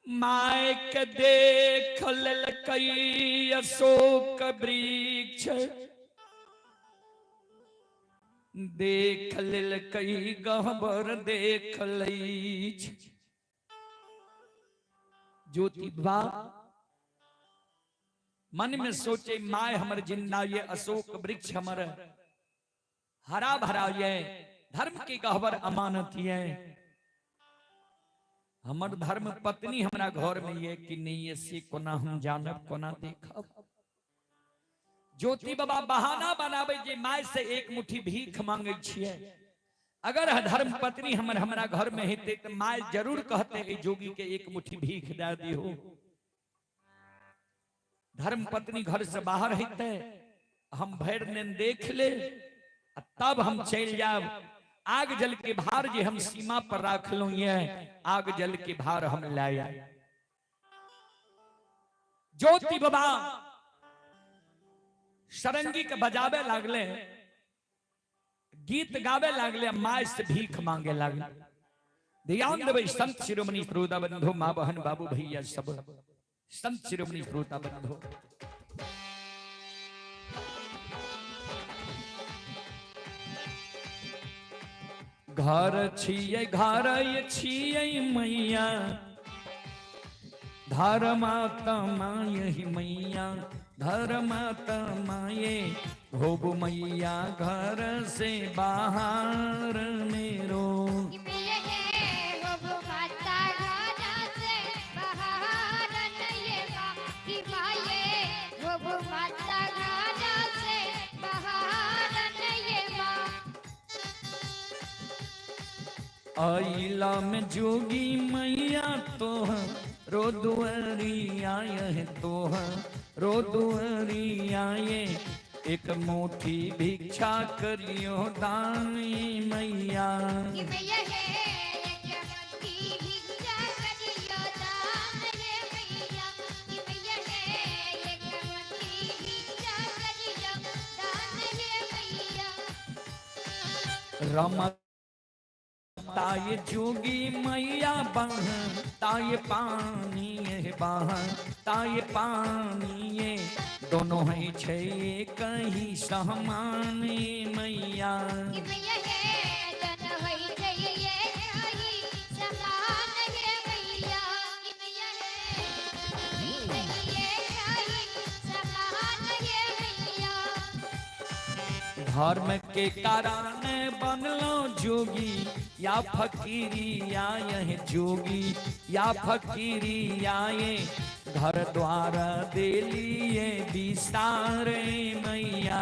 मायक देख ललकई अशोक वृक्ष, देख ललकई गहबर देख लईछ। ज्योति बा मन में सोचे माय हमर जिंदा ये अशोक वृक्ष हमर हरा भरा ये धर्म की गहबर अमानत ये हमर धर्म पत्नी हमरा घर में ये कि नहीं ये से कोना हम जानब कोना देखब। ज्योति बाबा बहाना बनावे जे माय से एक मुट्ठी भीख मांगे छिए। अगर धर्म पत्नी हमर हमरा घर में हेते तो माय जरूर कहते ए जोगी के एक मुट्ठी भीख दे दियो। धर्म पत्नी घर से बाहर हेते हम भैर ने देख ले तब हम चल जाब। आग जल के भार जे हम सीमा पर राख लो ये आग जल के भार हम लाया। ज्योति बाबा सरंगी के बजावे लागले, गीत गावे लागले, माय से भीख मांगे लागले। ध्यान देवे संत शिरोमणि श्रोता बंधु मां बहन बाबू भैया सब संत शिरोमणि श्रोता बंधु। घर छिए घर छिए मैया धर्माता माये मैया धर्माता माये होबो मैया घर से बाहर मेरो। आइला में जोगी मैया तोह रो दुआरी आए तोह रो दुआरी आए एक मुट्ठी भिक्षा करियो दानी मैया। रमा ताये जोगी मैया बाह ताये पानी ये बाह ताये पानी ये दोनों है छे कहीं सहमानी मैया। धर्म के कारण बनलो जोगी या फकीरी आए जोगी या फकीरी आए घर द्वार दे लिए विसारे मैया।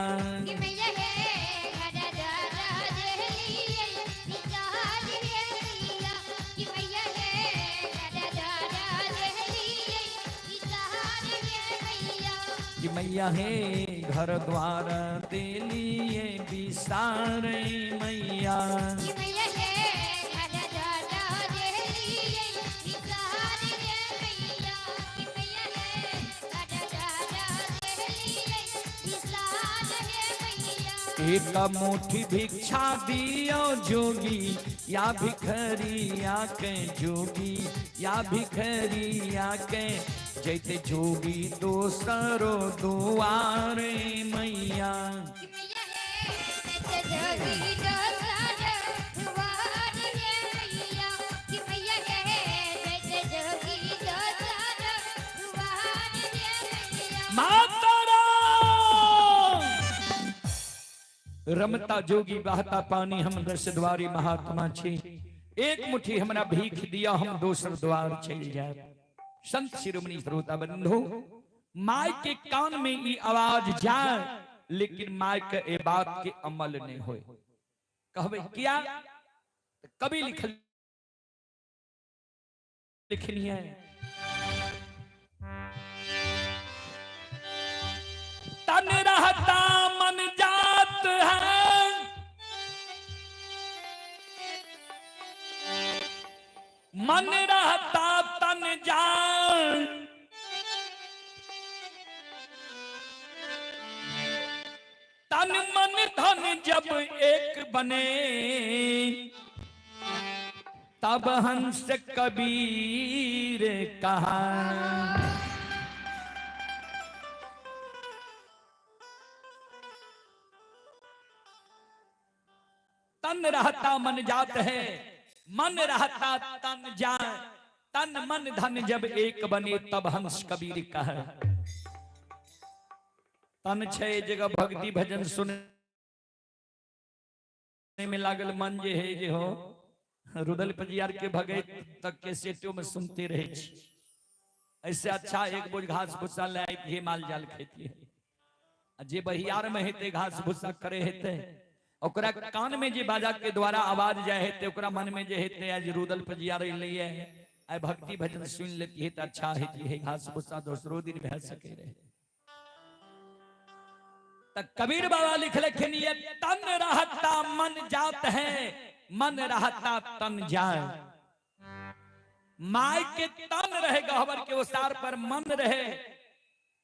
मैया है घर द्वार दे लिए विसारे मैया। एक मुट्ठी भिक्षा दियो जोगी या भिखरी आके जोगी या भिखरी आके जैते जोगी दोसरो दुआरे मैया। रमता जोगी बहता पानी हम दस द्वारी महात्मा छे एक मुट्ठी हमरा भीख दिया हम दोसर द्वार चल जाए। संत शिरोमणि श्रोता बंधु माय के कान में ये आवाज जाए लेकिन माय के ए बात के अमल नहीं होए। कहबे क्या कभी लिखनी है तन रहता मन जात है मन रहता तन जान तन मन धन जब एक बने तब हंस कबीर कहा, तन रहता मन जात है, मन रहता तन जाए, तन मन धन जब एक बने तब हंस कबीर कहा। तन छे जगह भक्ति भजन सुने में लागल, मन जे है जे हो रुदल पंजियार के भगत तक के सेटों में सुनते रहे छी। ऐसे अच्छा एक बोझ घास भूसा ले आई माल जाल खेती है। जे बहियार में हेते घास भूसा करे हेते, ओकरा कान में जे बाजा के द्वारा आवाज जाए हेते, ओकरा मन में जे हेते आज रुदल पंजियार लिए आई भक्ति भजन सुन लेती है तो अच्छा है जी है घास भूसा दूसरो दिन भे सके रहे। तक कबीर बाबा लिख लेखिन, ये तन रहता मन जात है, मन रहता तन जाए। माय के तन रहे गहवर के उसार पर मन रहे,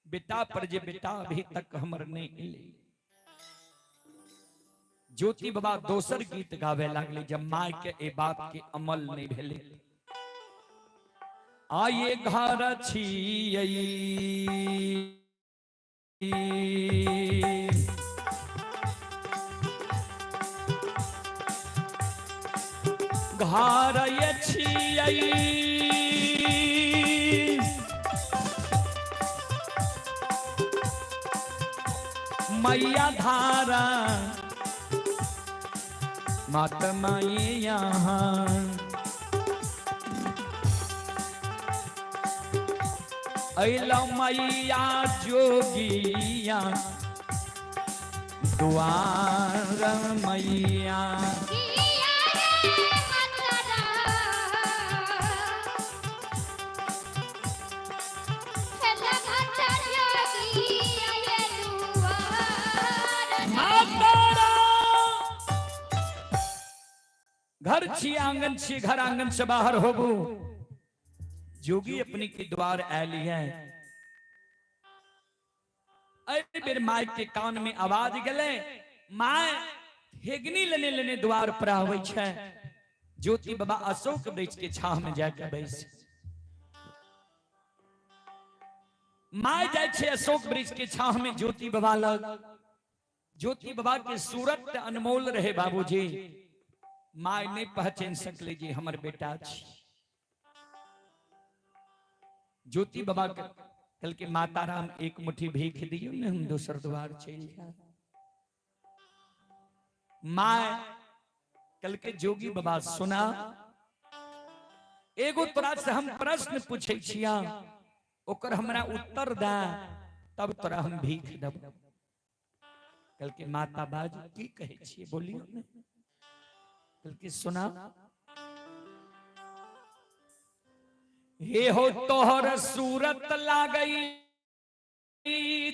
बेटा पर जे बेटा अभी तक हमर नहीं मिले। ज्योति बाबा दोसर गीत गावे लागले, जब माय के ए बात के अमल नहीं भेले। आये घर छियै घर छियै मैया धारा, मात माई यहाँ अइलो मैया जोगिया द्वार मैया। घर छी आंगन छी, घर आंगन से बाहर होबू। जोगी अपनी के द्वार आयली है। अरे मेरे माय के कान में आवाज गले, माय हेगनी लेने लेने द्वार पर आवे छे। ज्योति बाबा अशोक वृक्ष के छाह में जाकर बैस, माय जाय छे अशोक वृक्ष के छाह में ज्योति बाबा लग। ज्योति बाबा के सूरत अनमोल रहे बाबूजी, माय नहीं पहचान सकले जी हमर बेटा छी। ज्योति बाबा कल के माता राम एक मुट्ठी भीख दियो ने हम दूसर द्वार चल जाए। माय कल के जोगी बाबा सुना, एगो तोरा से हम प्रश्न पूछे छिया, ओकर हमरा उत्तर दा तब तोरा हम भीख देब। कल के माता बाज की कहे छिए बोलियो ने। कल के सुना, हे हो तोहर सूरत लागई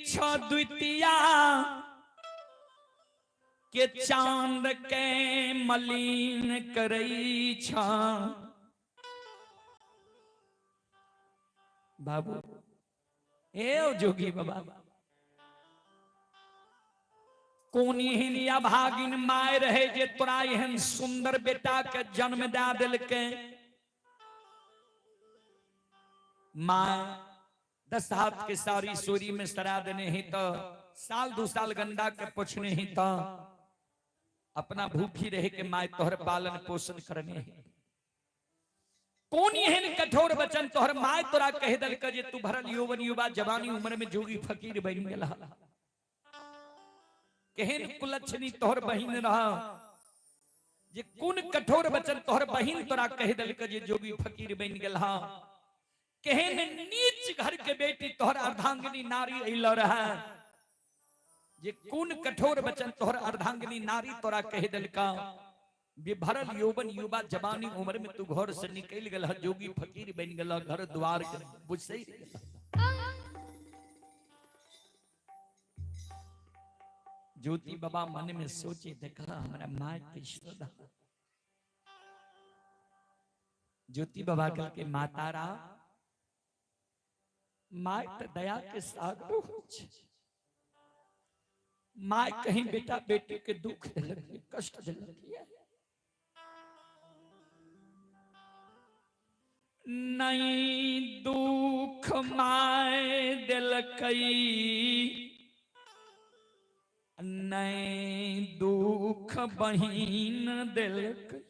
छ द्वितीया, के चांद के मलिन करई छ। बाबू ए जोगी बाबा, कोनी हिनिया भागिन माय रहे जे तोरा एहन सुंदर बेटा के जन्म दे दिलके। माँ 10 हाथ के सारी सूरी में सरा देने ही तो, साल 2 साल गंदा के पोछने ही तो, अपना भूखी रहे के माय तोहर पालन पोषण करने ही। कौन एहन कठोर वचन तोहर माय तोरा कह दल के जे तू भरल यौवन युवा जवानी उम्र में जोगी फकीर बन गेला। केहन कुलच्छनी तोहर बहिन रहा, जे कौन कठोर वचन तोहर बहिन तोरा कह दल के जे जोगी फकीर बन गेला। केहन नीच घर के बेटी तोहर अर्धांगिनी नारी अइल रहा, जे कौन कठोर वचन तोहर अर्धांगिनी नारी तोरा कह दिल का। भरल यौवन युवा जवानी उम्र में तू घर से निकल गल, जोगी फकीर बन गल, घर द्वार के बुझसे ही। ज्योति बाबा मन में सोचे, देखा हमारा माँ की श्रद्धा। ज्योति बाबा कल के माता रा माय तो दया के सागर हो छे। माय कहीं बेटा बेटी के दुख दिलक, कष्ट दिलक। नहीं दुख माय दिल कई, नहीं दुख बहिन दिल कई,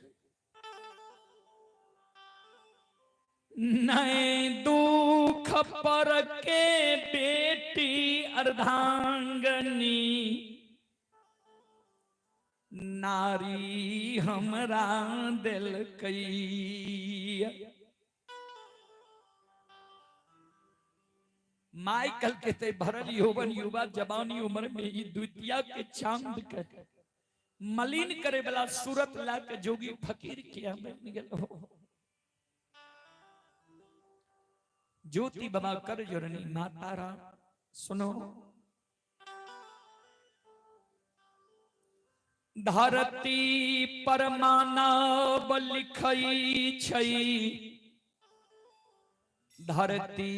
नहीं दुख पर के बेटी अर्धांगनी, नारी हमरा दिल कई। माइकल कहते भरल यौवन युवा जवानी उम्र में ई द्वितीया के चांद के मलिन करे वाला सूरत ला के जोगी फकीर किया बन गेल हो। ज्योति बाबा कर जोरनी मातारा सुनो, धरती पर मानव लिखई छई, धरती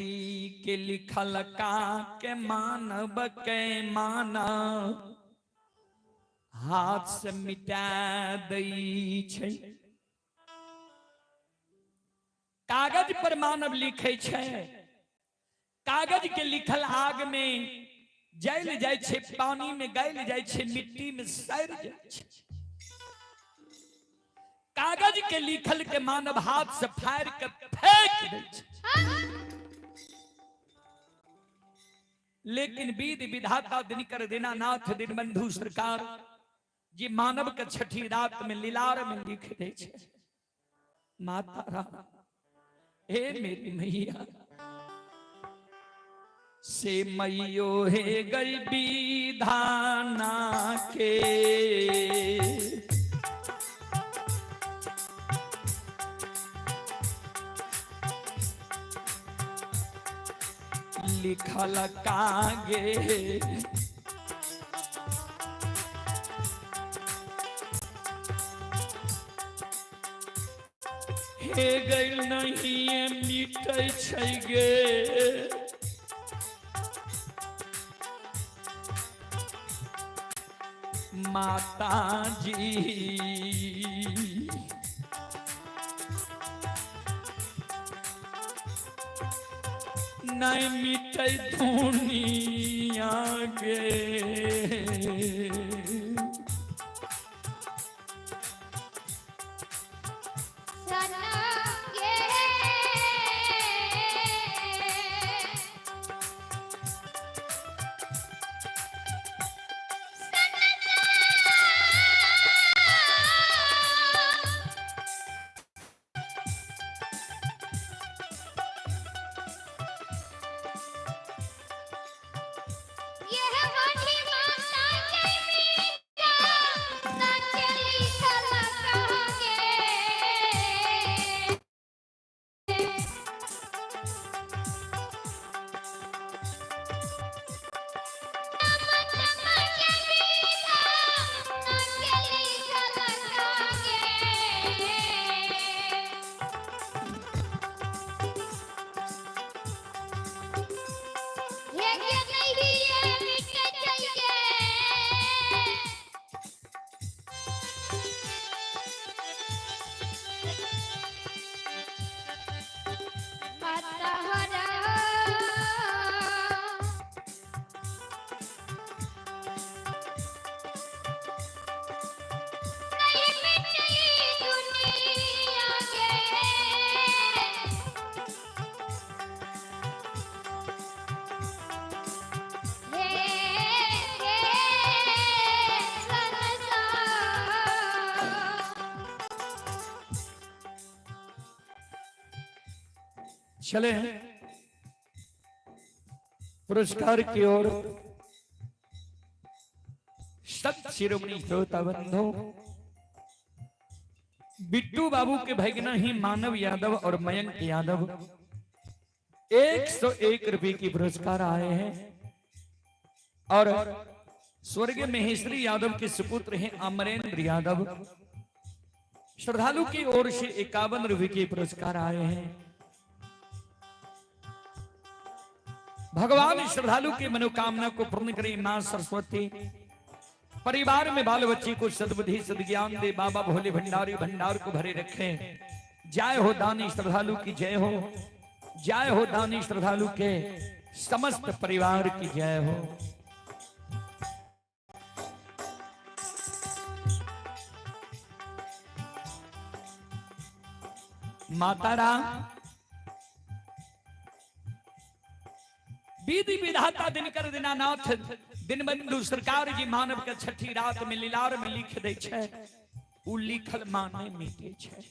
के लिखल का के मानव के मानव हाथ से मिटा दई छै। कागज पर मानव लिखे छै, कागज के लिखल आग में जल जाय छै, पानी में गल जाय छै, मिट्टी में सड़ जाय छै। कागज के लिखल के मानव हाथ से फाड़ के फेंक दे छै। लेकिन विध विधाता दिनकर दीनानाथ दीनबंधु सरकार जी मानव के छठी रात में लीलार में लिख दे छै, माता राम हे मेरी मैया से मैयो हे गई विधाना के, लिखल कागे हे गइल नहीं मिटै छै गे, माता जी नहीं मिटे दुनिया गे। चले पुरस्कार की ओर। सत शिरोमणि श्रोता बंधु, बिट्टू बाबू के भगना ही मानव यादव और मयंक यादव 101 रुपए की पुरस्कार आए हैं और स्वर्गीय महेश्वरी यादव के सुपुत्र हैं अमरेंद्र यादव। श्रद्धालु की ओर से 51 रुपए के पुरस्कार आए हैं। भगवान श्रद्धालु की मनोकामना को पूर्ण करे मां सरस्वती। परिवार में बाल बच्चे को सद्बुद्धि सद्ज्ञान दे, बाबा भोले भंडारी भंडार को भरे रखे। जय हो दानी श्रद्धालु की जय हो, जय हो दानी श्रद्धालु के समस्त परिवार की जय हो। माता राम विधि विधाता दिनकर दीनानाथ दीनबंधु सरकार जी मानव के छठी रात में लीलार में लिख दे छे, उ लिखल माने मिटे छे।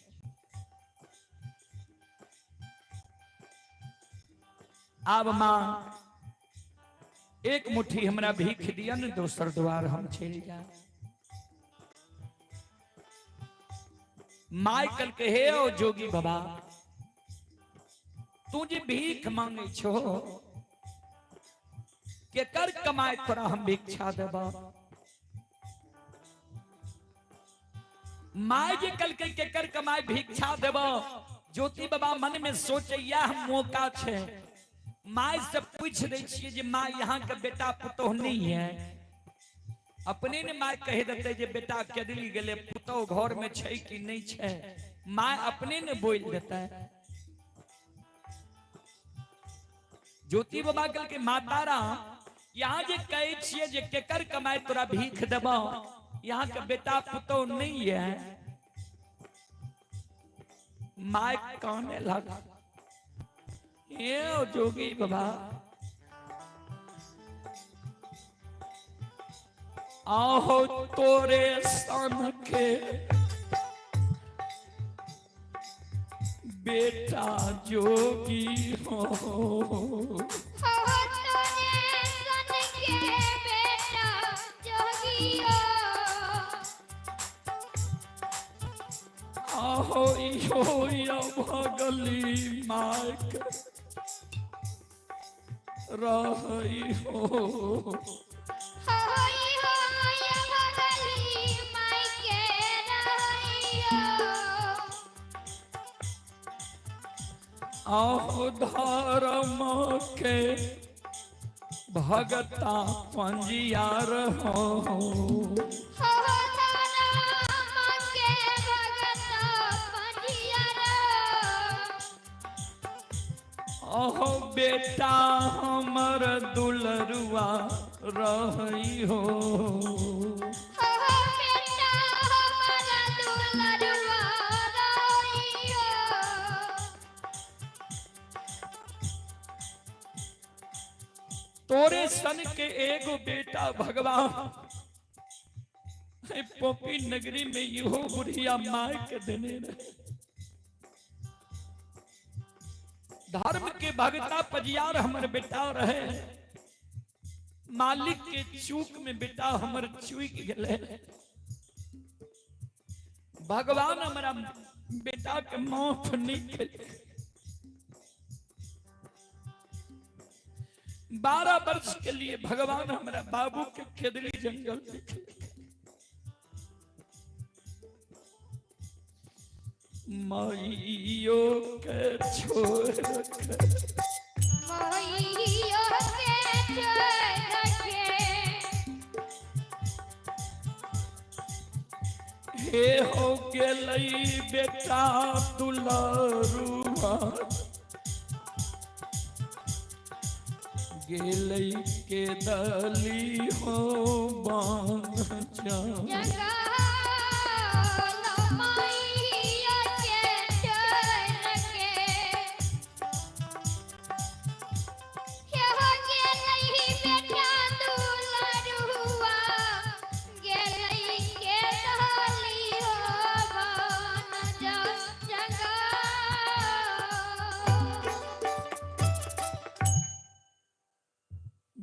अब मां एक मुट्ठी हमरा भीख दियन, दोसर द्वार हम चल जाए। माइकल के हे ओ जोगी बाबा, तू जी भीख मांगे छो, के कर कमाए तोरा हम भिक्षा देबा। माय जी कल के कर कमाए भिक्षा देबा। ज्योति बाबा मन में सोचे यह मौका छे, माय से पूछ दे छिए जे माय यहाँ के बेटा पुतोह नहीं है। अपने ने माय कह देते जे बेटा केदली गेले, पुतोह घर में छै कि नहीं छै, माय अपने ने बोल देता है। ज्योति बाबा कल के माता राम यहाँ जे कहे छिए जे केकर कमाए तोरा भीख देबा, यहाँ के बेटा पुतोह नहीं है। माय काने लगा, ये ओ जोगी बाबा आहो तोरे सन के बेटा जोगी हो, आहो इहो या भगली माइक रही हो। आहो धर्म के भगता पंजियार हो, आहो बेटा हमर दुलरुआ रही हो। तोरे सन के एगो बेटा भगवान पोपी नगरी में इहो बुढ़िया माय के देने रहे। धर्म के भगता पजियार हमर बेटा रहे, मालिक के चूक में बेटा हमर चूक गए। भगवान हमारा बेटा के माफ नहीं करे। 12 वर्ष के लिए भगवान हमारा बाबू के केदली जंगल में माइयो के छोड़ हे हो गेलई बेटा दुलारुआ, गेलई के दली हो बांचा।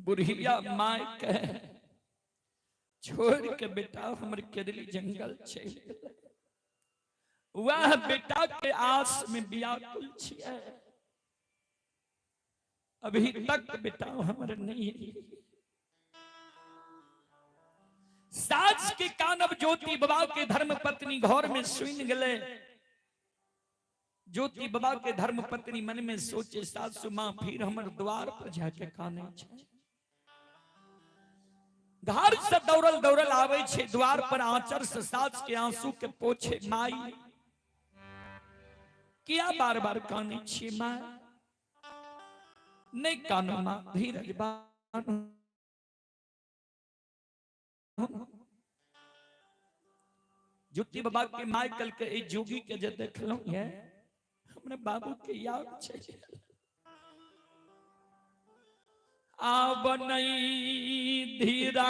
बुढ़िया माय कहे छोड़ के बेटा हमर केदली जंगल चल गेलै। वह बेटा के आस में व्याकुल छियै, अभी तक बेटा हमर नहीं है। सास के कानब ज्योति बाबा के धर्म पत्नी घर में सुन गए। ज्योति बाबा के धर्म पत्नी मन में सोचे सासु मां फिर हमर द्वार पर जाके काने छै। घर से दौड़ल दौड़ल आवे छे, द्वार पर आंचर से सास के आंसू के पोछे। माई किया बार बार कानी छी माँ नहीं कानो माँ धीरज बानो ज्योति बाबा के माय कल के ए जोगी के जे देखलो है हमरे बाबू के याद छे आब नहीं धीरा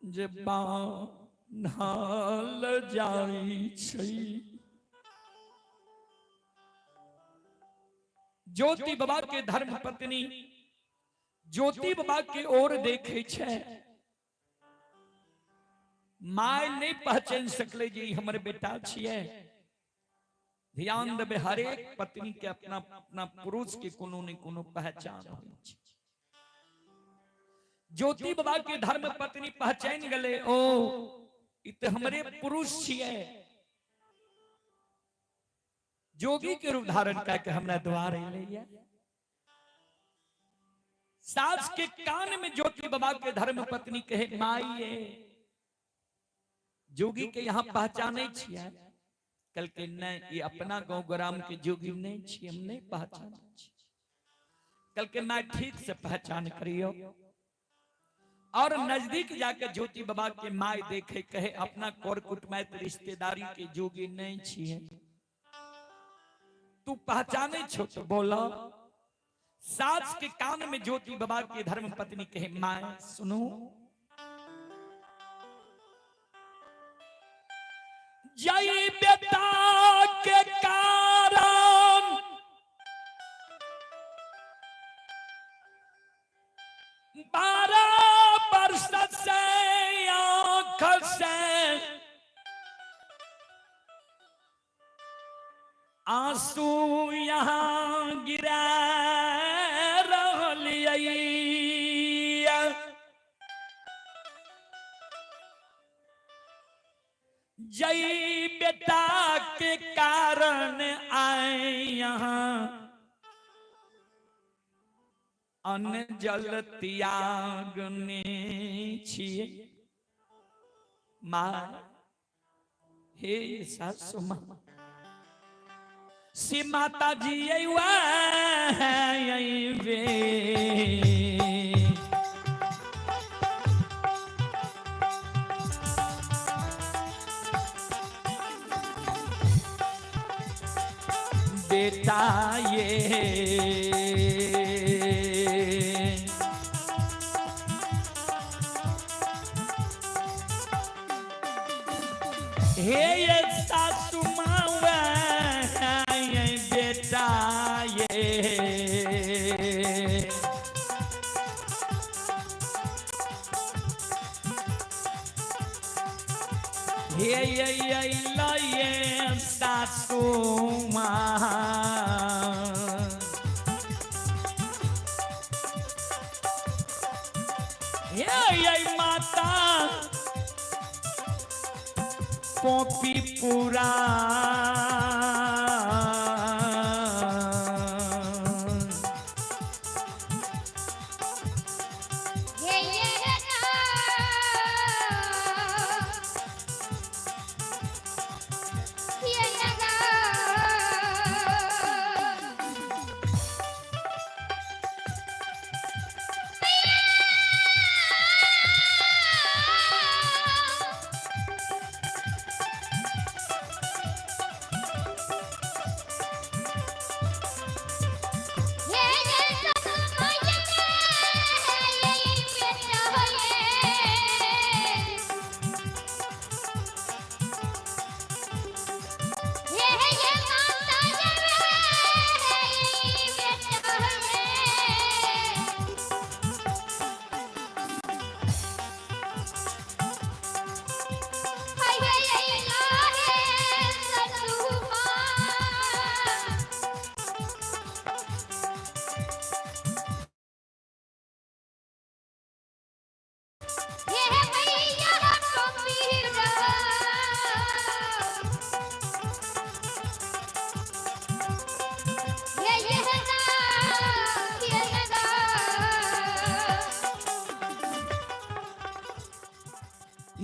जे बान्हल जाई छै ज्योति बाबा के धर्म पत्नी ज्योति बाबा के ओर देखे छे माय नहीं पहचान सकले जी हमर बेटा छिए ध्यान देबे हर एक पत्नी के अपना अपना पुरुष के कोनो ने कोनो पहचान होय छै ज्योति बाबा के धर्म पत्नी पहचान गले ओ इ त हमरे पुरुष छिए जोगी के रूप धारण करके हमरा द्वार अइले सास के कान में ज्योति बाबा के धर्म पत्नी कहे माई जोगी के यहाँ पहचाने छिए कल के नहीं ये अपना गांव ग्राम के जोगी नहीं छिए हम नहीं पहचाने छिए कल के मैं ठीक से पहचान करियो और नजदीक जाकर ज्योति बाबा के माय देखे कहे अपना कोर कुटमैत रिश्तेदारी के जोगी नहीं छिए तू पहचाने छो तो बोला सास के कान में ज्योति बाबा की धर्म पत्नी कहे मां सुनो जय बेटा के कारण बारह वर्ष से आंख से आंसू यहाँ गिरा जय बेटा के कारण आए यहाँ अन्न जल त्यागने छिए माँ हे सासु माँ सी माता जी वे बेटा ये हे ये सासु माँ बेटा ये ये सासु माँ ये माता कॉपी पूरा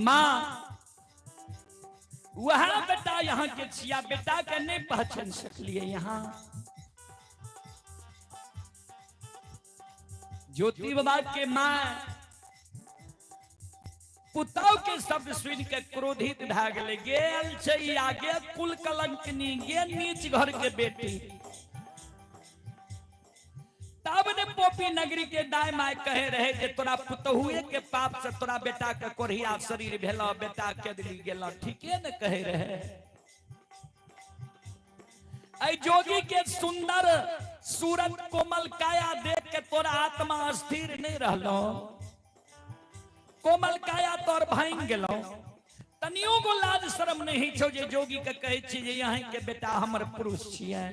माँ वहां बेटा यहाँ के छिया बेटा के नहीं पहचान सकलिए। यहाँ ज्योति बाबा के माँ पुतौ के शब्द सुन के क्रोधित भए गेले, गेल छै आगे कुल कलंकनी, गे नीच घर के बेटी। तब ने पोपी नगरी के दाई माय कहे रहे जे तोरा पुतहुए के पाप से तोरा बेटा के कोढ़िया शरीर भेला, बेटा के दिली गेला, ठीके न कहे रहे। ऐ जोगी के सुंदर सूरत कोमल काया देख के तोरा आत्मा स्थिर नहीं रहलो, कोमल काया तोर भांग गेलो, तनियो को लाज शर्म नहीं छो जे जोगी के कहे छी जे यहाँ के बेटा हमर पुरुष छियै।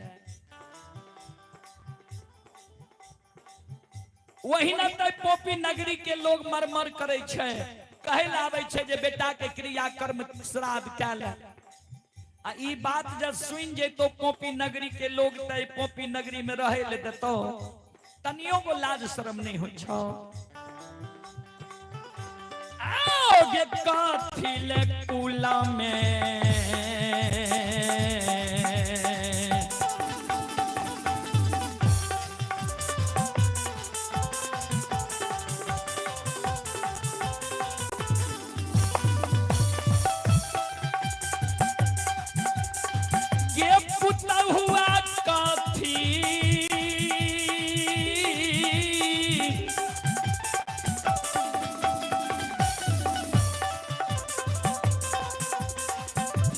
वही न तै पोपी नगरी के लोग मरमर करे छे, कहे लावे छे जे बेटा के क्रिया कर्म श्राद्ध कैल। आ ई बात जब सुन जे तो पोपी नगरी के लोग तै पोपी नगरी में रहे ले देतो, तनियो को लाज शर्म नहीं होइ छो। आओ गे काथी ले कुला में हुआ काथी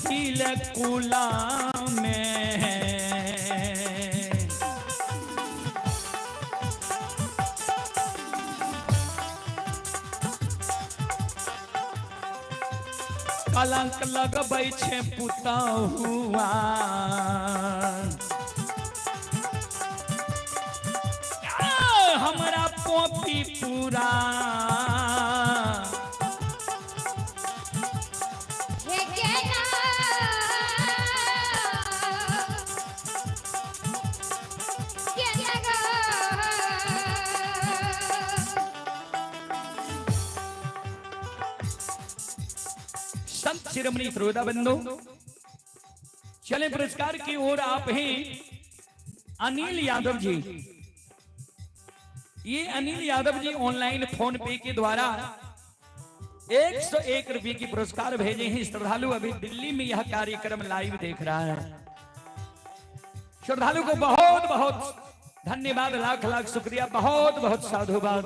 हिले कुला में कलंक लगबै छे पुतहुआ, हमरा पोपी पूरा संत शिरोमणि श्रोता बंधु, चले पुरस्कार की ओर। आप हैं अनिल यादव जी। ये अनिल यादव जी ऑनलाइन फोन पे के द्वारा 101 रुपए की पुरस्कार भेजे हैं। श्रद्धालु अभी दिल्ली में यह कार्यक्रम लाइव देख रहा है। श्रद्धालु को बहुत बहुत धन्यवाद, लाख लाख शुक्रिया, बहुत बहुत साधुवाद।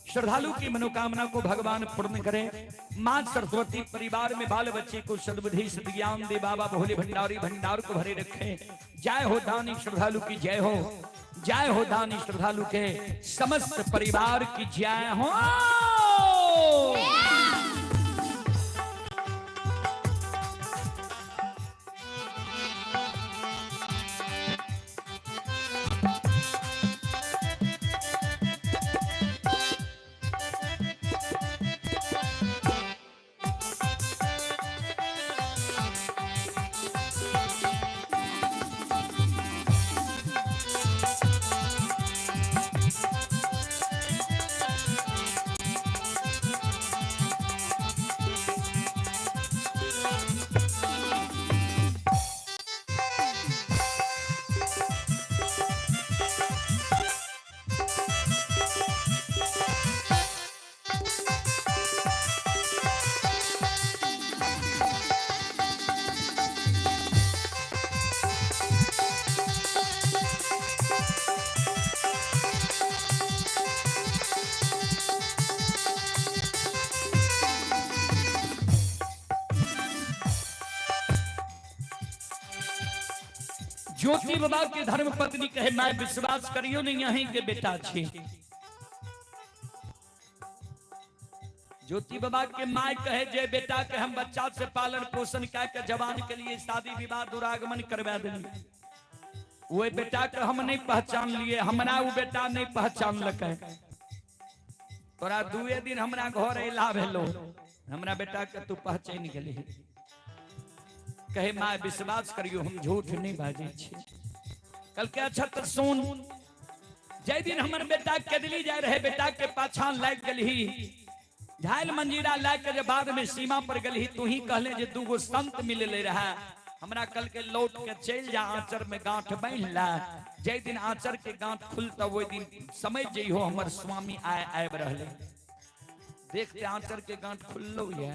श्रद्धालु की मनोकामना को भगवान पूर्ण करे। मां सरस्वती परिवार में बाल बच्चे को सद्बुद्धि सद्ज्ञान दे। बाबा भोले भंडारी भंडार को भरे रखे। जय हो दानी श्रद्धालु की जय हो, जय हो दानी श्रद्धालु के समस्त परिवार की जय हो। ज्योति बाबा के धर्म पत्नी कहे मैं विश्वास करियो नहीं यहीं के बेटा छे। ज्योति बाबा के माय कहे जे बेटा के हम बच्चा से पालन पोषण करके जवान के लिए शादी विवाह दुरागमन करवा देंगे। वो बेटा के हम नहीं पहचान लिए, हमरा वो बेटा नहीं पहचान लगे। तोरा दुए दिन हमरा घर अला भेलो, हमरा बेटा के तू पहचान गेली। कहे माँ विश्वास करियो हम झूठ नहीं बाजे छे। कल के अच्छा तो सुन, जय दिन हमर बेटा के दिल्ली जाए रहे, बेटा के पाछान लाग गली झाइल मंजीरा लाग के जब बाद में सीमा पर गली तू ही कहले जे दूगो संत मिले ले रहा हमरा कल के लौट के चल जा आंचर में गांठ बांध ला जे दिन आंचर के गांठ खुलता वो दिन समझ जइहो हमर स्वामी आए रहले देखते आंचर के गांठ खुललो है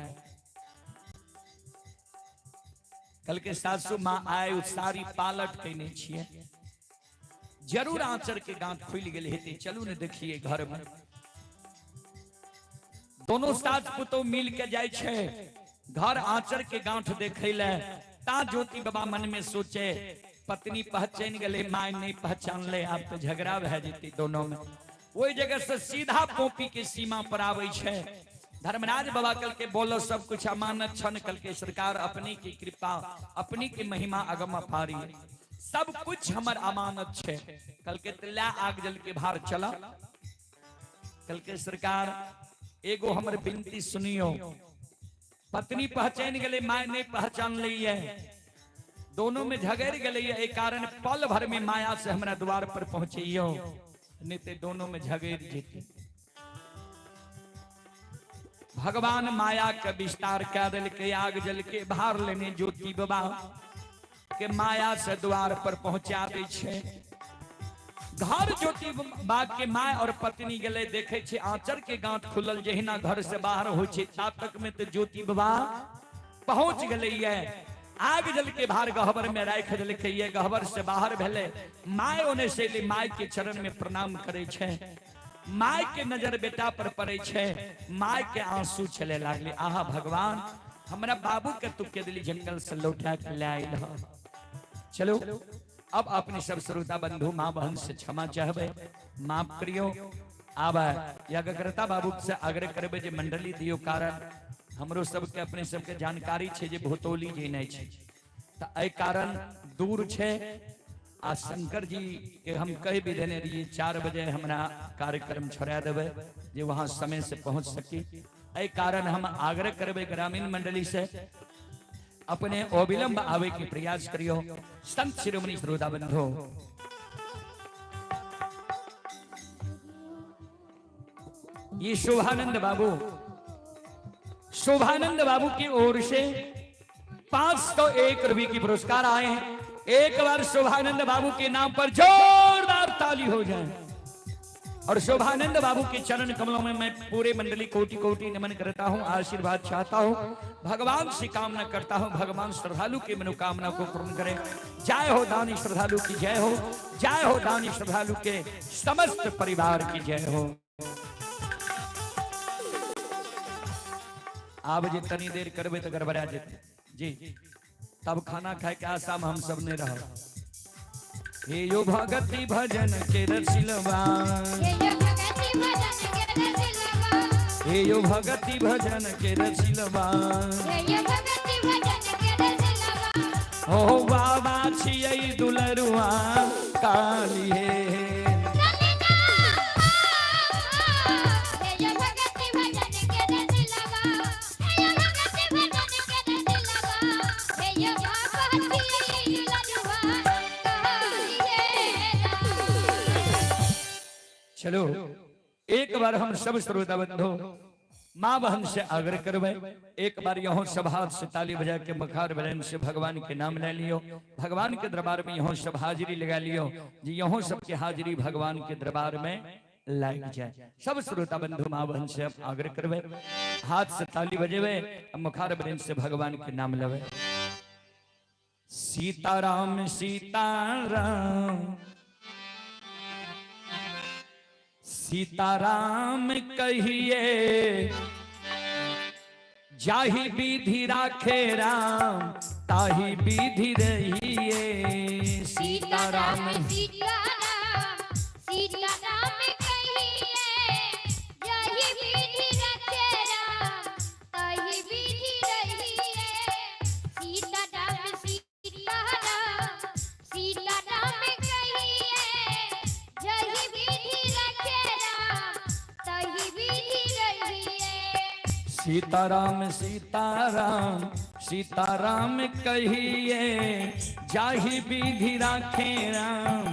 कल के सासू माँ आए सारी पालट कहने छिए जरूर आंचर के गांठ खुल गेल हेते चलू ने देखिए घर में दोनों सास पुतो मिल के जाय छे घर आंचर के गांठ देखे ले ता ज्योति बाबा मन में सोचे पत्नी पहचान गले माय नहीं पहचान ले आप तो झगड़ा भे जेती दोनों में वही जगह से सीधा पोपी के सीमा पर आवे छे धर्मराज बाबा कल के बोलो सब कुछ अमानत छन कल के सरकार अपनी की कृपा अपनी की महिमा अगम अपारी सब कुछ हमर अमानत छे कल के तिला आग जल के भार चला कल के सरकार एगो हमर बिनती सुनियो पत्नी पहचान गले माय नहीं पहचान ली है दोनों में झगड़ गले है एक कारण पल भर में माया से हमरा द्वार पर पहुंचियो नहीं ते दोनों में झगड़ जेते भगवान माया के विस्तार कर दिल के आग जल के भार लेने ज्योति बाबा के माया से द्वार पर पहुंचा दे छे घर ज्योति बाग के माय और पत्नी गले देखे छे आंचर के गांठ खुलल जहिना घर से बाहर हो छे तात तक में तो ज्योति बाबा पहुंच गले है आग जल के भार गहबर में राख जल के ये गहबर से बाहर भेले माय ओने से ले माय के चरण में प्रणाम करे छे माय के नजर बेटा पर पड़े छे माय के आंसू चले लागले आहा भगवान हमरा बाबू के तू के दिली जंगल से लौटा के ले आइल ह चलो अब अपने सब श्रोता बंधु माँ बहन से क्षमा चाहबे माफ करियो आब यज्ञकर्ता बाबू से आग्रह करबे जे मंडली दियो कारण हमरो सबके अपने सबके जानकारी छे जे भोतौली जे नहीं छे त एहि कारण दूर छे आ शंकर जी के हम कह भी देने रहिए 4 बजे हमरा कार्यक्रम छोड़ा देवे जे वहां समय से पहुंच सकी एहि कारण हम आग्रह करबे ग्रामीण मंडली से अपने अविलंब आवे के प्रयास करियो संत शिरोमणि श्रोता बंधु ये शोभानंद बाबू की ओर से 501 रुपये की पुरस्कार आए हैं एक बार शोभानंद बाबू के नाम पर जोरदार ताली हो जाए और शोभानंद बाबू के चरण कमलों में मैं पूरे मंडली कोटि कोटि नमन करता हूं आशीर्वाद चाहता हूं भगवान से कामना करता हूं भगवान श्रद्धालु की मनोकामना को पूर्ण करें जय हो दानी श्रद्धालु की जय हो दानी श्रद्धालु के समस्त परिवार की जय हो। आप जी तनी देर करबे तो गड़बड़ा जेते जी तब खाना खाए के आशा में हम सब ने रहो हे यो भगति भजन के रसिलवा हे यो भगति भजन के रसिलवा हो बाबा छियै दुलरुआ काली हे चलो एक बार हम सब श्रोता बंधु माँ बहन से आग्रह करबे एक बार यहाँ सभा से ताली बजा के मखार बलन से भगवान के नाम ले लियो भगवान के दरबार में यहाँ सब हाजिरी लगा लियो जी यहाँ सबके हाजिरी भगवान के दरबार में लग जाए सब श्रोता बंधु माँ बहन से आग्रह करबे हाथ से ताली बजेबे मखार बलन से भगवान के नाम लेवे सीताराम सीताराम सीताराम कहिए जाहि विधि राखे राम ताहि विधि रहिए सीताराम सीताराम कहिए जाहि विधि राखे राम ताहि विधि रहिए सीताराम सीताराम कहिए जाहि विधि सीताराम सीताराम सीताराम कहिए जाहि विधि राखे राम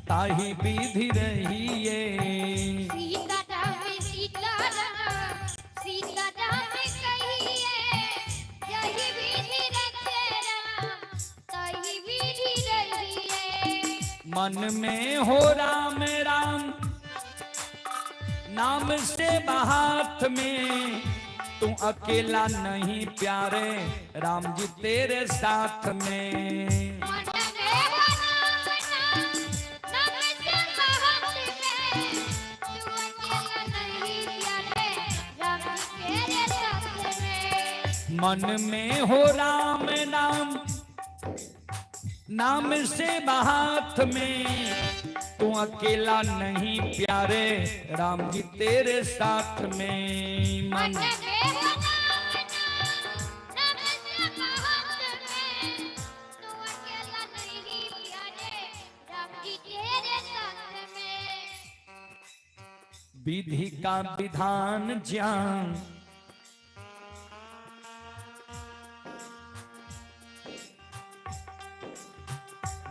ताहि विधि रहिए सीताराम सीताराम मन में हो राम राम नाम से हाथ में, तू अकेला नहीं प्यारे राम जी तेरे साथ में। मन में हो राम नाम, नाम से हाथ में, तू अकेला नहीं प्यारे राम जी तेरे साथ में। मन में हो राम नाम नाम से हाथ में, तू अकेला नहीं प्यारे राम जी तेरे साथ में। मन में हो राम नाम, नाम से हाथ में, तू अकेला नहीं प्यारे राम जी तेरे साथ में। विधि का विधान जान,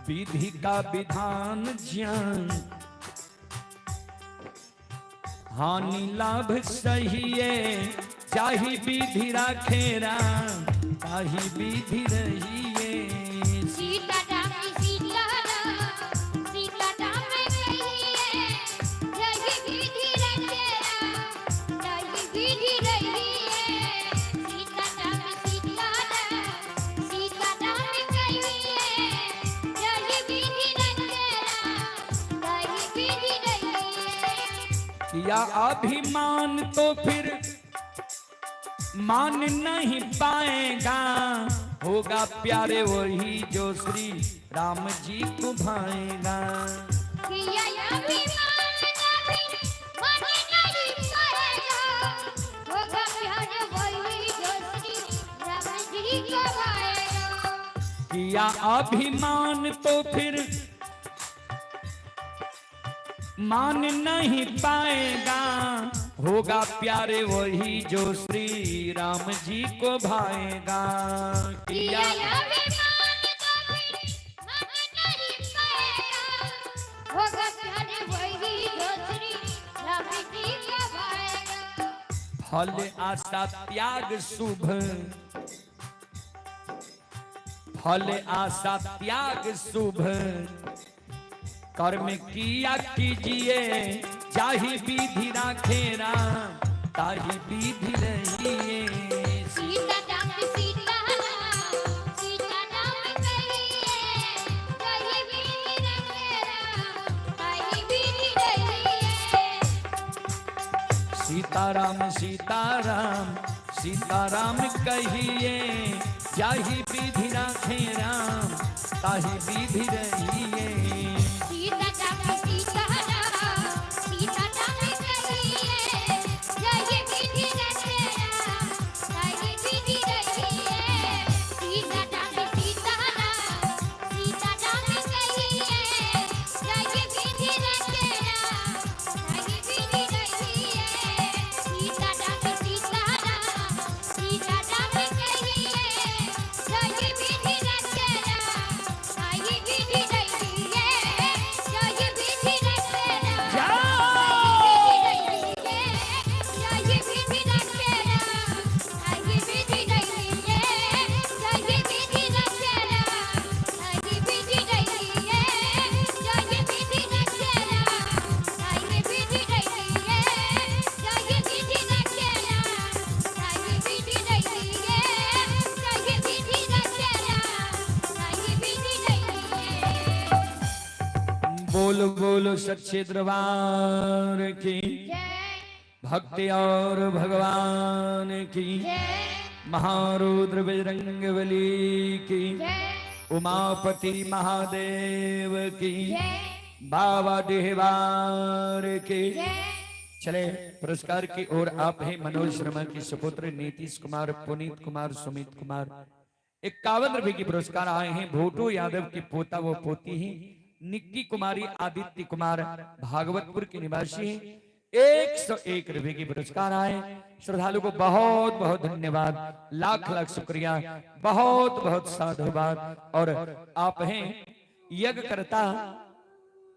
विधि का विधान ज्ञान, हानि लाभ सहिए चाही विधि राखे राम, ताही विधि रहिए। सीता राम सीता राम, सीता राम कहिए, जय विधि रखे राम, जय विधि रहिए। सीता राम सीता राम, सीता राम कहिए, जय विधि रखे राम, जय विधि रहिए। या अभिमान तो फिर मान नहीं पाएगा, होगा प्यारे वही जो श्री राम जी को भाएगा। किया अभिमान नहीं, मन नहीं पाएगा, होगा प्यारे वही जो श्री राम जी को भाएगा। किया अभिमान तो फिर मान नहीं पाएगा, होगा प्यारे वही जो श्री राम जी को भाएगा। किया किया अभिमान तो फिर मन नहीं पाएगा, होगा प्यारे वही जो श्री राम जी को भाएगा। फल आशा त्याग शुभ, फल आशा त्याग शुभ, कर्म किया कीजिए चाहे विधि राखे राम, ताही विधि रहिए। सीता राम सीता राम, सीता राम कहिए, जय विधि रखे राम, जय विधि रहिए। सीताराम सीताराम सीताराम कहिए, जाहि विधि राखे राम, ताही विधि रहिए। सीता राम सीता राम, सीता राम कहिए, जय विधि रखे राम, जय विधि रहिए। सीता राम सीता राम, सीता राम कहिए, जय विधि रखे राम, जय विधि रहिए। सीता राम सीता राम, सीता राम कहिए, जय विधि रखे राम, जय विधि रहिए। जय विधि रखे राम, जय विधि रखे राम, जय विधि रहिए। जय विधि रखे राम, जय विधि रहिए। जय विधि रखे राम, जय विधि रहिए। जय विधि रखे राम, जय विधि रहिए। जय विधि रखे राम, जय विधि रहिए। बोलो बोलो सच्चे दरबार की, जय भक्ति और भगवान की, जय महारुद्र बजरंगबली की, जय उमापति महादेव की, जय बाबा देहवार की। जय चले पुरस्कार की ओर। आप हैं मनोज शर्मा की सुपुत्र नीतीश कुमार, पुनीत कुमार, सुमित कुमार। 51 रुपए की पुरस्कार आए हैं भोटू यादव की पोता वो पोती ही निक्की कुमारी आदित्य कुमार भागवतपुर के निवासी हैं। 101 रुपए की पुरस्कार आए। श्रद्धालु को बहुत बहुत धन्यवाद, लाख लाख शुक्रिया, बहुत बहुत साधुवाद। और आप हैं यज्ञकर्ता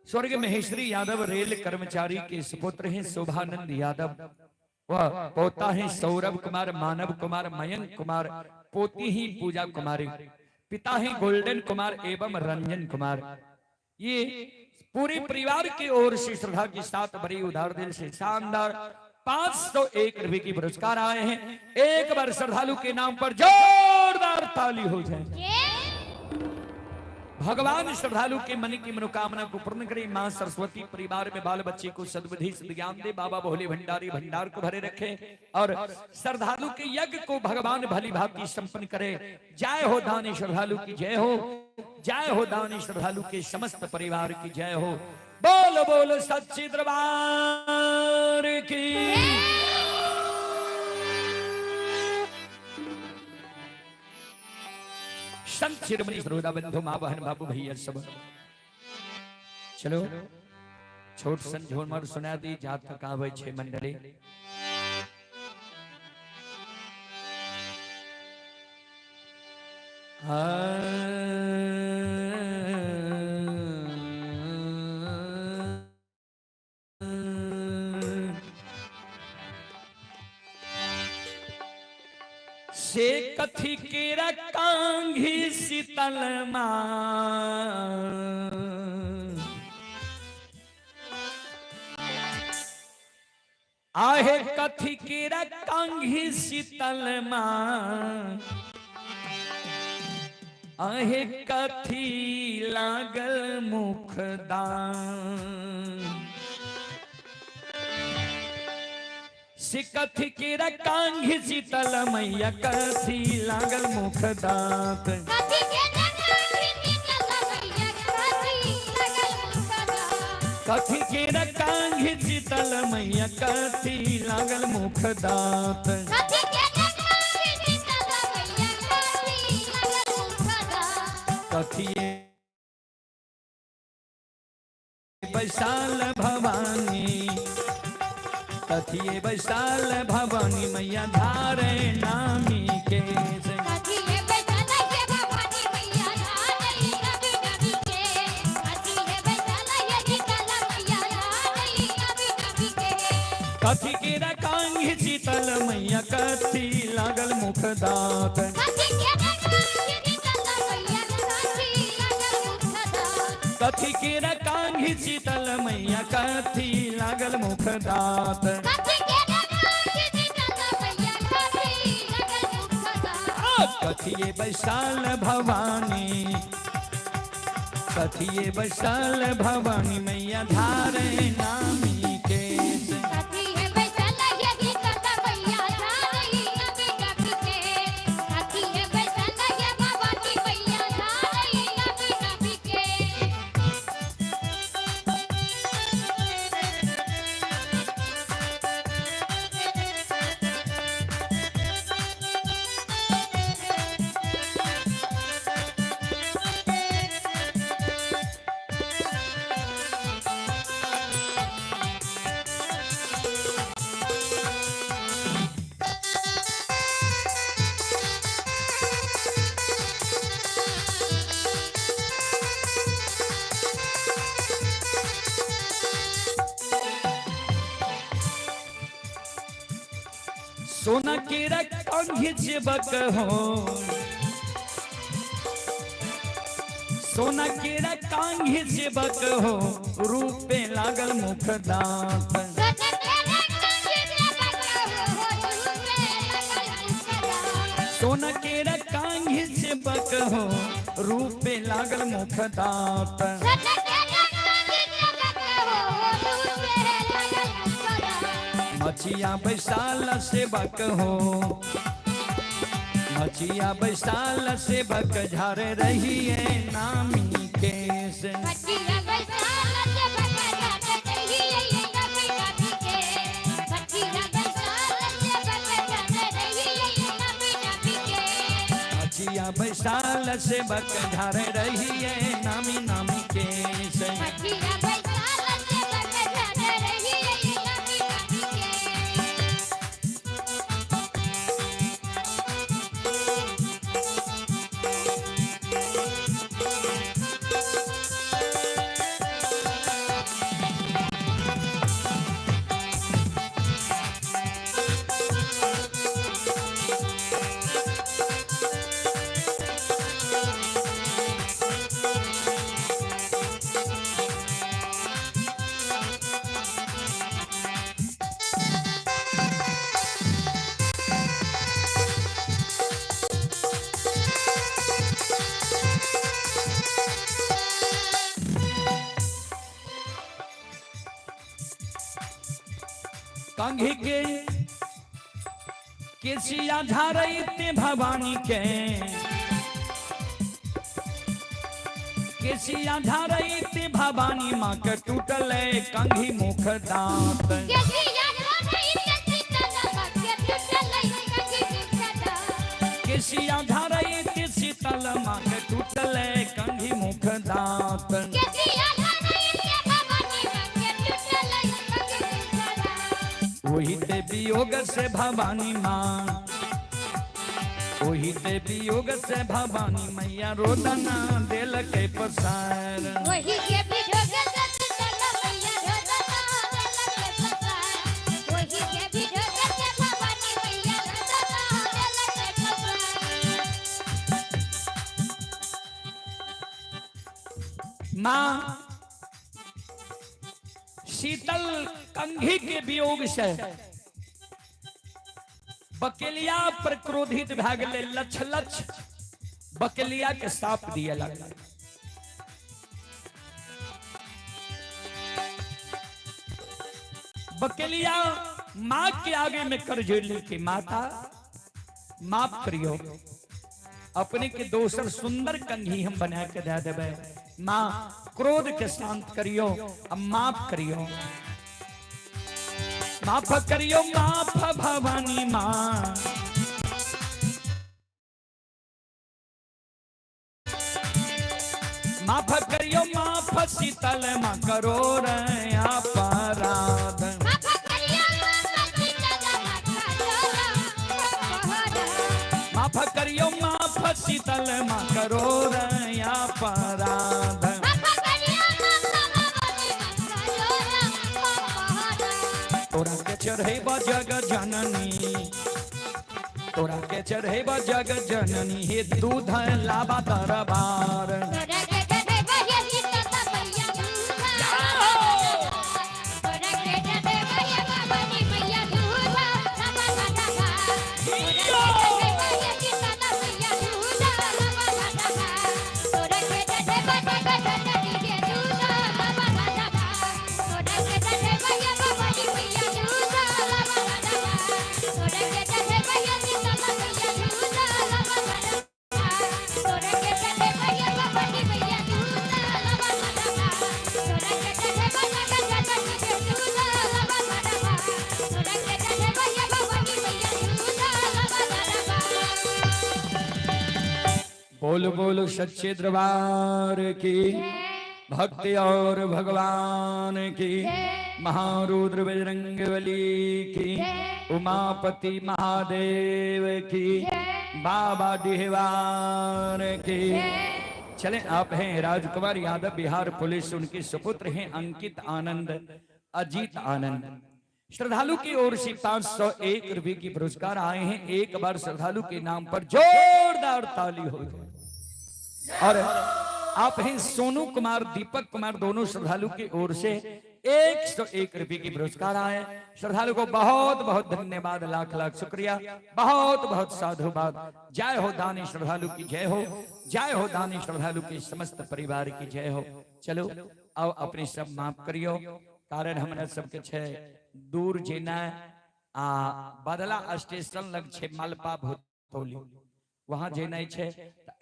स्वर्ग महेश्वरी यादव रेल कर्मचारी के सुपुत्र हैं शोभानंद यादव। वह पोता है सौरभ कुमार, मानव कुमार, मयंक कुमार, पोती ही पूजा कुमारी। पिता है गोल्डन कुमार एवं रंजन कुमार। ये पूरे परिवार की ओर से श्रद्धा के साथ बड़ी उदार दिल से शानदार 501 रुपए की पुरस्कार आए हैं। एक बार श्रद्धालु के नाम पर जोरदार ताली हो जाए। भगवान श्रद्धालु के मन की मनोकामना को पूर्ण करे। मां सरस्वती परिवार में बाल बच्चे को सद्बुद्धि सद्ज्ञान दे। बाबा भोले भंडारी भंडार को भरे रखे और श्रद्धालु के यज्ञ को भगवान भली भांति संपन्न करे। जय हो दानी श्रद्धालु की जय हो, जय हो दानी श्रद्धालु के समस्त परिवार की जय हो। बोलो बोलो सच्चे दरबार की। संत शिरोमणि सरोदा बंधु मां बहन बाबू भैया सब चलो छोट सन झोमर सुना दी जात तक आवे छे मंडली। से कथी केरा कांघी शीतल मां आहे कथी केरा कांघी शीतल मां आहे कथी लागल मुखदान से कथी केरा कांघी शीतल मैया कथी लागल मुख दांत कथी केरा कांघी शीतल मैया कथी लागल मुख दांत कथी वैशाल भवानी कथिए वैशाल भवानी मैया धारे नामी के कथी के रकांगी शीतल मैया कथी लागल मुख दांत कथी के रकांगी शीतल मैया कथी लागल मुख दांत कथिए वैशाल भवानी कथिए वैशाल भवानी मैया धारे नामी के सोना के रकांगी जेबक हो सोना के रकांगी जेबक हो रूपे लागल मुख दांत सोना के रकांगी जेबक हो रूपे लागल मुख दांत मछिया बैसाल सेवक हो मछिया बैसाल सेवक झार रही है नामी केस मछिया बैसाल सेवक झार रही है नामी नामी केस कंघी के केसिया झारई ते भवानी के केसिया झारई ते भवानी माँ के टूटल कंघी मुख दांत केसिया झारई ते शीतल माँ के टूटल कंघी मुख दांत वही ते वियोग से भवानी माँ वही ते वियोग से भवानी मैया रोदना दिल के पसार माँ शीतल कंघी के वियोग से बकेलिया पर क्रोधित भाग ले लछ लछ बकेलिया के साप दिया लगा। बकेलिया माँ के आगे में कर जोड़ने की माता माफ करियो अपने के दोसर सुंदर कंघी हम बना के दे देवे माँ क्रोध के शांत करियो अब माफ करियो माफ करियो माफ भवानी माँ माफ करियो माफ शीतल माँ करो रे अपराध माफ करियो माफ शीतल माँ करो रे अपराध तोरा के चढ़े जग जननी तोरा के चढ़े जग जननी हे दूध लाबा दरबार बोल बोल सच्चे दरबार की भक्ति और भगवान की महारुद्र बजरंगबली की उमापति महादेव की बाबा डिहवार की। चलें आप हैं राजकुमार यादव बिहार पुलिस उनके सुपुत्र हैं अंकित आनंद अजीत आनंद। श्रद्धालु की ओर से 501 रुपए की पुरस्कार आए हैं। एक बार श्रद्धालु के नाम पर जोरदार ताली हो जाए। और आप हैं सोनू कुमार दीपक कुमार दोनों श्रद्धालु की ओर से 101 रुपए की पुरस्कार आए। श्रद्धालु को बहुत बहुत धन्यवाद लाख लाख शुक्रिया बहुत बहुत साधुवाद। जय हो दानी श्रद्धालु की जय हो जय हो दानी श्रद्धालु के समस्त परिवार की जय हो। चलो आओ अपने सब माफ करियो कारण हमरा सबके छे दूर जेना आ बदला स्टेशन लग छे मालपा भोतौली वहां जेना छे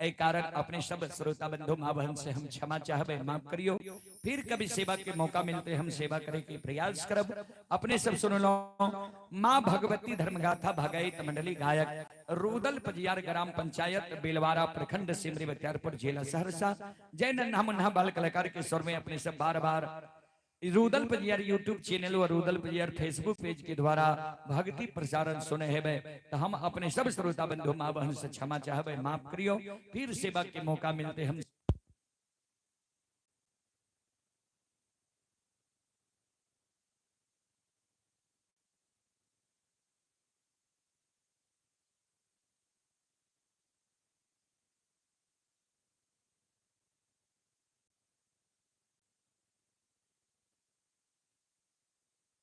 ए कारण अपने सब श्रोता बंधु मां बहन से हम क्षमा चाहबे माफ करियो। फिर कभी सेवा के मौका मिलते हम सेवा करे के प्रयास करब। अपने सब सुन लो मां भगवती धर्मगाथा भगायत मंडली गायक रूदल पजियार ग्राम पंचायत बेलवारा प्रखंड सिमरी बख्तियारपुर जिला सहरसा जय नन्हा मुन्हा बाल कलाकार के स्वर में अपने सब बार बार रूदल पजियार यूट्यूब चैनल और रूदल पजियार फेसबुक पेज के द्वारा भक्ति प्रसारण सुने हेबे तो हम अपने सब श्रोता बंधु मां बहन से क्षमा चाहबे माफ करियो। फिर सेवा के मौका मिलते हम